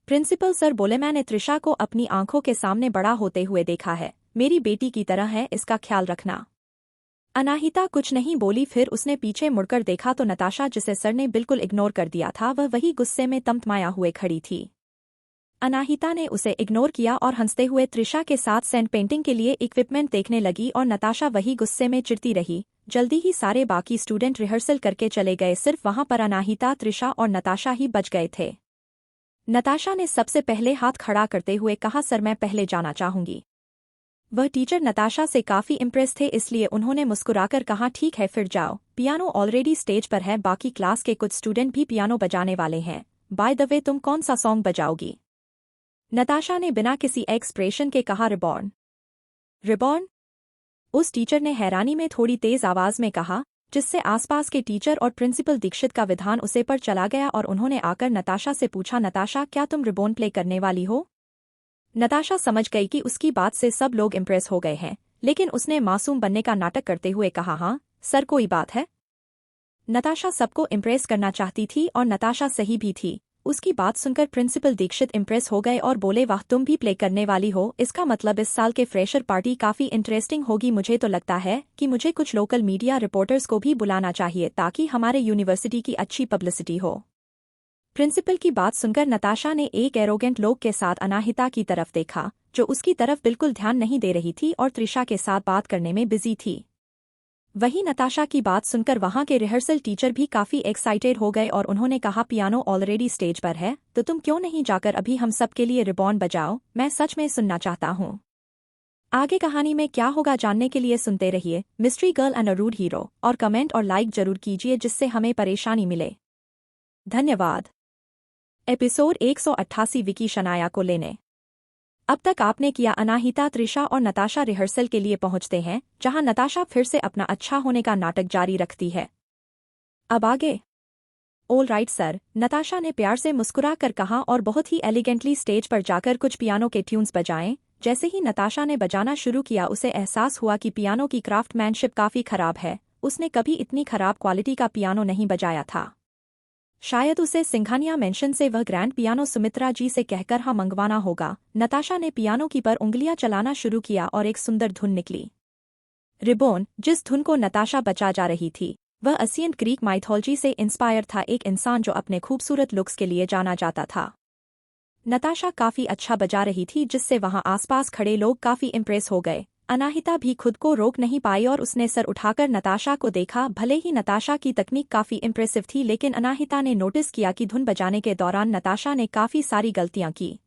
Principal sir बोले, मैंने त्रिशा को अपनी आंखों के सामने बड़ा होते हुए देखा है। मेरी बेटी की तरह है, इसका ख्याल रखना। अनाहिता कुछ नहीं बोली। फिर उसने पीछे मुड़कर देखा तो नताशा, जिसे सर ने बिल्कुल इग्नोर कर दिया था, वह वही गुस्से में तमतमाया हुए खड़ी थी। अनाहिता ने उसे इग्नोर किया और हंसते हुए त्रिशा के साथ सेंट पेंटिंग के लिए इक्विपमेंट देखने लगी और नताशा वही गुस्से में चिढ़ती रही। जल्दी ही सारे बाकी स्टूडेंट रिहर्सल करके चले गए। सिर्फ वहां पर अनाहिता, त्रिशा और नताशा ही बच गए थे। नताशा ने सबसे पहले हाथ खड़ा करते हुए कहा, सर मैं पहले जाना चाहूंगी। वह टीचर नताशा से काफी इम्प्रेस थे, इसलिए उन्होंने मुस्कुराकर कहा, ठीक है फिर जाओ। पियानो ऑलरेडी स्टेज पर है, बाकी क्लास के कुछ स्टूडेंट भी पियानो बजाने वाले हैं। बाय द वे, तुम कौन सा सॉन्ग बजाओगी? नताशा ने बिना किसी एक्सप्रेशन के कहा, रिबॉर्न। रिबॉर्न? उस टीचर ने हैरानी में थोड़ी तेज आवाज में कहा, जिससे आसपास के टीचर और प्रिंसिपल दीक्षित का विधान उसे पर चला गया और उन्होंने आकर नताशा से पूछा, नताशा क्या तुम रिबॉर्न प्ले करने वाली हो? नताशा समझ गई कि उसकी बात से सब लोग इम्प्रेस हो गए हैं, लेकिन उसने मासूम बनने का नाटक करते हुए कहा, हाँ सर, कोई बात है। नताशा सबको इम्प्रेस करना चाहती थी और नताशा सही भी थी। उसकी बात सुनकर प्रिंसिपल दीक्षित इम्प्रेस हो गए और बोले, वाह, तुम भी प्ले करने वाली हो, इसका मतलब इस साल के फ्रेशर पार्टी काफी इंटरेस्टिंग होगी। मुझे तो लगता है कि मुझे कुछ लोकल मीडिया रिपोर्टर्स को भी बुलाना चाहिए ताकि हमारे यूनिवर्सिटी की अच्छी पब्लिसिटी हो। प्रिंसिपल की बात सुनकर नताशा ने एक एरोगेंट लोग के साथ अनाहिता की तरफ देखा, जो उसकी तरफ बिल्कुल ध्यान नहीं दे रही थी और त्रिशा के साथ बात करने में बिजी थी। वहीं नताशा की बात सुनकर वहां के रिहर्सल टीचर भी काफी एक्साइटेड हो गए और उन्होंने कहा, पियानो ऑलरेडी स्टेज पर है तो तुम क्यों नहीं जाकर अभी हम सब के लिए रिबॉन बजाओ, मैं सच में सुनना चाहता हूँ। आगे कहानी में क्या होगा जानने के लिए सुनते रहिए mystery girl and a rude hero, और कमेंट और लाइक जरूर कीजिए जिससे हमें परेशानी मिले। धन्यवाद। एपिसोड 188 विकी शनाया को लेने। अब तक आपने किया। अनाहिता, त्रिशा और नताशा रिहर्सल के लिए पहुंचते हैं, जहां नताशा फिर से अपना अच्छा होने का नाटक जारी रखती है। अब आगे। ऑल राइट सर, नताशा ने प्यार से मुस्कुरा कर कहा और बहुत ही एलिगेंटली स्टेज पर जाकर कुछ पियानो के ट्यून्स बजाएं। जैसे ही नताशा ने बजाना शुरू किया उसे एहसास हुआ कि पियानो की क्राफ्टमैनशिप काफी खराब है। उसने कभी इतनी खराब क्वालिटी का पियानो नहीं बजाया था। शायद उसे सिंघानिया मेंशन से वह ग्रैंड पियानो सुमित्रा जी से कहकर हाँ मंगवाना होगा। नताशा ने पियानो की पर उंगलियां चलाना शुरू किया और एक सुंदर धुन निकली। रिबोन, जिस धुन को नताशा बचा जा रही थी, वह एशियन ग्रीक माइथोलॉजी से इंस्पायर था, एक इंसान जो अपने खूबसूरत लुक्स के लिए जाना जाता था। नताशा काफी अच्छा बजा रही थी जिससे वहां आसपास खड़े लोग काफी इम्प्रेस हो गए। अनाहिता भी खुद को रोक नहीं पाई और उसने सर उठाकर नताशा को देखा। भले ही नताशा की तकनीक काफी इम्प्रेसिव थी, लेकिन अनाहिता ने नोटिस किया कि धुन बजाने के दौरान नताशा ने काफी सारी गलतियां की।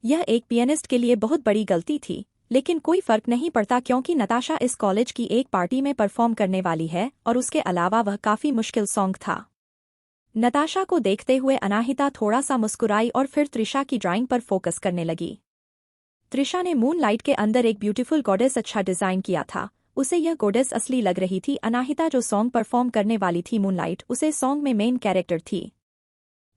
यह एक पियानिस्ट के लिए बहुत बड़ी गलती थी, लेकिन कोई फर्क नहीं पड़ता क्योंकि नताशा इस कॉलेज की एक पार्टी में परफॉर्म करने वाली है और उसके अलावा वह काफी मुश्किल सॉन्ग था। नताशा को देखते हुए अनाहिता थोड़ा सा मुस्कुराई और फिर त्रिशा की ड्राइंग पर फोकस करने लगी। त्रिशा ने मून लाइट के अंदर एक ब्यूटीफुल गॉडेस अच्छा डिजाइन किया था। उसे यह गॉडेस असली लग रही थी। अनाहिता जो सॉन्ग परफॉर्म करने वाली थी मूनलाइट, उसे सॉन्ग में मेन कैरेक्टर थी।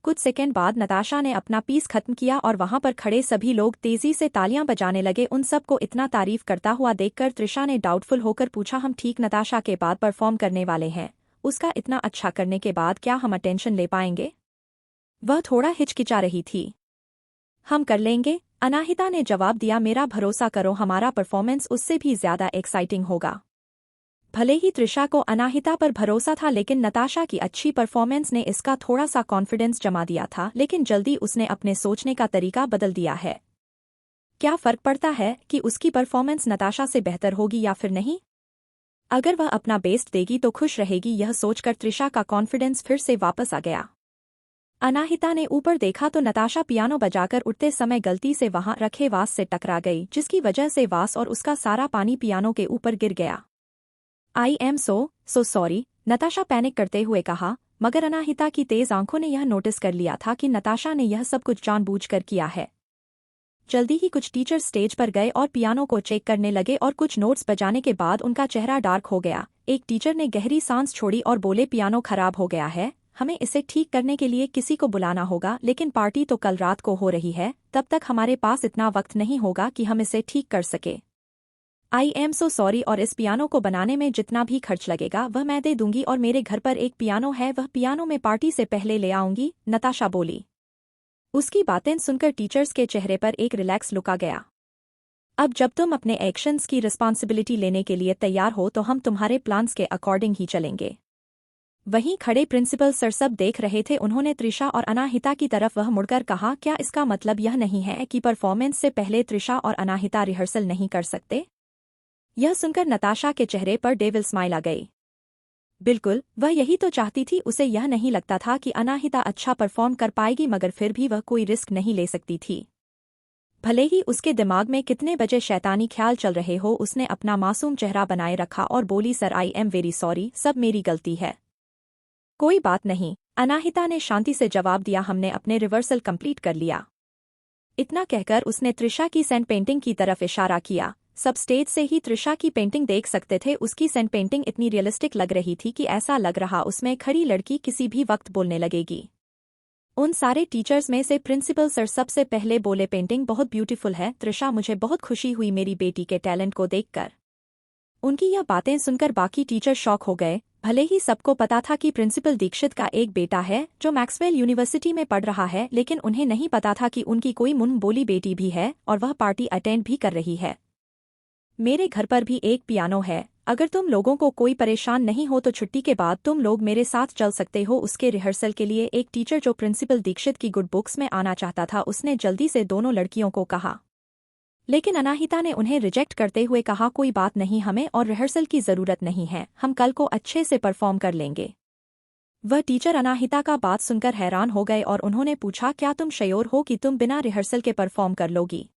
कुछ सेकंड बाद नताशा ने अपना पीस खत्म किया और वहां पर खड़े सभी लोग तेजी से तालियां बजाने लगे। उन सबको इतना तारीफ करता हुआ देखकर त्रिशा ने डाउटफुल होकर पूछा, हम ठीक नताशा के बाद परफॉर्म करने वाले हैं, उसका इतना अच्छा करने के बाद क्या हम अटेंशन ले पाएंगे? वह थोड़ा हिचकिचा रही थी। हम कर लेंगे, अनाहिता ने जवाब दिया, मेरा भरोसा करो, हमारा परफॉर्मेंस उससे भी ज्यादा एक्साइटिंग होगा। भले ही त्रिशा को अनाहिता पर भरोसा था, लेकिन नताशा की अच्छी परफॉर्मेंस ने इसका थोड़ा सा कॉन्फिडेंस जमा दिया था। लेकिन जल्दी उसने अपने सोचने का तरीका बदल दिया है। क्या फर्क पड़ता है कि उसकी परफॉर्मेंस नताशा से बेहतर होगी या फिर नहीं? अगर वह अपना बेस्ट देगी तो खुश रहेगी। यह सोचकर त्रिशा का कॉन्फिडेंस फिर से वापस आ गया। अनाहिता ने ऊपर देखा तो नताशा पियानो बजाकर उठते समय गलती से वहां रखे वास से टकरा गई, जिसकी वजह से वास और उसका सारा पानी पियानो के ऊपर गिर गया। I am so sorry, Natasha panic करते हुए कहा, मगर अनाहिता की तेज आंखों ने यह नोटिस कर लिया था कि नताशा ने यह सब कुछ जानबूझकर किया है। जल्दी ही कुछ टीचर स्टेज पर गए और पियानो को चेक करने लगे और कुछ नोट्स बजाने के बाद उनका चेहरा डार्क हो गया। एक टीचर ने गहरी सांस छोड़ी और बोले, पियानो खराब हो गया है, हमें इसे ठीक करने के लिए किसी को बुलाना होगा, लेकिन पार्टी तो कल रात को हो रही है, तब तक हमारे पास इतना वक्त नहीं होगा कि हम इसे ठीक कर सके। आई एम सो सॉरी, और इस पियानो को बनाने में जितना भी खर्च लगेगा वह मैं दे दूंगी, और मेरे घर पर एक पियानो है, वह पियानो मैं पार्टी से पहले ले आऊंगी, नताशा बोली। उसकी बातें सुनकर टीचर्स के चेहरे पर एक रिलैक्स लुक आ गया। अब जब तुम अपने एक्शंस की रिस्पॉन्सिबिलिटी लेने के लिए तैयार हो तो हम तुम्हारे प्लान्स के अकॉर्डिंग ही चलेंगे। वहीं खड़े प्रिंसिपल सर सब देख रहे थे। उन्होंने त्रिशा और अनाहिता की तरफ वह मुड़कर कहा, क्या इसका मतलब यह नहीं है कि परफॉर्मेंस से पहले त्रिशा और अनाहिता रिहर्सल नहीं कर सकते? यह सुनकर नताशा के चेहरे पर डेविल स्माइल आ गई। बिल्कुल, वह यही तो चाहती थी। उसे यह नहीं लगता था कि अनाहिता अच्छा परफॉर्म कर पाएगी, मगर फिर भी वह कोई रिस्क नहीं ले सकती थी। भले ही उसके दिमाग में कितने बजे शैतानी ख्याल चल रहे हो, उसने अपना मासूम चेहरा बनाए रखा और बोली, sir I am very sorry, सब मेरी गलती है। कोई बात नहीं, अनाहिता ने शांति से जवाब दिया, हमने अपने रिवर्सल कंप्लीट कर लिया। इतना कहकर उसने त्रिशा की सैंड पेंटिंग की तरफ इशारा किया। सब स्टेज से ही त्रिशा की पेंटिंग देख सकते थे। उसकी सैंड पेंटिंग इतनी रियलिस्टिक लग रही थी कि ऐसा लग रहा उसमें खड़ी लड़की किसी भी वक्त बोलने लगेगी। उन सारे टीचर्स में से प्रिंसिपल सर सबसे पहले बोले, पेंटिंग बहुत ब्यूटीफुल है त्रिशा, मुझे बहुत खुशी हुई मेरी बेटी के टैलेंट को देखकर। उनकी यह बातें सुनकर बाकी टीचर शॉक हो गए। भले ही सबको पता था कि प्रिंसिपल दीक्षित का एक बेटा है जो मैक्सवेल यूनिवर्सिटी में पढ़ रहा है, लेकिन उन्हें नहीं पता था कि उनकी कोई मुंह बोली बेटी भी है और वह पार्टी अटेंड भी कर रही है। मेरे घर पर भी एक पियानो है। अगर तुम लोगों को कोई परेशान नहीं हो तो छुट्टी के बाद तुम लोग मेरे साथ चल सकते हो। उसके रिहर्सल के लिए एक टीचर जो प्रिंसिपल दीक्षित की गुड बुक्स में आना चाहता था, उसने जल्दी से दोनों लड़कियों को कहा, लेकिन अनाहिता ने उन्हें रिजेक्ट करते हुए कहा, कोई बात नहीं, हमें और रिहर्सल की जरूरत नहीं है, हम कल को अच्छे से परफॉर्म कर लेंगे। वह टीचर अनाहिता का बात सुनकर हैरान हो गए और उन्होंने पूछा, क्या तुम श्योर हो कि तुम बिना रिहर्सल के परफॉर्म कर लोगी?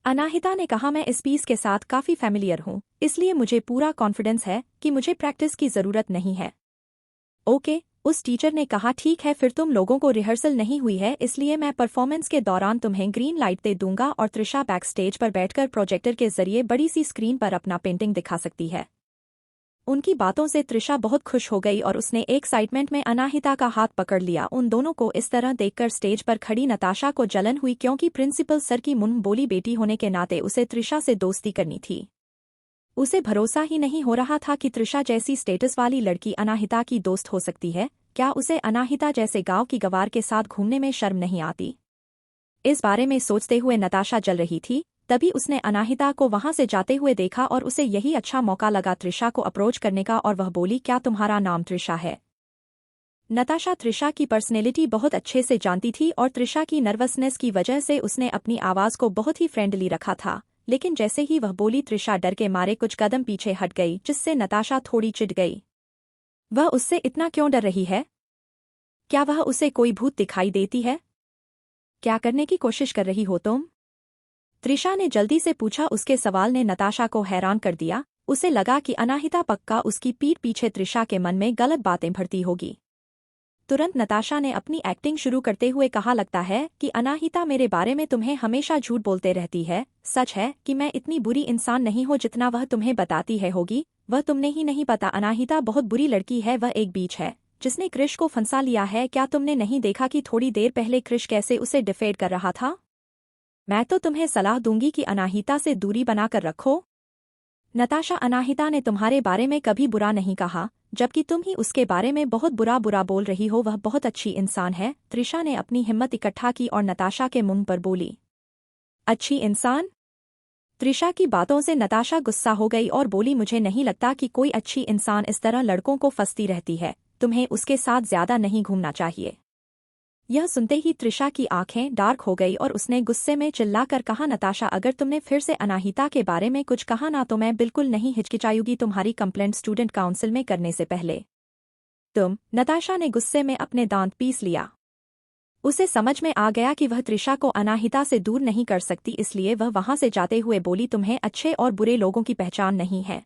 अनाहिता ने कहा, मैं इस पीस के साथ काफी फैमिलियर हूँ, इसलिए मुझे पूरा कॉन्फिडेंस है कि मुझे प्रैक्टिस की जरूरत नहीं है। ओके, उस टीचर ने कहा, ठीक है, फिर तुम लोगों को रिहर्सल नहीं हुई है, इसलिए मैं परफॉर्मेंस के दौरान तुम्हें ग्रीन लाइट दे दूंगा और त्रिशा बैक स्टेज पर बैठकर प्रोजेक्टर के जरिए बड़ी सी स्क्रीन पर अपना पेंटिंग दिखा सकती है। उनकी बातों से त्रिशा बहुत खुश हो गई और उसने एक्साइटमेंट में अनाहिता का हाथ पकड़ लिया। उन दोनों को इस तरह देखकर स्टेज पर खड़ी नताशा को जलन हुई, क्योंकि प्रिंसिपल सर की मुंह बोली बेटी होने के नाते उसे त्रिशा से दोस्ती करनी थी। उसे भरोसा ही नहीं हो रहा था कि त्रिशा जैसी स्टेटस वाली लड़की अनाहिता की दोस्त हो सकती है। क्या उसे अनाहिता जैसे गांव की गवार के साथ घूमने में शर्म नहीं आती? इस बारे में सोचते हुए नताशा जल रही थी। तभी उसने अनाहिता को वहां से जाते हुए देखा और उसे यही अच्छा मौका लगा त्रिशा को अप्रोच करने का, और वह बोली, क्या तुम्हारा नाम त्रिशा है? नताशा त्रिशा की पर्सनैलिटी बहुत अच्छे से जानती थी और त्रिशा की नर्वसनेस की वजह से उसने अपनी आवाज को बहुत ही फ्रेंडली रखा था, लेकिन जैसे ही वह बोली, त्रिशा डर के मारे कुछ कदम पीछे हट गई, जिससे नताशा थोड़ी चिढ़ गई। वह उससे इतना क्यों डर रही है? क्या वह उसे कोई भूत दिखाई देती है? क्या करने की कोशिश कर रही हो तुम? त्रिशा ने जल्दी से पूछा। उसके सवाल ने नताशा को हैरान कर दिया। उसे लगा कि अनाहिता पक्का उसकी पीठ पीछे त्रिशा के मन में गलत बातें भरती होगी। तुरंत नताशा ने अपनी एक्टिंग शुरू करते हुए कहा, लगता है कि अनाहिता मेरे बारे में तुम्हें हमेशा झूठ बोलते रहती है। सच है कि मैं इतनी बुरी इंसान नहीं हूँ जितना वह तुम्हें बताती है होगी। वह तुमने ही नहीं पता, अनाहिता बहुत बुरी लड़की है। वह एक बीच है जिसने क्रिश को फंसा लिया है। क्या तुमने नहीं देखा कि थोड़ी देर पहले क्रिश कैसे उसे डिफेंड कर रहा था? मैं तो तुम्हें सलाह दूंगी कि अनाहिता से दूरी बनाकर रखो। नताशा, अनाहिता ने तुम्हारे बारे में कभी बुरा नहीं कहा, जबकि तुम ही उसके बारे में बहुत बुरा बोल रही हो। वह बहुत अच्छी इंसान है। त्रिशा ने अपनी हिम्मत इकट्ठा की और नताशा के मुंह पर बोली, अच्छी इंसान? त्रिशा की बातों से नताशा गुस्सा हो गई और बोली, मुझे नहीं लगता कि कोई अच्छी इंसान इस तरह लड़कों को फंसती रहती है। तुम्हें उसके साथ ज्यादा नहीं घूमना चाहिए। यह सुनते ही त्रिशा की आंखें डार्क हो गई और उसने गुस्से में चिल्लाकर कहा, नताशा, अगर तुमने फिर से अनाहिता के बारे में कुछ कहा ना तो मैं बिल्कुल नहीं हिचकिचाऊंगी तुम्हारी कंप्लेंट स्टूडेंट काउंसिल में करने से पहले। नताशा ने गुस्से में अपने दांत पीस लिया। उसे समझ में आ गया कि वह त्रिशा को अनाहिता से दूर नहीं कर सकती, इसलिए वह वहां से जाते हुए बोली, तुम्हें अच्छे और बुरे लोगों की पहचान नहीं है।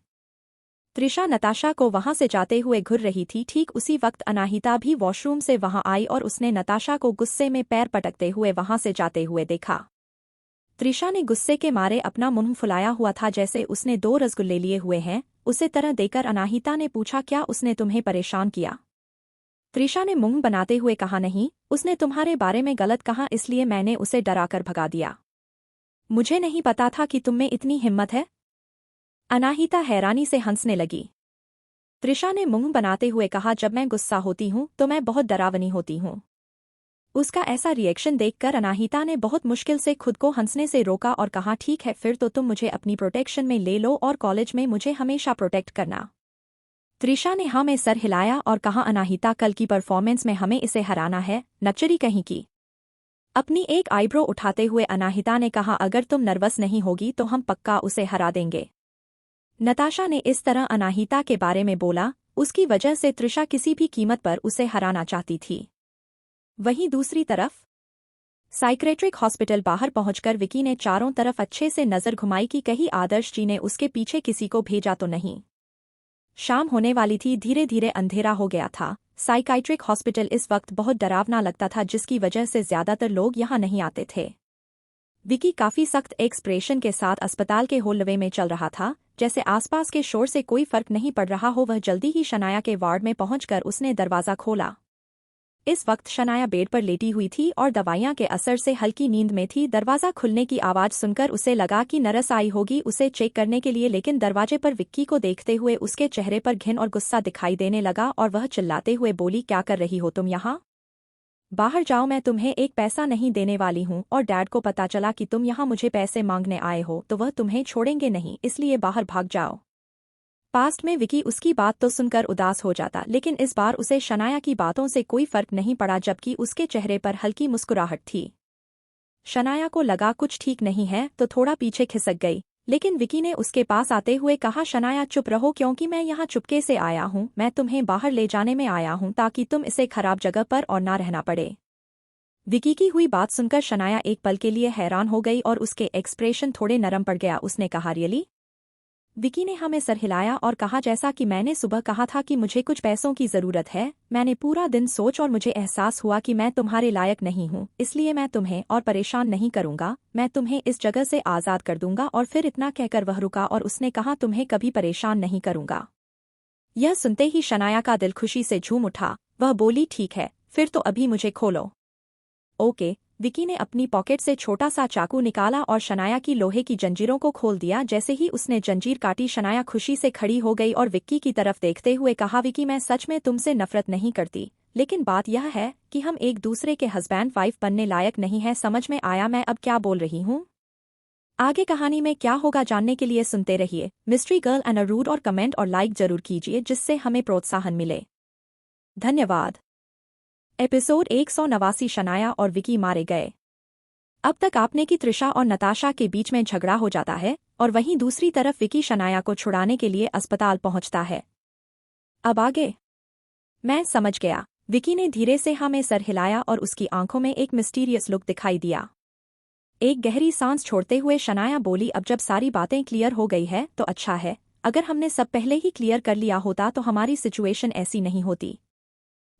त्रिशा नताशा को वहां से जाते हुए घूर रही थी। ठीक उसी वक्त अनाहिता भी वॉशरूम से वहां आई और उसने नताशा को गुस्से में पैर पटकते हुए वहां से जाते हुए देखा। त्रिशा ने गुस्से के मारे अपना मुंह फुलाया हुआ था जैसे उसने 2 रसगुल्ले लिए हुए हैं। उसे तरह देकर अनाहिता ने पूछा, क्या उसने तुम्हें परेशान किया? त्रिशा ने मुंह बनाते हुए कहा, नहीं, उसने तुम्हारे बारे में गलत कहा, इसलिए मैंने उसे डराकर भगा दिया। मुझे नहीं पता था कि तुम में इतनी हिम्मत है। अनाहिता हैरानी से हंसने लगी। त्रिशा ने मुंह बनाते हुए कहा, जब मैं गुस्सा होती हूँ तो मैं बहुत डरावनी होती हूँ। उसका ऐसा रिएक्शन देखकर अनाहिता ने बहुत मुश्किल से खुद को हंसने से रोका और कहा, ठीक है, फिर तो तुम मुझे अपनी प्रोटेक्शन में ले लो और कॉलेज में मुझे हमेशा प्रोटेक्ट करना। त्रिशा ने हाँ में सर हिलाया और कहा, अनाहिता, कल की परफॉर्मेंस में हमें इसे हराना है, नक्चरी कहीं की। अपनी एक आईब्रो उठाते हुए अनाहिता ने कहा, अगर तुम नर्वस नहीं होगी तो हम पक्का उसे हरा देंगे। नताशा ने इस तरह अनाहिता के बारे में बोला, उसकी वजह से त्रिशा किसी भी कीमत पर उसे हराना चाहती थी। वहीं दूसरी तरफ साइक्रेट्रिक हॉस्पिटल बाहर पहुंचकर विकी ने चारों तरफ अच्छे से नजर घुमाई कि कहीं आदर्श जी ने उसके पीछे किसी को भेजा तो नहीं। शाम होने वाली थी, धीरे धीरे अंधेरा हो गया था। साइकाइट्रिक हॉस्पिटल इस वक्त बहुत डरावना लगता था, जिसकी वजह से ज्यादातर लोग यहां नहीं आते थे। विकी काफी सख्त एक्सप्रेशन के साथ अस्पताल के हॉलवे में चल रहा था, जैसे आसपास के शोर से कोई फर्क नहीं पड़ रहा हो। वह जल्दी ही शनाया के वार्ड में पहुंचकर उसने दरवाजा खोला। इस वक्त शनाया बेड पर लेटी हुई थी और दवाइयां के असर से हल्की नींद में थी। दरवाजा खुलने की आवाज सुनकर उसे लगा कि नर्स आई होगी उसे चेक करने के लिए, लेकिन दरवाजे पर विक्की को देखते हुए उसके चेहरे पर घिन और गुस्सा दिखाई देने लगा और वह चिल्लाते हुए बोली, क्या कर रही हो तुम यहाँ? बाहर जाओ, मैं तुम्हें एक पैसा नहीं देने वाली हूँ और डैड को पता चला कि तुम यहाँ मुझे पैसे मांगने आए हो तो वह तुम्हें छोड़ेंगे नहीं, इसलिए बाहर भाग जाओ। पास्ट में विकी उसकी बात तो सुनकर उदास हो जाता, लेकिन इस बार उसे शनाया की बातों से कोई फर्क नहीं पड़ा, जबकि उसके चेहरे पर हल्की मुस्कुराहट थी। शनाया को लगा कुछ ठीक नहीं है तो थोड़ा पीछे खिसक गई, लेकिन विकी ने उसके पास आते हुए कहा, शनाया चुप रहो क्योंकि मैं यहाँ चुपके से आया हूँ। मैं तुम्हें बाहर ले जाने में आया हूँ ताकि तुम इसे खराब जगह पर और ना रहना पड़े। विकी की हुई बात सुनकर शनाया एक पल के लिए हैरान हो गई और उसके एक्सप्रेशन थोड़े नरम पड़ गया। उसने कहा, रियली? विकी ने हमें सर हिलाया और कहा, जैसा कि मैंने सुबह कहा था कि मुझे कुछ पैसों की जरूरत है। मैंने पूरा दिन सोच और मुझे एहसास हुआ कि मैं तुम्हारे लायक नहीं हूँ, इसलिए मैं तुम्हें और परेशान नहीं करूंगा। मैं तुम्हें इस जगह से आज़ाद कर दूंगा। और फिर इतना कहकर वह रुका और उसने कहा, तुम्हें कभी परेशान नहीं करूंगा। यह सुनते ही शनाया का दिल खुशी से झूम उठा। वह बोली, ठीक है, फिर तो अभी मुझे खोलो। ओके। विकी ने अपनी पॉकेट से छोटा सा चाकू निकाला और शनाया की लोहे की जंजीरों को खोल दिया। जैसे ही उसने जंजीर काटी, शनाया खुशी से खड़ी हो गई और विक्की की तरफ देखते हुए कहा, विकी मैं सच में तुमसे नफरत नहीं करती, लेकिन बात यह है कि हम एक दूसरे के हस्बैंड वाइफ बनने लायक नहीं है। समझ में आया मैं अब क्या बोल रही हूँ? आगे कहानी में क्या होगा जानने के लिए सुनते रहिए मिस्ट्री गर्ल अनरूड और कमेंट और लाइक जरूर कीजिए जिससे हमें प्रोत्साहन मिले। धन्यवाद। एपिसोड 189 शनाया और विकी मारे गए। अब तक आपने कि त्रिशा और नताशा के बीच में झगड़ा हो जाता है और वहीं दूसरी तरफ विकी शनाया को छुड़ाने के लिए अस्पताल पहुंचता है। अब आगे? मैं समझ गया। विकी ने धीरे से हाँ में सर हिलाया और उसकी आंखों में एक मिस्टीरियस लुक दिखाई दिया। एक गहरी सांस छोड़ते हुए शनाया बोली, अब जब सारी बातें क्लियर हो गई है तो अच्छा है। अगर हमने सब पहले ही क्लियर कर लिया होता तो हमारी सिचुएशन ऐसी नहीं होती।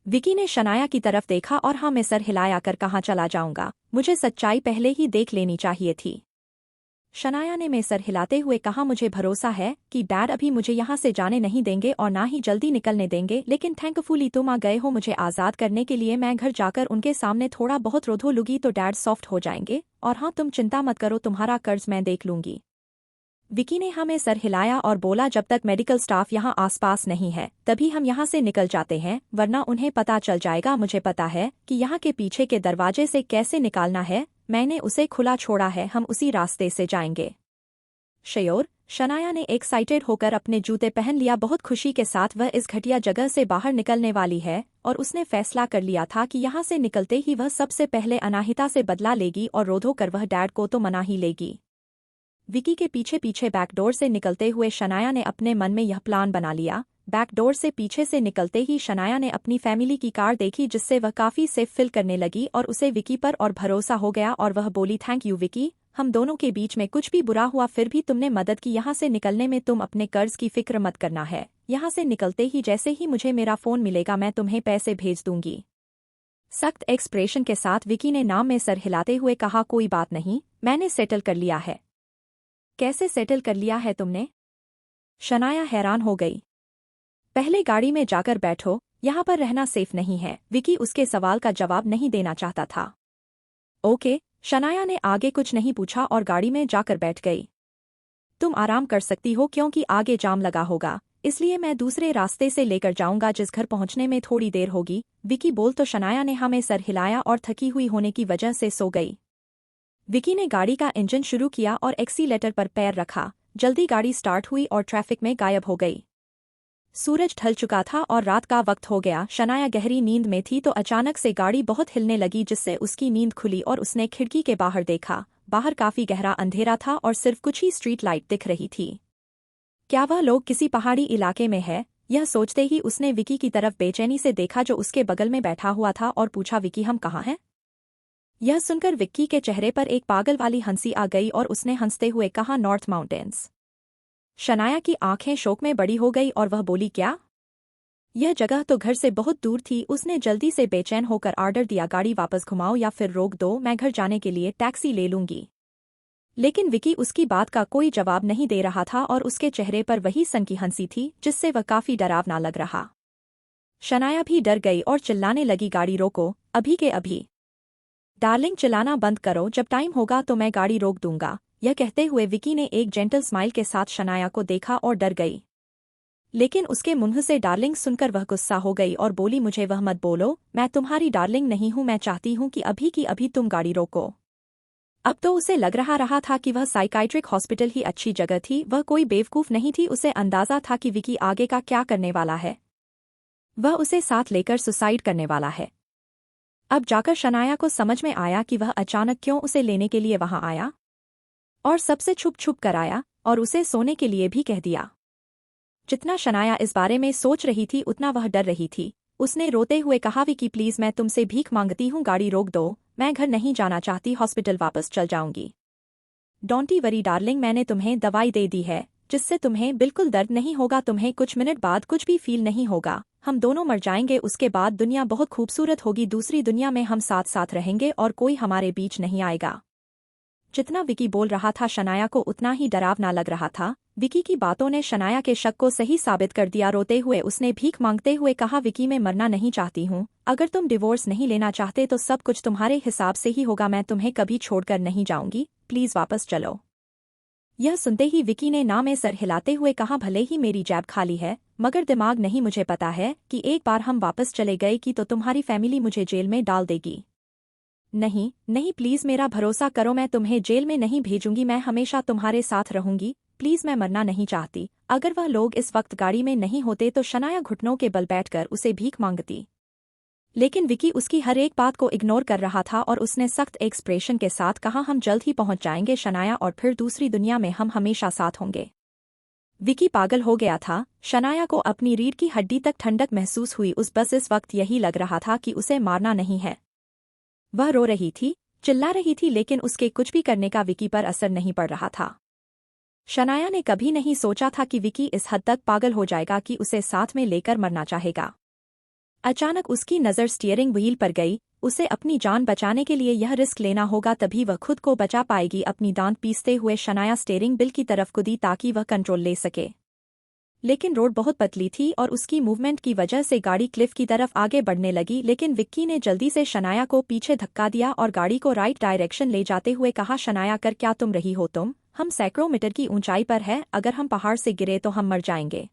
विकी ने शनाया की तरफ देखा और हाँ में सर हिलाया कर कहाँ चला जाऊंगा, मुझे सच्चाई पहले ही देख लेनी चाहिए थी। शनाया ने में सर हिलाते हुए कहा, मुझे भरोसा है कि डैड अभी मुझे यहाँ से जाने नहीं देंगे और ना ही जल्दी निकलने देंगे, लेकिन थैंकफुली तुम आ गए हो मुझे आज़ाद करने के लिए। मैं घर जाकर उनके सामने थोड़ा बहुत रोधो लूंगी तो डैड सॉफ्ट हो जाएंगे, और हाँ तुम चिंता मत करो, तुम्हारा कर्ज मैं देख लूंगी। विकी ने हमें सर हिलाया और बोला, जब तक मेडिकल स्टाफ यहाँ आसपास नहीं है तभी हम यहाँ से निकल जाते हैं, वरना उन्हें पता चल जाएगा। मुझे पता है कि यहाँ के पीछे के दरवाजे से कैसे निकालना है, मैंने उसे खुला छोड़ा है, हम उसी रास्ते से जाएंगे। श्योर। शनाया ने एक्साइटेड होकर अपने जूते पहन लिया। बहुत खुशी के साथ वह इस घटिया जगह से बाहर निकलने वाली है और उसने फैसला कर लिया था कि यहाँ से निकलते ही वह सबसे पहले अनाहिता से बदला लेगी और रोधो कर वह डैड को तो मना ही लेगी। विकी के पीछे पीछे बैकडोर से निकलते हुए शनाया ने अपने मन में यह प्लान बना लिया। बैकडोर से पीछे से निकलते ही शनाया ने अपनी फैमिली की कार देखी जिससे वह काफी सेफ फील करने लगी और उसे विकी पर और भरोसा हो गया और वह बोली, थैंक यू विकी, हम दोनों के बीच में कुछ भी बुरा हुआ फिर भी तुमने मदद की यहाँ से निकलने में। तुम अपने कर्ज की फिक्र मत करना है, यहाँ से निकलते ही जैसे ही मुझे मेरा फोन मिलेगा मैं तुम्हें पैसे भेज दूंगी। सख्त एक्सप्रेशन के साथ विकी ने नाम में सर हिलाते हुए कहा, कोई बात नहीं, मैंने सेटल कर लिया है। कैसे सेटल कर लिया है तुमने? शनाया हैरान हो गई। पहले गाड़ी में जाकर बैठो, यहाँ पर रहना सेफ नहीं है। विकी उसके सवाल का जवाब नहीं देना चाहता था। ओके। शनाया ने आगे कुछ नहीं पूछा और गाड़ी में जाकर बैठ गई। तुम आराम कर सकती हो क्योंकि आगे जाम लगा होगा, इसलिए मैं दूसरे रास्ते से लेकर जाऊंगा जिस घर पहुंचने में थोड़ी देर होगी। विकी बोल तो शनाया ने हमें सर हिलाया और थकी हुई होने की वजह से सो गई। विकी ने गाड़ी का इंजन शुरू किया और एक्सीलेटर पर पैर रखा। जल्दी गाड़ी स्टार्ट हुई और ट्रैफिक में गायब हो गई। सूरज ढल चुका था और रात का वक्त हो गया। शनाया गहरी नींद में थी तो अचानक से गाड़ी बहुत हिलने लगी जिससे उसकी नींद खुली और उसने खिड़की के बाहर देखा। बाहर काफी गहरा अंधेरा था और सिर्फ कुछ ही स्ट्रीट लाइट दिख रही थी। क्या वह लोग किसी पहाड़ी इलाके में है? यह सोचते ही उसने विकी की तरफ बेचैनी से देखा जो उसके बगल में बैठा हुआ था और पूछा, विकी हम कहाँ हैं? यह सुनकर विक्की के चेहरे पर एक पागल वाली हंसी आ गई और उसने हंसते हुए कहा, नॉर्थ माउंटेन्स। शनाया की आंखें शोक में बड़ी हो गई और वह बोली, क्या? यह जगह तो घर से बहुत दूर थी। उसने जल्दी से बेचैन होकर ऑर्डर दिया, गाड़ी वापस घुमाओ या फिर रोक दो, मैं घर जाने के लिए टैक्सी ले लूंगी। लेकिन विकी उसकी बात का कोई जवाब नहीं दे रहा था और उसके चेहरे पर वही सन की हंसी थी जिससे वह काफी डरावना लग रहा। शनाया भी डर गई और चिल्लाने लगी, गाड़ी रोको, अभी के अभी। डार्लिंग चिल्लाना बंद करो, जब टाइम होगा तो मैं गाड़ी रोक दूंगा। यह कहते हुए विकी ने एक जेंटल स्माइल के साथ शनाया को देखा और डर गई। लेकिन उसके मुंह से डार्लिंग सुनकर वह गुस्सा हो गई और बोली, मुझे वह मत बोलो, मैं तुम्हारी डार्लिंग नहीं हूं, मैं चाहती हूं कि अभी की अभी तुम गाड़ी रोको। अब तो उसे लग रहा था कि वह साइकाइट्रिक हॉस्पिटल ही अच्छी जगह थी, वह कोई बेवकूफ नहीं थी, उसे अंदाजा था कि विकी आगे का क्या करने वाला है। वह उसे साथ लेकर सुसाइड करने वाला है। अब जाकर शनाया को समझ में आया कि वह अचानक क्यों उसे लेने के लिए वहां आया और सबसे छुप छुप कर आया और उसे सोने के लिए भी कह दिया। जितना शनाया इस बारे में सोच रही थी उतना वह डर रही थी। उसने रोते हुए कहा, विकी प्लीज मैं तुमसे भीख मांगती हूँ, गाड़ी रोक दो, मैं घर नहीं जाना चाहती, हॉस्पिटल वापस चल जाऊंगी। डोंट वरी डार्लिंग, मैंने तुम्हें दवाई दे दी है जिससे तुम्हें बिल्कुल दर्द नहीं होगा, तुम्हें कुछ मिनट बाद कुछ भी फील नहीं होगा, हम दोनों मर जाएंगे, उसके बाद दुनिया बहुत खूबसूरत होगी, दूसरी दुनिया में हम साथ साथ रहेंगे और कोई हमारे बीच नहीं आएगा। जितना विकी बोल रहा था शनाया को उतना ही डरावना लग रहा था। विकी की बातों ने शनाया के शक को सही साबित कर दिया। रोते हुए उसने भीख मांगते हुए कहा, विकी मैं मरना नहीं चाहती हूँ, अगर तुम डिवोर्स नहीं लेना चाहते तो सब कुछ तुम्हारे हिसाब से ही होगा, मैं तुम्हें कभी छोड़कर नहीं जाऊंगी, प्लीज वापस चलो। यह सुनते ही विकी ने ना में सर हिलाते हुए कहा, भले ही मेरी जेब खाली है मगर दिमाग नहीं, मुझे पता है कि एक बार हम वापस चले गए कि तो तुम्हारी फैमिली मुझे जेल में डाल देगी। नहीं नहीं प्लीज मेरा भरोसा करो, मैं तुम्हें जेल में नहीं भेजूंगी, मैं हमेशा तुम्हारे साथ रहूंगी, प्लीज मैं मरना नहीं चाहती। अगर वह लोग इस वक्त गाड़ी में नहीं होते तो शनाया घुटनों के बल बैठकर उसे भीख मांगती। लेकिन विकी उसकी हर एक बात को इग्नोर कर रहा था और उसने सख्त एक्सप्रेशन के साथ कहा, हम जल्द ही पहुंच जाएंगे शनाया, और फिर दूसरी दुनिया में हम हमेशा साथ होंगे। विकी पागल हो गया था। शनाया को अपनी रीढ़ की हड्डी तक ठंडक महसूस हुई, उस बस इस वक्त यही लग रहा था कि उसे मारना नहीं है। वह रो रही थी, चिल्ला रही थी, लेकिन उसके कुछ भी करने का विकी पर असर नहीं पड़ रहा था। शनाया ने कभी नहीं सोचा था कि विकी इस हद तक पागल हो जाएगा कि उसे साथ में लेकर मरना चाहेगा। अचानक उसकी नज़र स्टीयरिंग व्हील पर गई, उसे अपनी जान बचाने के लिए यह रिस्क लेना होगा, तभी वह खुद को बचा पाएगी। अपनी दांत पीसते हुए शनाया स्टीयरिंग व्हील की तरफ कूदी ताकि वह कंट्रोल ले सके। लेकिन रोड बहुत पतली थी और उसकी मूवमेंट की वजह से गाड़ी क्लिफ की तरफ आगे बढ़ने लगी, लेकिन विक्की ने जल्दी से शनाया को पीछे धक्का दिया और गाड़ी को राइट डायरेक्शन ले जाते हुए कहा, शनाया कर क्या तुम रही हो तुम, हम सैकड़ों मीटर की ऊंचाई पर है, अगर हम पहाड़ से गिरे तो हम मर जाएंगे।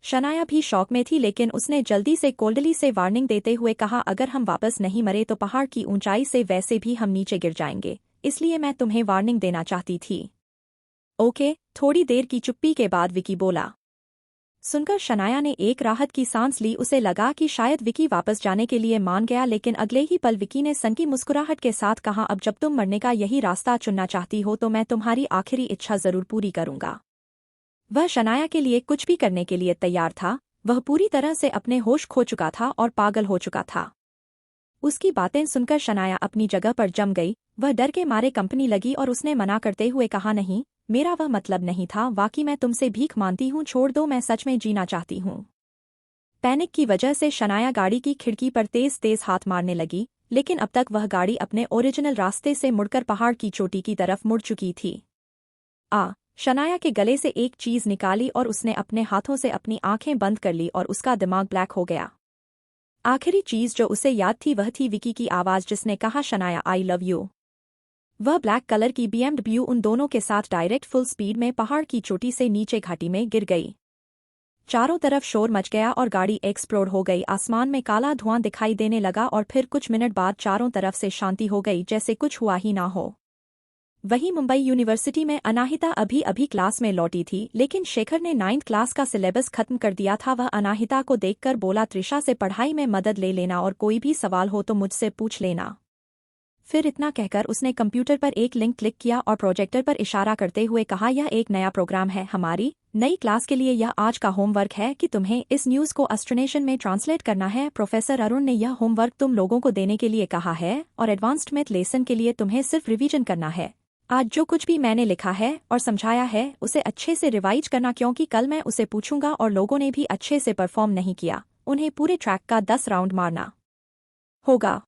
शनाया भी शॉक में थी, लेकिन उसने जल्दी से कोल्डली से वार्निंग देते हुए कहा, अगर हम वापस नहीं मरे तो पहाड़ की ऊंचाई से वैसे भी हम नीचे गिर जाएंगे, इसलिए मैं तुम्हें वार्निंग देना चाहती थी। ओके। थोड़ी देर की चुप्पी के बाद विकी बोला। सुनकर शनाया ने एक राहत की सांस ली, उसे लगा कि शायद विकी वापस जाने के लिए मान गया, लेकिन अगले ही पल विकी ने सन की मुस्कुराहट के साथ कहा, अब जब तुम मरने का यही रास्ता चुनना चाहती हो तो मैं तुम्हारी आखिरी इच्छा जरूर पूरी करूंगा। वह शनाया के लिए कुछ भी करने के लिए तैयार था। वह पूरी तरह से अपने होश खो चुका था और पागल हो चुका था। उसकी बातें सुनकर शनाया अपनी जगह पर जम गई। वह डर के मारे कंपनी लगी और उसने मना करते हुए कहा, नहीं, मेरा वह मतलब नहीं था, वाकई मैं तुमसे भीख मांगती हूँ, छोड़ दो, मैं सच में जीना चाहती हूँ। पैनिक की वजह से शनाया गाड़ी की खिड़की पर तेज तेज हाथ मारने लगी, लेकिन अब तक वह गाड़ी अपने ओरिजिनल रास्ते से मुड़कर पहाड़ की चोटी की तरफ मुड़ चुकी थी। शनाया के गले से एक चीज निकाली और उसने अपने हाथों से अपनी आंखें बंद कर ली और उसका दिमाग ब्लैक हो गया। आखिरी चीज जो उसे याद थी वह थी विकी की आवाज, जिसने कहा, शनाया आई लव यू। वह ब्लैक कलर की BMW उन दोनों के साथ डायरेक्ट फुल स्पीड में पहाड़ की चोटी से नीचे घाटी में गिर गई। चारों तरफ शोर मच गया और गाड़ी एक्सप्लोड हो गई। आसमान में काला धुआं दिखाई देने लगा और फिर कुछ मिनट बाद चारों तरफ से शांति हो गई, जैसे कुछ हुआ ही ना हो। वहीं मुंबई यूनिवर्सिटी में अनाहिता अभी अभी क्लास में लौटी थी, लेकिन शेखर ने 9th क्लास का सिलेबस खत्म कर दिया था। वह अनाहिता को देखकर बोला, त्रिशा से पढ़ाई में मदद ले लेना और कोई भी सवाल हो तो मुझसे पूछ लेना। फिर इतना कहकर उसने कंप्यूटर पर एक लिंक क्लिक किया और प्रोजेक्टर पर इशारा करते हुए कहा, यह एक नया प्रोग्राम है हमारी नई क्लास के लिए, यह आज का होमवर्क है कि तुम्हें इस न्यूज़ को अस्ट्रोनेशन में ट्रांसलेट करना है। प्रोफेसर अरुण ने यह होमवर्क तुम लोगों को देने के लिए कहा है और एडवांस्ड मैथ लेसन के लिए तुम्हें सिर्फ रिवीजन करना है। आज जो कुछ भी मैंने लिखा है और समझाया है उसे अच्छे से रिवाइज करना, क्योंकि कल मैं उसे पूछूंगा और लोगों ने भी अच्छे से परफॉर्म नहीं किया, उन्हें पूरे ट्रैक का 10 राउंड मारना होगा।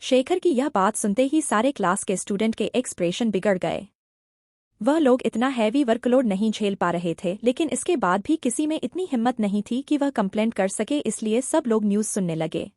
शेखर की यह बात सुनते ही सारे क्लास के स्टूडेंट के एक्सप्रेशन बिगड़ गए। वह लोग इतना हैवी वर्कलोड नहीं झेल पा रहे थे, लेकिन इसके बाद भी किसी में इतनी हिम्मत नहीं थी कि वह कंप्लेंट कर सके, इसलिए सब लोग न्यूज़ सुनने लगे।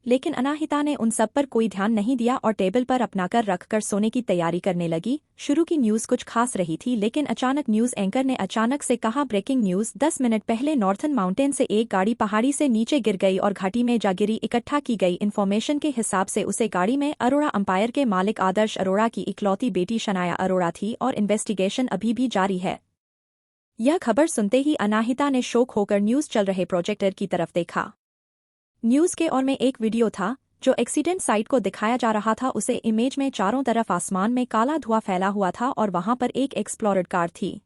लेकिन अनाहिता ने उन सब पर कोई ध्यान नहीं दिया और टेबल पर अपना कर रखकर सोने की तैयारी करने लगी। शुरू की न्यूज़ कुछ खास रही थी, लेकिन अचानक न्यूज़ एंकर ने अचानक से कहा, ब्रेकिंग न्यूज़, 10 मिनट पहले नॉर्थन माउंटेन से एक गाड़ी पहाड़ी से नीचे गिर गई और घाटी में जा गिरी। इकट्ठा की गई इन्फॉर्मेशन के हिसाब से उसे गाड़ी में अरोड़ा अंपायर के मालिक आदर्श अरोड़ा की इकलौती बेटी शनाया अरोड़ा थी और इन्वेस्टिगेशन अभी भी जारी है। यह खबर सुनते ही अनाहिता ने शौक होकर न्यूज़ चल रहे प्रोजेक्टर की तरफ देखा। न्यूज़ के और में एक वीडियो था जो एक्सीडेंट साइट को दिखाया जा रहा था। उसे इमेज में चारों तरफ आसमान में काला धुआं फैला हुआ था और वहां पर एक एक्सप्लोरर कार थी।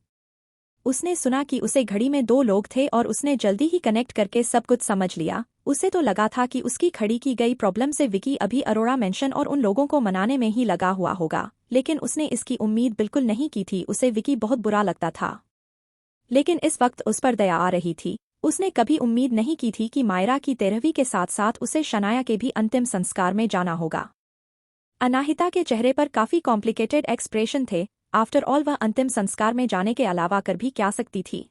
उसने सुना कि उसे घड़ी में 2 लोग थे और उसने जल्दी ही कनेक्ट करके सब कुछ समझ लिया। उसे तो लगा था कि उसकी खड़ी की गई प्रॉब्लम से विकी अभी अरोड़ा मेंशन और उन लोगों को मनाने में ही लगा हुआ होगा, लेकिन उसने इसकी उम्मीद बिल्कुल नहीं की थी। उसे विकी बहुत बुरा लगता था, लेकिन इस वक्त उस पर दया आ रही थी। उसने कभी उम्मीद नहीं की थी कि मायरा की 13वीं के साथ साथ उसे शनाया के भी अंतिम संस्कार में जाना होगा। अनाहिता के चेहरे पर काफी कॉम्प्लिकेटेड एक्सप्रेशन थे। आफ्टर ऑल वह अंतिम संस्कार में जाने के अलावा कर भी क्या सकती थी।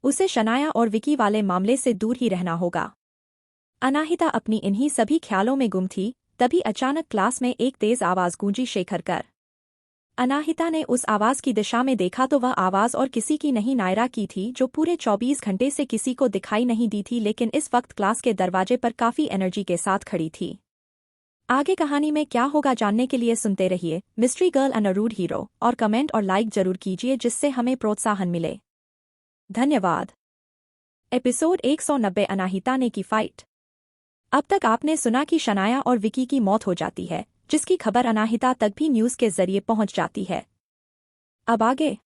उसे शनाया और विकी वाले मामले से दूर ही रहना होगा। अनाहिता अपनी इन्हीं सभी ख्यालों में गुम थी। तभी अचानक क्लास में एक तेज आवाज गूंजी, शेखर कर। अनाहिता ने उस आवाज की दिशा में देखा तो वह आवाज और किसी की नहीं, नायरा की थी, जो पूरे 24 घंटे से किसी को दिखाई नहीं दी थी, लेकिन इस वक्त क्लास के दरवाजे पर काफी एनर्जी के साथ खड़ी थी। आगे कहानी में क्या होगा जानने के लिए सुनते रहिए मिस्ट्री गर्ल अनरूड हीरो, और कमेंट और लाइक जरूर कीजिए जिससे हमें प्रोत्साहन मिले। धन्यवाद। एपिसोड 190, अनाहिता ने की फाइट। अब तक आपने सुना कि शनाया और विकी की मौत हो जाती है, जिसकी खबर अनाहिता तक भी न्यूज़ के जरिए पहुंच जाती है। अब आगे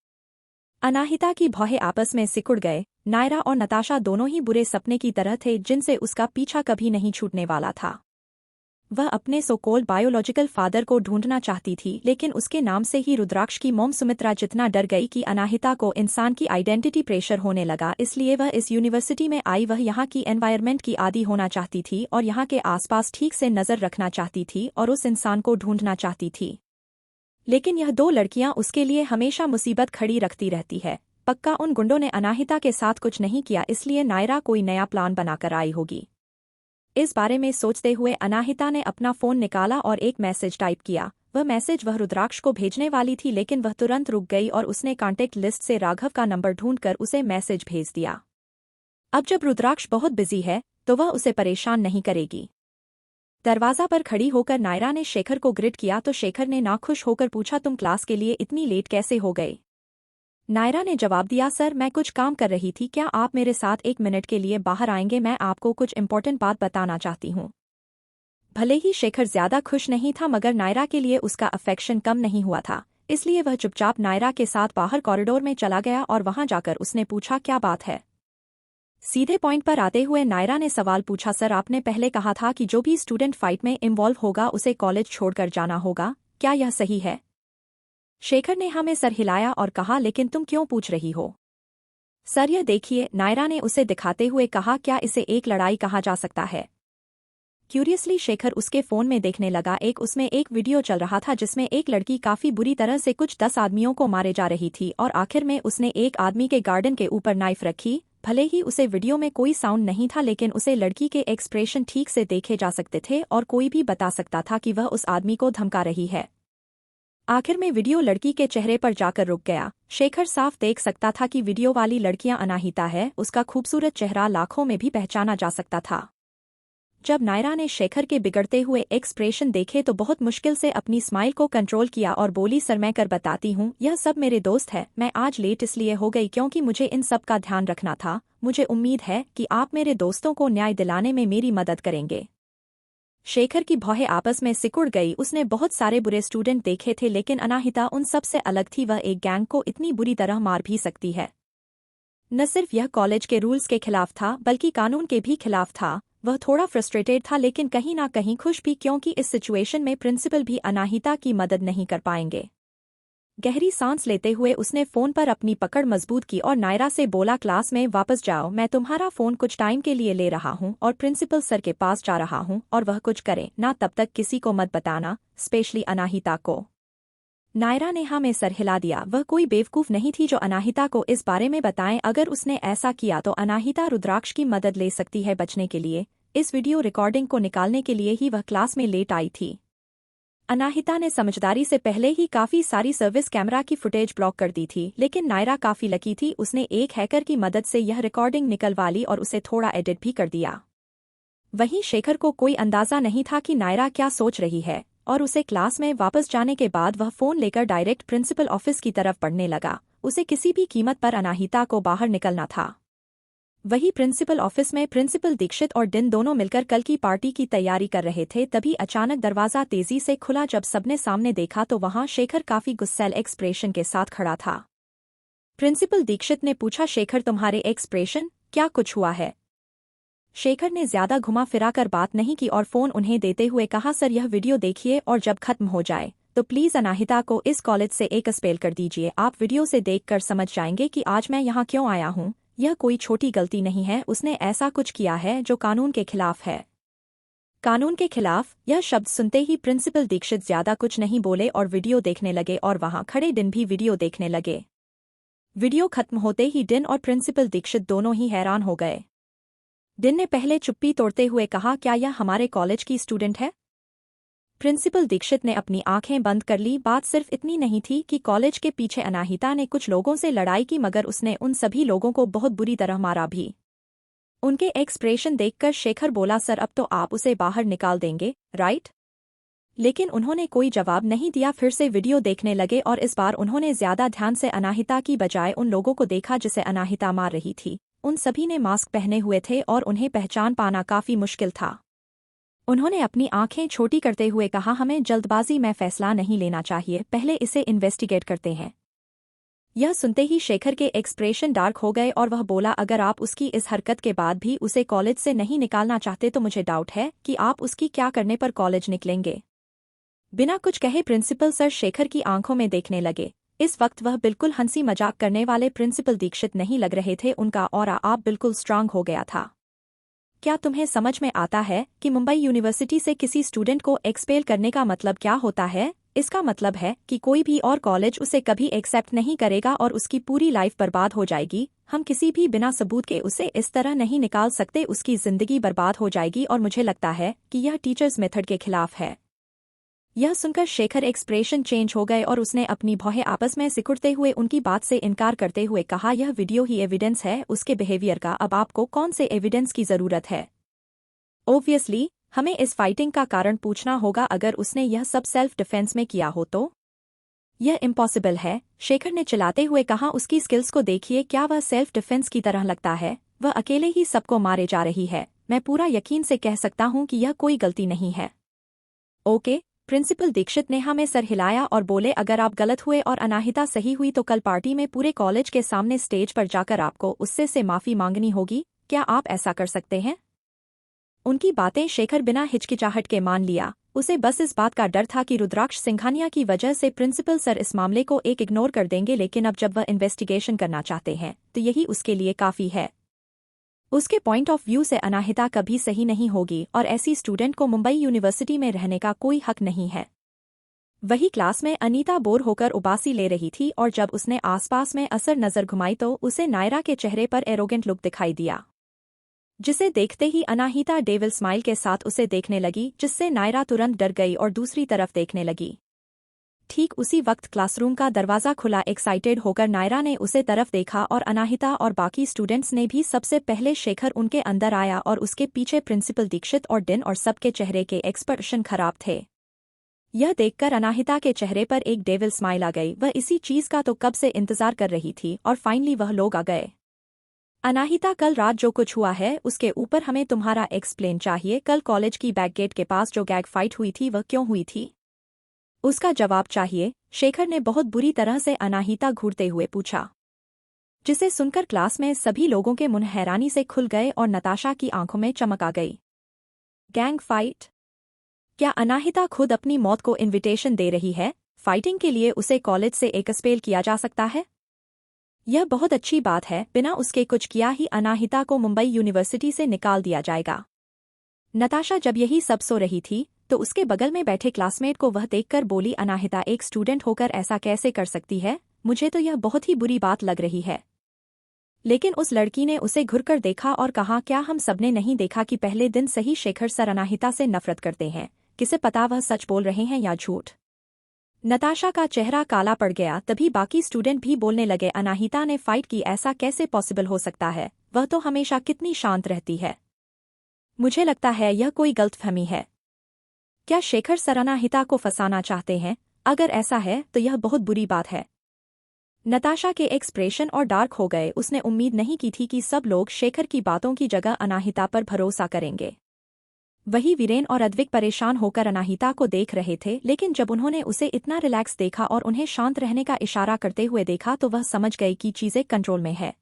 अनाहिता की भौहें आपस में सिकुड़ गए। नायरा और नताशा दोनों ही बुरे सपने की तरह थे जिनसे उसका पीछा कभी नहीं छूटने वाला था। वह अपने सो कॉल्ड बायोलॉजिकल फादर को ढूंढना चाहती थी, लेकिन उसके नाम से ही रुद्राक्ष की मॉम सुमित्रा जितना डर गई कि अनाहिता को इंसान की आइडेंटिटी प्रेशर होने लगा। इसलिए वह इस यूनिवर्सिटी में आई। वह यहाँ की एनवायरनमेंट की आदी होना चाहती थी और यहाँ के आसपास ठीक से नजर रखना चाहती थी और उस इंसान को ढूंढना चाहती थी। लेकिन यह 2 लड़कियां उसके लिए हमेशा मुसीबत खड़ी रखती रहती है। पक्का उन गुंडों ने अनाहिता के साथ कुछ नहीं किया, इसलिए नायरा कोई नया प्लान बनाकर आई होगी। इस बारे में सोचते हुए अनाहिता ने अपना फोन निकाला और एक मैसेज टाइप किया। वह मैसेज वह रुद्राक्ष को भेजने वाली थी, लेकिन वह तुरंत रुक गई और उसने कॉन्टेक्ट लिस्ट से राघव का नंबर ढूंढकर उसे मैसेज भेज दिया। अब जब रुद्राक्ष बहुत बिजी है तो वह उसे परेशान नहीं करेगी। दरवाजा पर खड़ी होकर नायरा ने शेखर को ग्रिट किया तो शेखर ने नाखुश होकर पूछा, तुम क्लास के लिए इतनी लेट कैसे हो गए? नायरा ने जवाब दिया, सर मैं कुछ काम कर रही थी, क्या आप मेरे साथ 1 मिनट के लिए बाहर आएंगे? मैं आपको कुछ इंपॉर्टेंट बात बताना चाहती हूँ। भले ही शेखर ज्यादा खुश नहीं था, मगर नायरा के लिए उसका अफेक्शन कम नहीं हुआ था, इसलिए वह चुपचाप नायरा के साथ बाहर कॉरिडोर में चला गया और वहां जाकर उसने पूछा, क्या बात है? सीधे पॉइंट पर आते हुए नायरा ने सवाल पूछा, सर आपने पहले कहा था कि जो भी स्टूडेंट फाइट में इन्वॉल्व होगा उसे कॉलेज छोड़कर जाना होगा, क्या यह सही है? शेखर ने हमें सर हिलाया और कहा, लेकिन तुम क्यों पूछ रही हो? सर यह देखिए, नायरा ने उसे दिखाते हुए कहा, क्या इसे एक लड़ाई कहा जा सकता है? क्यूरियसली शेखर उसके फोन में देखने लगा। उसमें एक वीडियो चल रहा था जिसमें एक लड़की काफी बुरी तरह से कुछ 10 आदमियों को मारे जा रही थी और आखिर में उसने एक आदमी के गार्डन के ऊपर नाइफ रखी। भले ही उसे वीडियो में कोई साउंड नहीं था, लेकिन उसे लड़की के एक्सप्रेशन ठीक से देखे जा सकते थे और कोई भी बता सकता था कि वह उस आदमी को धमका रही है। आखिर में वीडियो लड़की के चेहरे पर जाकर रुक गया। शेखर साफ देख सकता था कि वीडियो वाली लड़कियां अनाहिता है। उसका खूबसूरत चेहरा लाखों में भी पहचाना जा सकता था। जब नायरा ने शेखर के बिगड़ते हुए एक्सप्रेशन देखे तो बहुत मुश्किल से अपनी स्माइल को कंट्रोल किया और बोली, सर मैं कर बताती हूँ, यह सब मेरे दोस्त है। मैं आज लेट इसलिए हो गई क्योंकि मुझे इन सब का ध्यान रखना था। मुझे उम्मीद है कि आप मेरे दोस्तों को न्याय दिलाने में मेरी मदद करेंगे। शेखर की भौहें आपस में सिकुड़ गई। उसने बहुत सारे बुरे स्टूडेंट देखे थे, लेकिन अनाहिता उन सब से अलग थी। वह एक गैंग को इतनी बुरी तरह मार भी सकती है। न सिर्फ यह कॉलेज के रूल्स के खिलाफ था, बल्कि कानून के भी खिलाफ था। वह थोड़ा फ्रस्ट्रेटेड था, लेकिन कहीं ना कहीं खुश भी, क्योंकि इस सिचुएशन में प्रिंसिपल भी अनाहिता की मदद नहीं कर पाएंगे। गहरी सांस लेते हुए उसने फोन पर अपनी पकड़ मजबूत की और नायरा से बोला, क्लास में वापस जाओ, मैं तुम्हारा फोन कुछ टाइम के लिए ले रहा हूँ और प्रिंसिपल सर के पास जा रहा हूँ, और वह कुछ करे ना तब तक किसी को मत बताना, स्पेशली अनाहिता को। नायरा ने हाँ में सर हिला दिया। वह कोई बेवकूफ नहीं थी जो अनाहिता को इस बारे में बताएं। अगर उसने ऐसा किया तो अनाहिता रुद्राक्ष की मदद ले सकती है बचने के लिए। इस वीडियो रिकॉर्डिंग को निकालने के लिए ही वह क्लास में लेट आई थी। अनाहिता ने समझदारी से पहले ही काफी सारी सर्विस कैमरा की फुटेज ब्लॉक कर दी थी, लेकिन नायरा काफी लकी थी। उसने एक हैकर की मदद से यह रिकॉर्डिंग निकलवा ली और उसे थोड़ा एडिट भी कर दिया। वहीं शेखर को कोई अंदाजा नहीं था कि नायरा क्या सोच रही है और उसे क्लास में वापस जाने के बाद वह फोन लेकर डायरेक्ट प्रिंसिपल ऑफिस की तरफ बढ़ने लगा। उसे किसी भी कीमत पर अनाहिता को बाहर निकलना था। वही प्रिंसिपल ऑफिस में प्रिंसिपल दीक्षित और डिन दोनों मिलकर कल की पार्टी की तैयारी कर रहे थे। तभी अचानक दरवाजा तेजी से खुला। जब सबने सामने देखा तो वहां शेखर काफी गुस्सैल एक्सप्रेशन के साथ खड़ा था। प्रिंसिपल दीक्षित ने पूछा, शेखर तुम्हारे एक्सप्रेशन, क्या कुछ हुआ है? शेखर ने ज्यादा घुमा फिरा कर बात नहीं की और फोन उन्हें देते हुए कहा, सर यह वीडियो देखिए और जब खत्म हो जाए तो प्लीज अनाहिता को इस कॉलेज से एक्सपेल कर दीजिए। आप वीडियो से देखकर समझ जाएंगे कि आज मैं यहाँ क्यों आया हूँ। यह कोई छोटी गलती नहीं है। उसने ऐसा कुछ किया है जो कानून के खिलाफ है। कानून के खिलाफ, यह शब्द सुनते ही प्रिंसिपल दीक्षित ज्यादा कुछ नहीं बोले और वीडियो देखने लगे और वहां खड़े डिन भी वीडियो देखने लगे। वीडियो खत्म होते ही डिन और प्रिंसिपल दीक्षित दोनों ही हैरान हो गए। डिन ने पहले चुप्पी तोड़ते हुए कहा, क्या यह हमारे कॉलेज की स्टूडेंट है? प्रिंसिपल दीक्षित ने अपनी आंखें बंद कर ली। बात सिर्फ इतनी नहीं थी कि कॉलेज के पीछे अनाहिता ने कुछ लोगों से लड़ाई की, मगर उसने उन सभी लोगों को बहुत बुरी तरह मारा भी। उनके एक्सप्रेशन देखकर शेखर बोला, सर अब तो आप उसे बाहर निकाल देंगे, राइट? लेकिन उन्होंने कोई जवाब नहीं दिया। फिर से वीडियो देखने लगे और इस बार उन्होंने ज्यादा ध्यान से अनाहिता की बजाय उन लोगों को देखा जिसे अनाहिता मार रही थी। उन सभी ने मास्क पहने हुए थे और उन्हें पहचान पाना काफी मुश्किल था। उन्होंने अपनी आंखें छोटी करते हुए कहा, हमें जल्दबाजी में फैसला नहीं लेना चाहिए, पहले इसे इन्वेस्टिगेट करते हैं। यह सुनते ही शेखर के एक्सप्रेशन डार्क हो गए और वह बोला, अगर आप उसकी इस हरकत के बाद भी उसे कॉलेज से नहीं निकालना चाहते तो मुझे डाउट है कि आप उसकी क्या करने पर कॉलेज निकलेंगे। बिना कुछ कहे प्रिंसिपल सर शेखर की आंखों में देखने लगे। इस वक्त वह बिल्कुल हंसी मजाक करने वाले प्रिंसिपल दीक्षित नहीं लग रहे थे। उनका ऑरा आप बिल्कुल स्ट्रांग हो गया था। क्या तुम्हें समझ में आता है कि मुंबई यूनिवर्सिटी से किसी स्टूडेंट को एक्सपेल करने का मतलब क्या होता है? इसका मतलब है कि कोई भी और कॉलेज उसे कभी एक्सेप्ट नहीं करेगा और उसकी पूरी लाइफ बर्बाद हो जाएगी। हम किसी भी बिना सबूत के उसे इस तरह नहीं निकाल सकते, उसकी जिंदगी बर्बाद हो जाएगी और मुझे लगता है कि यह टीचर्स मेथड के खिलाफ है। यह सुनकर शेखर एक्सप्रेशन चेंज हो गए और उसने अपनी भौहें आपस में सिकुड़ते हुए उनकी बात से इनकार करते हुए कहा, यह वीडियो ही एविडेंस है उसके बिहेवियर का। अब आपको कौन से एविडेंस की जरूरत है? ऑब्वियसली हमें इस फाइटिंग का कारण पूछना होगा। अगर उसने यह सब सेल्फ डिफेंस में किया हो तो यह इम्पॉसिबल है, शेखर ने चिल्लाते हुए कहा। उसकी स्किल्स को देखिए, क्या वह सेल्फ डिफेंस की तरह लगता है? वह अकेले ही सबको मारे जा रही है। मैं पूरा यकीन से कह सकता हूं कि यह कोई गलती नहीं है। ओके, प्रिंसिपल दीक्षित ने हाँ में सर हिलाया और बोले, अगर आप गलत हुए और अनाहिता सही हुई तो कल पार्टी में पूरे कॉलेज के सामने स्टेज पर जाकर आपको उससे से माफी मांगनी होगी। क्या आप ऐसा कर सकते हैं? उनकी बातें शेखर बिना हिचकिचाहट के मान लिया। उसे बस इस बात का डर था कि रुद्राक्ष सिंघानिया की वजह से प्रिंसिपल सर इस मामले को इग्नोर कर देंगे, लेकिन अब जब वह इन्वेस्टिगेशन करना चाहते हैं तो यही उसके लिए काफी है। उसके पॉइंट ऑफ व्यू से अनाहिता कभी सही नहीं होगी और ऐसी स्टूडेंट को मुंबई यूनिवर्सिटी में रहने का कोई हक नहीं है। वही क्लास में अनीता बोर होकर उबासी ले रही थी और जब उसने आसपास में असर नजर घुमाई तो उसे नायरा के चेहरे पर एरोगेंट लुक दिखाई दिया, जिसे देखते ही अनाहिता डेविल स्माइल के साथ उसे देखने लगी, जिससे नायरा तुरंत डर गई और दूसरी तरफ देखने लगी। ठीक उसी वक्त क्लासरूम का दरवाजा खुला। एक्साइटेड होकर नायरा ने उसे तरफ देखा और अनाहिता और बाकी स्टूडेंट्स ने भी। सबसे पहले शेखर उनके अंदर आया और उसके पीछे प्रिंसिपल दीक्षित और डिन, और सबके चेहरे के एक्सप्रेशन खराब थे। यह देखकर अनाहिता के चेहरे पर एक डेविल स्माइल आ गई। वह इसी चीज का तो कब से इंतजार कर रही थी और फाइनली वह लोग आ गए। अनाहिता, कल रात जो कुछ हुआ है उसके ऊपर हमें तुम्हारा एक्सप्लेन चाहिए। कल कॉलेज की बैक गेट के पास जो गैग फाइट हुई थी वह क्यों हुई थी? उसका जवाब चाहिए, शेखर ने बहुत बुरी तरह से अनाहिता घूरते हुए पूछा, जिसे सुनकर क्लास में सभी लोगों के मुंह हैरानी से खुल गए और नताशा की आंखों में चमक आ गई। Gang fight? क्या अनाहिता खुद अपनी मौत को इनविटेशन दे रही है? फाइटिंग के लिए उसे कॉलेज से एक्सपेल किया जा सकता है? यह बहुत अच्छी बात है। बिना उसके कुछ किया ही अनाहिता को मुंबई यूनिवर्सिटी से निकाल दिया जाएगा। नताशा जब यही सब सो रही थी तो उसके बगल में बैठे क्लासमेट को वह देखकर बोली, अनाहिता एक स्टूडेंट होकर ऐसा कैसे कर सकती है, मुझे तो यह बहुत ही बुरी बात लग रही है। लेकिन उस लड़की ने उसे घुरकर देखा और कहा, क्या हम सबने नहीं देखा कि पहले दिन से ही शेखर सर अनाहिता से नफरत करते हैं? किसे पता वह सच बोल रहे हैं या झूठ। नताशा का चेहरा काला पड़ गया। तभी बाकी स्टूडेंट भी बोलने लगे, अनाहिता ने फाइट की, ऐसा कैसे पॉसिबल हो सकता है, वह तो हमेशा कितनी शांत रहती है। मुझे लगता है यह कोई गलतफहमी है। क्या शेखर सर अनाहिता को फंसाना चाहते हैं? अगर ऐसा है तो यह बहुत बुरी बात है। नताशा के एक्सप्रेशन और डार्क हो गए। उसने उम्मीद नहीं की थी कि सब लोग शेखर की बातों की जगह अनाहिता पर भरोसा करेंगे। वही वीरेन और अद्विक परेशान होकर अनाहिता को देख रहे थे, लेकिन जब उन्होंने उसे इतना रिलैक्स देखा और उन्हें शांत रहने का इशारा करते हुए देखा तो वह समझ गए कि चीजें कंट्रोल में है।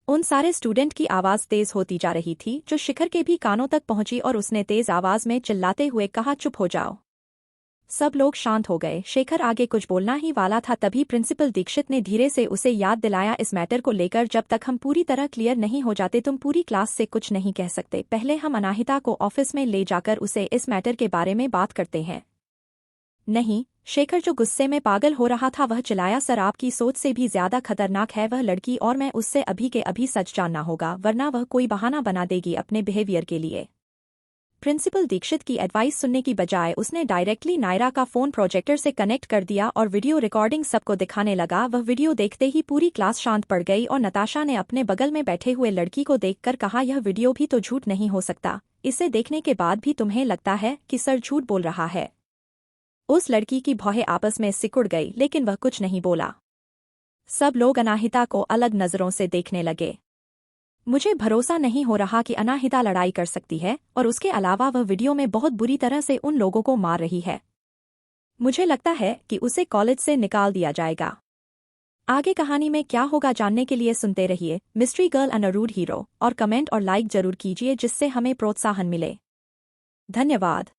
उन सारे स्टूडेंट की आवाज तेज होती जा रही थी, जो शिखर के भी कानों तक पहुंची और उसने तेज आवाज में चिल्लाते हुए कहा, चुप हो जाओ। सब लोग शांत हो गए। शेखर आगे कुछ बोलना ही वाला था, तभी प्रिंसिपल दीक्षित ने धीरे से उसे याद दिलाया, इस मैटर को लेकर जब तक हम पूरी तरह क्लियर नहीं हो जाते तुम पूरी क्लास से कुछ नहीं कह सकते। पहले हम अनाहिता को ऑफिस में ले जाकर उसे इस मैटर के बारे में बात करते हैं। नहीं, शेखर जो गुस्से में पागल हो रहा था वह चिल्लाया, सर आपकी सोच से भी ज्यादा खतरनाक है वह लड़की और मैं उससे अभी के अभी सच जानना होगा, वरना वह कोई बहाना बना देगी अपने बिहेवियर के लिए। प्रिंसिपल दीक्षित की एडवाइस सुनने की बजाय उसने डायरेक्टली नायरा का फोन प्रोजेक्टर से कनेक्ट कर दिया और वीडियो रिकॉर्डिंग सबको दिखाने लगा। वह वीडियो देखते ही पूरी क्लास शांत पड़ गई और नताशा ने अपने बगल में बैठे हुए लड़की को देखकर कहा, यह वीडियो भी तो झूठ नहीं हो सकता, इसे देखने के बाद भी तुम्हें लगता है कि सर झूठ बोल रहा है। उस लड़की की भौहें आपस में सिकुड़ गई, लेकिन वह कुछ नहीं बोला। सब लोग अनाहिता को अलग नजरों से देखने लगे। मुझे भरोसा नहीं हो रहा कि अनाहिता लड़ाई कर सकती है, और उसके अलावा वह वीडियो में बहुत बुरी तरह से उन लोगों को मार रही है। मुझे लगता है कि उसे कॉलेज से निकाल दिया जाएगा। आगे कहानी में क्या होगा जानने के लिए सुनते रहिए मिस्ट्री गर्ल अनरूड हीरो, और कमेंट और लाइक जरूर कीजिए जिससे हमें प्रोत्साहन मिले। धन्यवाद।